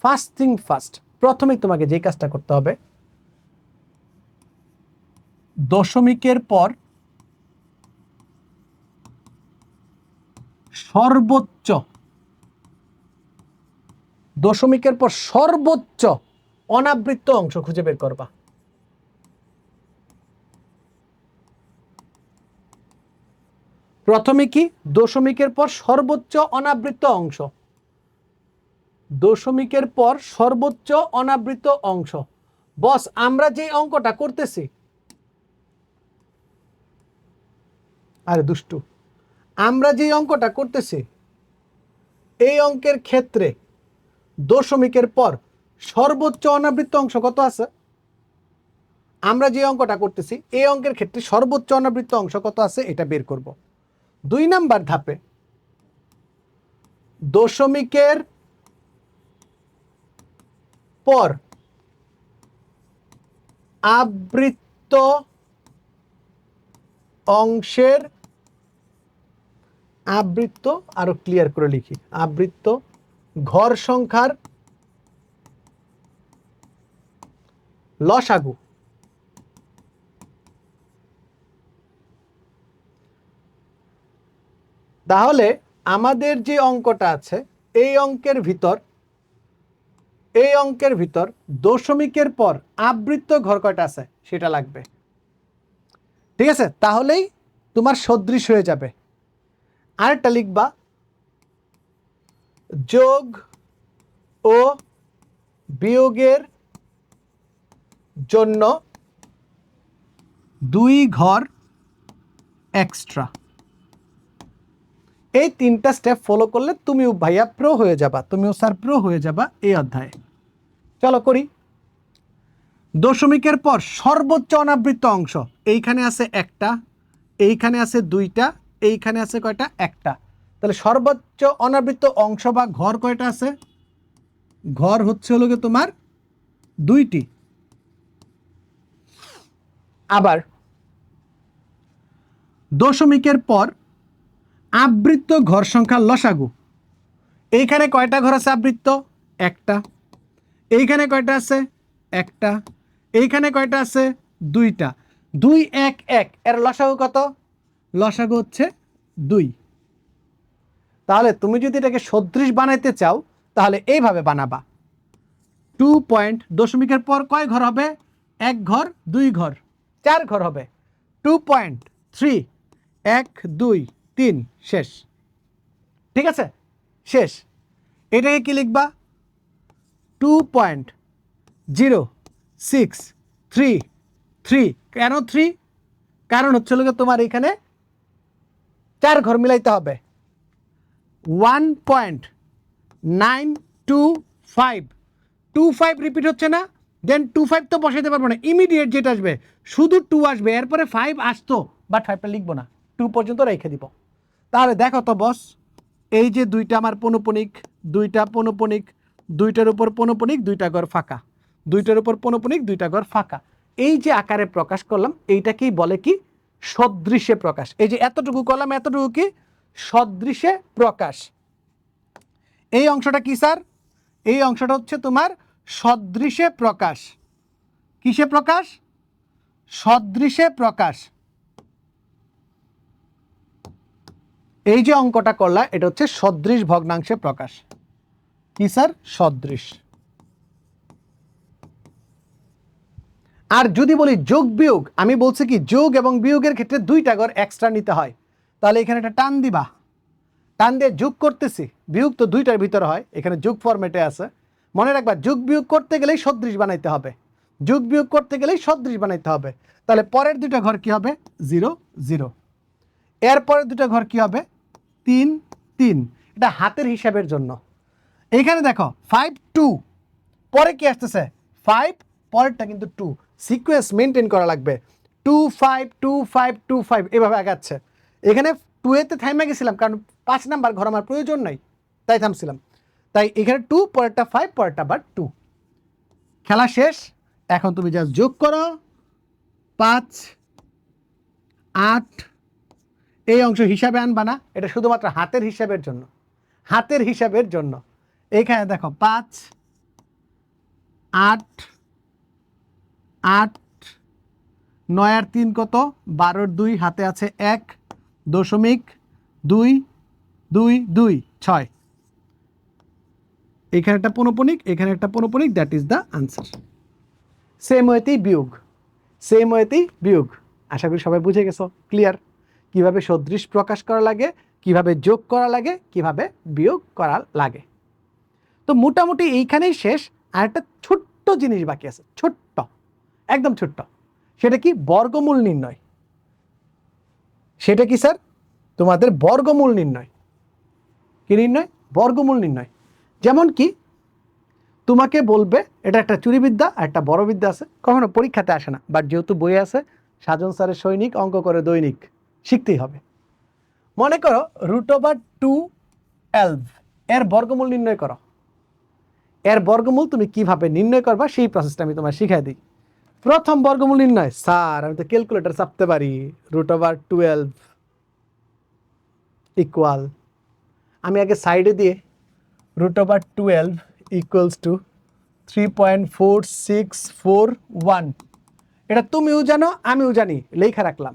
ফার্স্ট থিং ফার্স্ট, প্রথমেই তোমাকে যে কাজটা করতে হবে, দশমিকের পর সর্বোচ্চ, দশমিকের পর সর্বোচ্চ অনাবৃত্ত অংশ খুঁজে বের করবা। প্রথমে কি? দশমিকের পর সর্বোচ্চ অনাবৃত্ত অংশ, দশমিকের পর সর্বোচ্চ অনাবৃত্ত অংশ। বস আমরা যে অঙ্কটা করতেছি, আরে দুষ্টু, আমরা যে অঙ্কটা করতেছি এই অঙ্কের ক্ষেত্রে দশমিকের পর সর্বোচ্চ অনাবৃত্ত অংশ কত আছে? আমরা যে অঙ্কটা করতেছি এই অঙ্কের ক্ষেত্রে সর্বোচ্চ অনাবৃত্ত অংশ কত আছে এটা বের করব। 2 নাম্বার ধাপে দশমিকের পর আবৃত্ত অংশের, আবৃত্ত আরো ক্লিয়ার করে লিখি, আবৃত্ত ঘর সংখ্যার লসাগু। তাহলে আমাদের যে অঙ্কটা আছে এই অঙ্কের ভিতর দশমিকের পর আবৃত্ত ঘর কয়টা আছে সেটা লাগবে, ঠিক আছে? তাহলেই তোমার সদৃশ হয়ে যাবে। আরেকটা লিখবা, যোগ ও বিয়োগের জন্য 2 ঘর এক্সট্রা। এই 3টা স্টেপ ফলো করলে তুমিও ভাইয়া প্রো হয়ে যাবা, তুমিও স্যার প্রো হয়ে যাবা এই অধ্যায়ে। চলো করি। দশমিকের পর সর্বোচ্চ অনাবৃত্ত অংশ, এইখানে আছে একটা, এইখানে আছে দুইটা, এইখানে আছে কয়টা? একটা। তাহলে সর্বোচ্চ অনাবৃত্ত অংশ বা ঘর কয়টা আছে? ঘর হচ্ছে হলো তোমার 2টি। আবার দশমিকের পর আবৃত্ত ঘর সংখ্যা লসাগু, এইখানে কয়টা ঘর আছে আবৃত্ত? একটা। এইখানে কয়টা আছে? একটা। এইখানে কয়টা আছে? 2টা। 2 1 1, এর লসাগু কত? লসাগু হচ্ছে 2। তাহলে তুমি যদি এটাকে সদৃশ বানাইতে চাও তাহলে এইভাবে বানাবা। 2 পয়েন্ট, দশমিকের পর কয় ঘর হবে? 1 ঘর, 2 ঘর, 4 ঘর হবে। 2.3, 1 2 3, শেষ। ঠিক আছে, শেষ। এটাকে কি লিখবা? 2.0633। কেন 3? কারণ হচ্ছে তোমার এখানে 4 ঘর মিলাইতে হবে। 1.925, 25 রিপিট হচ্ছে না, দেন 2 5 তো বসাইতে পারবো না, ইমিডিয়েট যেটা আসবে শুধু 2 আসবে, এরপরে 5 আসতো বাট 5টা লিখবো না, 2 পর্যন্ত রেখে দিব। তাহলে দেখো তো বস, এই যে দুইটা আমার পৌনঃপুনিক, দুইটা পৌনঃপুনিক, দুইটার উপর পৌনঃপুনিক, দুইটা ঘর ফাঁকা, দুইটার উপর পৌনঃপুনিক, দুইটা ঘর ফাঁকা, এই যে আকারে প্রকাশ করলাম এইটাকেই বলে কি সদৃশে প্রকাশ। এই যে এতটুকু করলাম, এতটুকু কি সদৃশে প্রকাশ। এই অংশটা কি স্যার? এই অংশটা হচ্ছে তোমার সদৃশে প্রকাশ। কিসে প্রকাশ? সদৃশে প্রকাশ। এই যে অঙ্কটা করলা এটা হচ্ছে সদৃশ ভগ্নাংশে প্রকাশ। কি স্যার? সদৃশ। আর যদি বলি যোগ বিয়োগ, আমি বলছি কি যোগ এবং বিয়োগের ক্ষেত্রে দুইটা ঘর এক্সট্রা নিতে হয়, তাহলে এখানে একটা টান দিবা, টান দিয়ে যোগ করতেছি, বিয়োগ তো দুইটার ভিতরে হয়, এখানে যোগ ফরম্যাটে আছে। মনে রাখবা যোগ বিয়োগ করতে গেলেই সদৃশ বানাইতে হবে, যোগ বিয়োগ করতে গেলেই সদৃশ বানাইতে হবে। তাহলে পরের দুইটা ঘর কি হবে? 0 0। এর পরের দুটো ঘর কি হবে? 3 3। এটা হাতের হিসাবের জন্য। এখানে দেখো 5 2, পরে কি আসতেছে? 5, পরেরটা কিন্তু 2। সিকোয়েন্স মেনটেন করা লাগবে। 2 5 2 5 2 5 এভাবে আগাচ্ছে। এখানে 2 এতে থাইমা গেছিলাম কারণ 5 নাম্বার ঘর আমার প্রয়োজন নাই, তাই থামছিলাম। তাই এখানে 2, পরেরটা 5, পরেরটা আবার 2। খেলা শেষ। এখন তুমি জাস্ট যোগ করো। 5 8, এই অংশ হিসাবে আনবা না, এটা শুধুমাত্র হাতের হিসাবের জন্য, হাতের হিসাবের জন্য। এইখানে দেখো 5 8 8 9 আর 3 কত? 12 2, হাতে আছে 1.222 6। এখানে একটা পৌনঃপুনিক, এখানে একটা পৌনঃপুনিক, that is the answer. Same ওয়েতেই বিয়োগ, সেম ওয়েতেই বিয়োগ। আশা করি সবাই বুঝে গেছো, ক্লিয়ার কিভাবে সদৃশ প্রকাশ করা লাগে, কিভাবে যোগ করা লাগে, কিভাবে বিয়োগ করা লাগে। তো মোটামুটি এইখানেই শেষ। আর একটা ছোট্ট জিনিস বাকি আছে, ছোট্ট, একদম ছোট্ট। সেটা কি? বর্গমূল নির্ণয়। সেটা কি স্যার? তোমাদের বর্গমূল নির্ণয়। কি নির্ণয়? বর্গমূল নির্ণয়। যেমন কি তোমাকে বলবে, এটা একটা চুরিবিদ্যা আর একটা বড় বিদ্যা আছে, কখনো পরীক্ষাতে আসে না, বাট যেহেতু বই আছে, সাজন স্যারের সৈনিক, অঙ্ক করে দৈনিক, শিখতেই হবে। মনে করো √212 এর বর্গমূল নির্ণয় করো। এর বর্গমূল তুমি কিভাবে নির্ণয় করবা সেই প্রসেসটা আমি তোমার শিখাই দিই। প্রথম বর্গমূল নির্ণয়, স্যার আমি তো ক্যালকুলেটর চাপতে পারি। √12 ইকুয়াল, আমি আগে সাইডে দিয়ে √12 ইকুয়ালস টু 3.4641, এটা তুমিও জানো আমিও জানি, লেখা রাখলাম।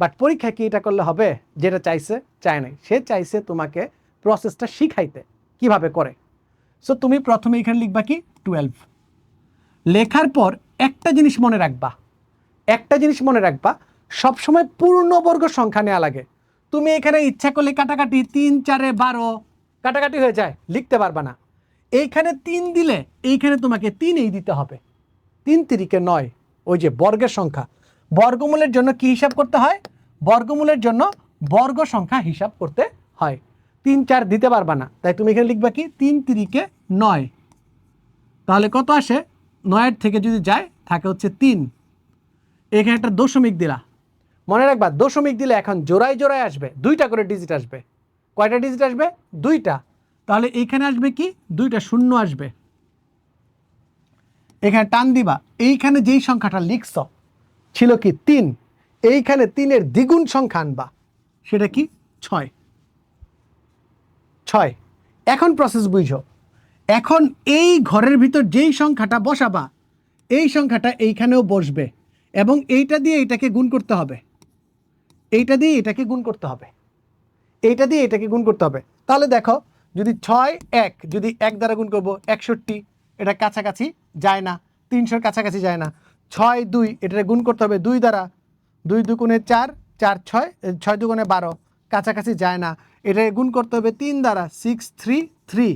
বাট পরীক্ষা কি এটা করলে হবে? যেটা চাইছে, চায় নাই, সে চাইছে তোমাকে প্রসেসটা শিখাইতে কিভাবে করে। সো তুমি প্রথমে এখানে লিখবা কি 12। লেখার পর একটা জিনিস মনে রাখবা, একটা জিনিস মনে রাখবা, সবসময় পূর্ণবর্গ সংখ্যা নেওয়া লাগে। তুমি এখানে ইচ্ছা করলে কাটাকাটি 3 4 12 কাটাকাটি হয়ে যায়, লিখতে পারবা না। এইখানে 3 দিলে এইখানে তোমাকে 3ই দিতে হবে, 3 3 9, ওই যে বর্গের সংখ্যা। বর্গমূলের জন্য কি হিসাব করতে হয়? বর্গমূলের জন্য বর্গ সংখ্যা হিসাব করতে হয়। 3 4 দিতে পারবা না, তাই তুমি এখানে লিখবা কি 3 3 9। তাহলে কত আসে? 9 থেকে যদি যায় থাকে হচ্ছে 3। এখানে একটা দশমিক দিলা, মনে রাখবা দশমিক দিলে এখন জোড়ায় জোড়ায় আসবে, 2টা করে ডিজিট আসবে। কয়টা ডিজিট আসবে? 2টা। তাহলে এইখানে আসবে কি 2টা শূন্য আসবে। এখানে টান দিবা, এইখানে যেই সংখ্যাটা লিখছ ছিল কি 3, এইখানে 3-এর দ্বিগুণ সংখ্যা আনবা, সেটা কি 6। এখন প্রসেস বুঝো। এখন এই ঘরের ভিতর যেই সংখ্যাটা বসাবা, এই সংখ্যাটা এইখানেও বসবে এবং এইটা দিয়ে এটাকে গুণ করতে হবে, এইটা দিয়ে এটাকে গুণ করতে হবে, এইটা দিয়ে এটাকে গুণ করতে হবে। তাহলে দেখো, যদি 6 1, যদি 1 দ্বারা গুণ করবো 61, এটা কাছাকাছি যায় না, 300-র কাছাকাছি যায় না। 6 2, এটাকে গুণ করতে হবে 2 দ্বারা, 2 2 4 4 6 6 2 12, কাছাকাছি যায় না। এটাকে গুণ করতে হবে 3 দ্বারা, 6 3 3,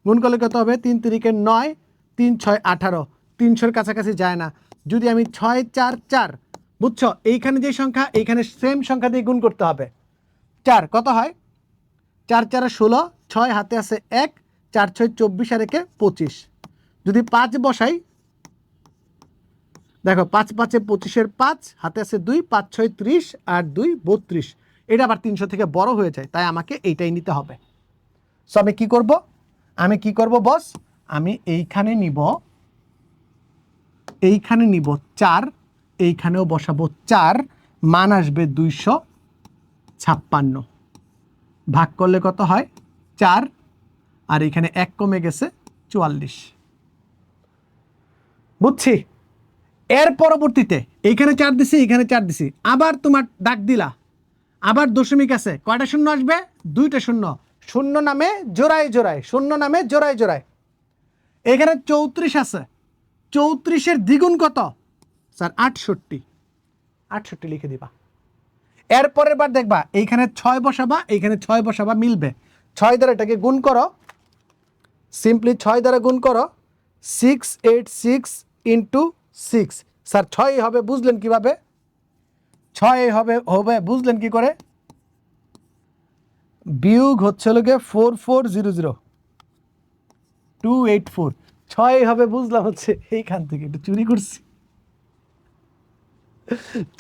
গুণ করলে কত হবে? 3 3 9, 3 6 18, 300-র কাছাকাছি যায় না। যদি আমি 6 4 4, বুঝছো, এইখানে যে সংখ্যা এইখানে সেম সংখ্যা দিয়ে গুণ করতে হবে। 4 কত হয়? 4 4 16, 6 হাতে আছে 1, 4 6 24 আর 1 25। যদি 5 বসাই, দেখো 5 5 25-এর 5, হাতে আছে 2, 5 6 30 আর 2 32। এটা আবার 300 থেকে বড় হয়ে যায়, তাই আমাকে এইটাই নিতে হবে। সো আমি কি করব বস, আমি এইখানে নিব 4, এইখানেও বসাবো 4, মান আসবে 256, ভাগ করলে কত হয় 4, আর এখানে 1 কমে গেছে 44। বুঝছি। এর পরবর্তীতে এইখানে 4 দিছি, এইখানে 4 দিছি, আবার তোমার দাগ দিলা, আবার দশমিক আছে, কয়টা শূন্য আসবে? 2টা শূন্য। শূন্য নামে জোড়ায় জোড়ায়, শূন্য নামে জোড়ায় জোড়ায়। এখানে 34 আছে, 34-এর দ্বিগুণ কত স্যার? 68, 68 লিখে দিবা। এরপরের বার দেখবা এইখানে 6 বসাবা, এইখানে 6 বসাবা, মিলবে। 6 দ্বারা এটাকে গুণ করো, সিম্পলি 6 দ্বারা গুণ করো, 686 ইন্টু 6। স্যার 6 হবে বুঝলেন কিভাবে? 6 হবে বুঝলেন কি করে? বিয়োগ হচ্ছে লোকে 4400 284। 6 হবে বুঝলাম হচ্ছে এইখান থেকে, একটু চুরি করছি।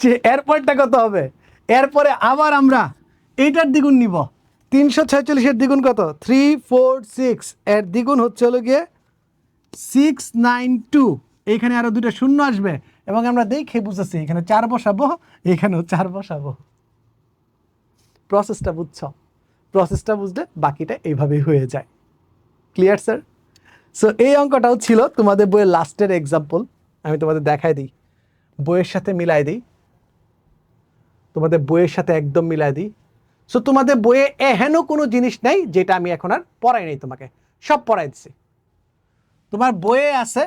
যে এরপরটা কত হবে? এরপরে আবার আমরা এইটার দ্বিগুণ নিব। 346-এর দ্বিগুণ কত? 346, এর দ্বিগুণ হচ্ছে হলো গিয়ে 692। এইখানে আরো 2টা শূন্য আসবে, এবং আমরা দেখে বুঝেছি এখানে 4 বসাবো, এখানেও 4 বসাবো। প্রসেসটা বুঝছো? প্রসেসটা বুঝলে বাকিটা এইভাবেই হয়ে যায়। Clear sir? সো এই অঙ্কটাও ছিল তোমাদের বইয়ের লাস্টের এক্সাম্পল। আমি তোমাদের দেখাই দিই, বইয়ের সাথে মিলাই দিই, তোমাদের বইয়ের সাথে একদম মিলাই দিই। সো তোমাদের বইয়ে এহেন কোনো জিনিস নাই যেটা আমি এখন আর পড়াই নাই, তোমাকে সব পড়াই দিছি। তোমার বইয়ে আছে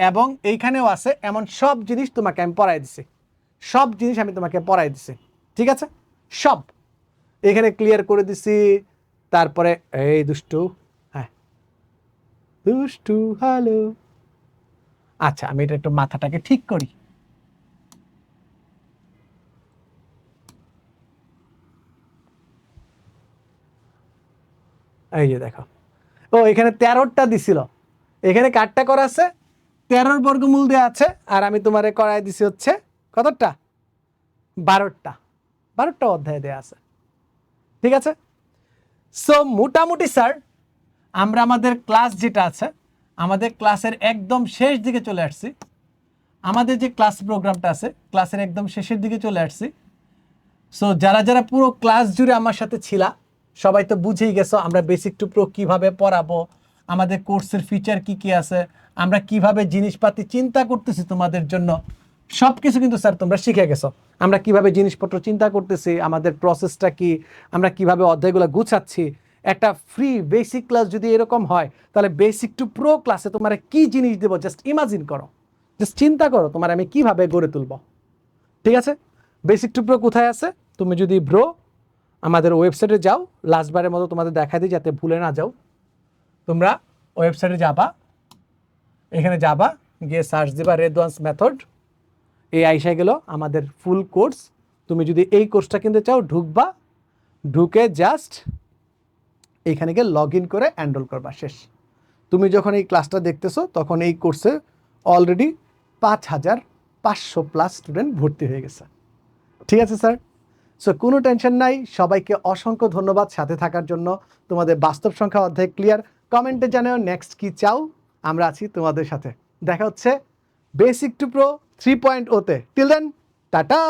এবং এইখানেও আছে, এমন সব জিনিস তোমাকে আমি পড়াই দিছি, সব জিনিস আমি তোমাকে পড়াই দিছি। ঠিক আছে? সব এখানে ক্লিয়ার করে দিছি। তারপরে এই দুষ্টু, হ্যাঁ দুষ্টু হ্যালো। আচ্ছা, আমি এটা একটু মাথাটাকে ঠিক করি। এই যে দেখো, ও এখানে 13টা দিছিল, এখানে কাটটা করা আছে, 13 বর্গমূল দেওয়া আছে, আর আমি তোমারে করাই দিছি হচ্ছে কতটা? 12টা অধ্যায় দেওয়া আছে। ঠিক আছে? সো মোটামুটি স্যার আমরা আমাদের ক্লাস যেটা আছে, আমাদের ক্লাসের একদম শেষ দিকে চলে আসছি। আমাদের যে ক্লাস প্রোগ্রামটা আছে, ক্লাসের একদম শেষের দিকে চলে আসছি। সো যারা যারা পুরো ক্লাস জুড়ে আমার সাথে ছিলা, সবাই তো বুঝেই গেছো আমরা বেসিক টু প্রো কীভাবে পড়াবো, আমাদের কোর্সের ফিচার কি কি আছে, আমরা কিভাবে জিনিসপাতি চিন্তা করতেছি তোমাদের জন্য, সব কিছু কিন্তু স্যার তোমরা শিখে গেছো। আমরা কিভাবে জিনিসপত্র চিন্তা করতেছি, আমাদের প্রসেসটা কি, আমরা কিভাবে অধ্যায়গুলো গুছাচ্ছি। একটা ফ্রি বেসিক ক্লাস যদি এরকম হয়, তাহলে বেসিক টু প্রো ক্লাসে তোমরা কি জিনিস দেবো জাস্ট ইমাজিন করো, জাস্ট চিন্তা করো তোমার আমি কিভাবে গড়ে তুলব। ঠিক আছে? বেসিক টু প্রো কোথায় আছে? তুমি যদি ব্রো আমাদের ওয়েবসাইটে যাও, লাস্টবারের মতো তোমাদের দেখাই দিই যাতে ভুলে না যাও। তোমরা ওয়েবসাইটে যাবা, এখানে যাবা, গিয়ে সার্চ দিবা রেদওয়ান্স মেথড, এই আইসা গেল আমাদের ফুল কোর্স। তুমি যদি এই কোর্সটা কিনতে চাও, ঢুকবা, ঢুকে জাস্ট এইখানে গিয়ে লগ ইন করে এনরোল করবা, শেষ। তুমি যখন এই ক্লাসটা দেখতেছো তখন এই কোর্সে অলরেডি 5500+ স্টুডেন্ট ভর্তি হয়ে গেছে। ঠিক আছে স্যার? সো কোনো টেনশন নাই, সবাইকে অসংখ্য ধন্যবাদ সাথে থাকার জন্য। তোমাদের বাস্তব সংখ্যা অধ্যায় ক্লিয়ার, কমেন্টে জানাও নেক্সট কি চাও, আমরা আছি তোমাদের সাথে। দেখা হচ্ছে বেসিক টু প্রো 3.0-তে। Till then tata.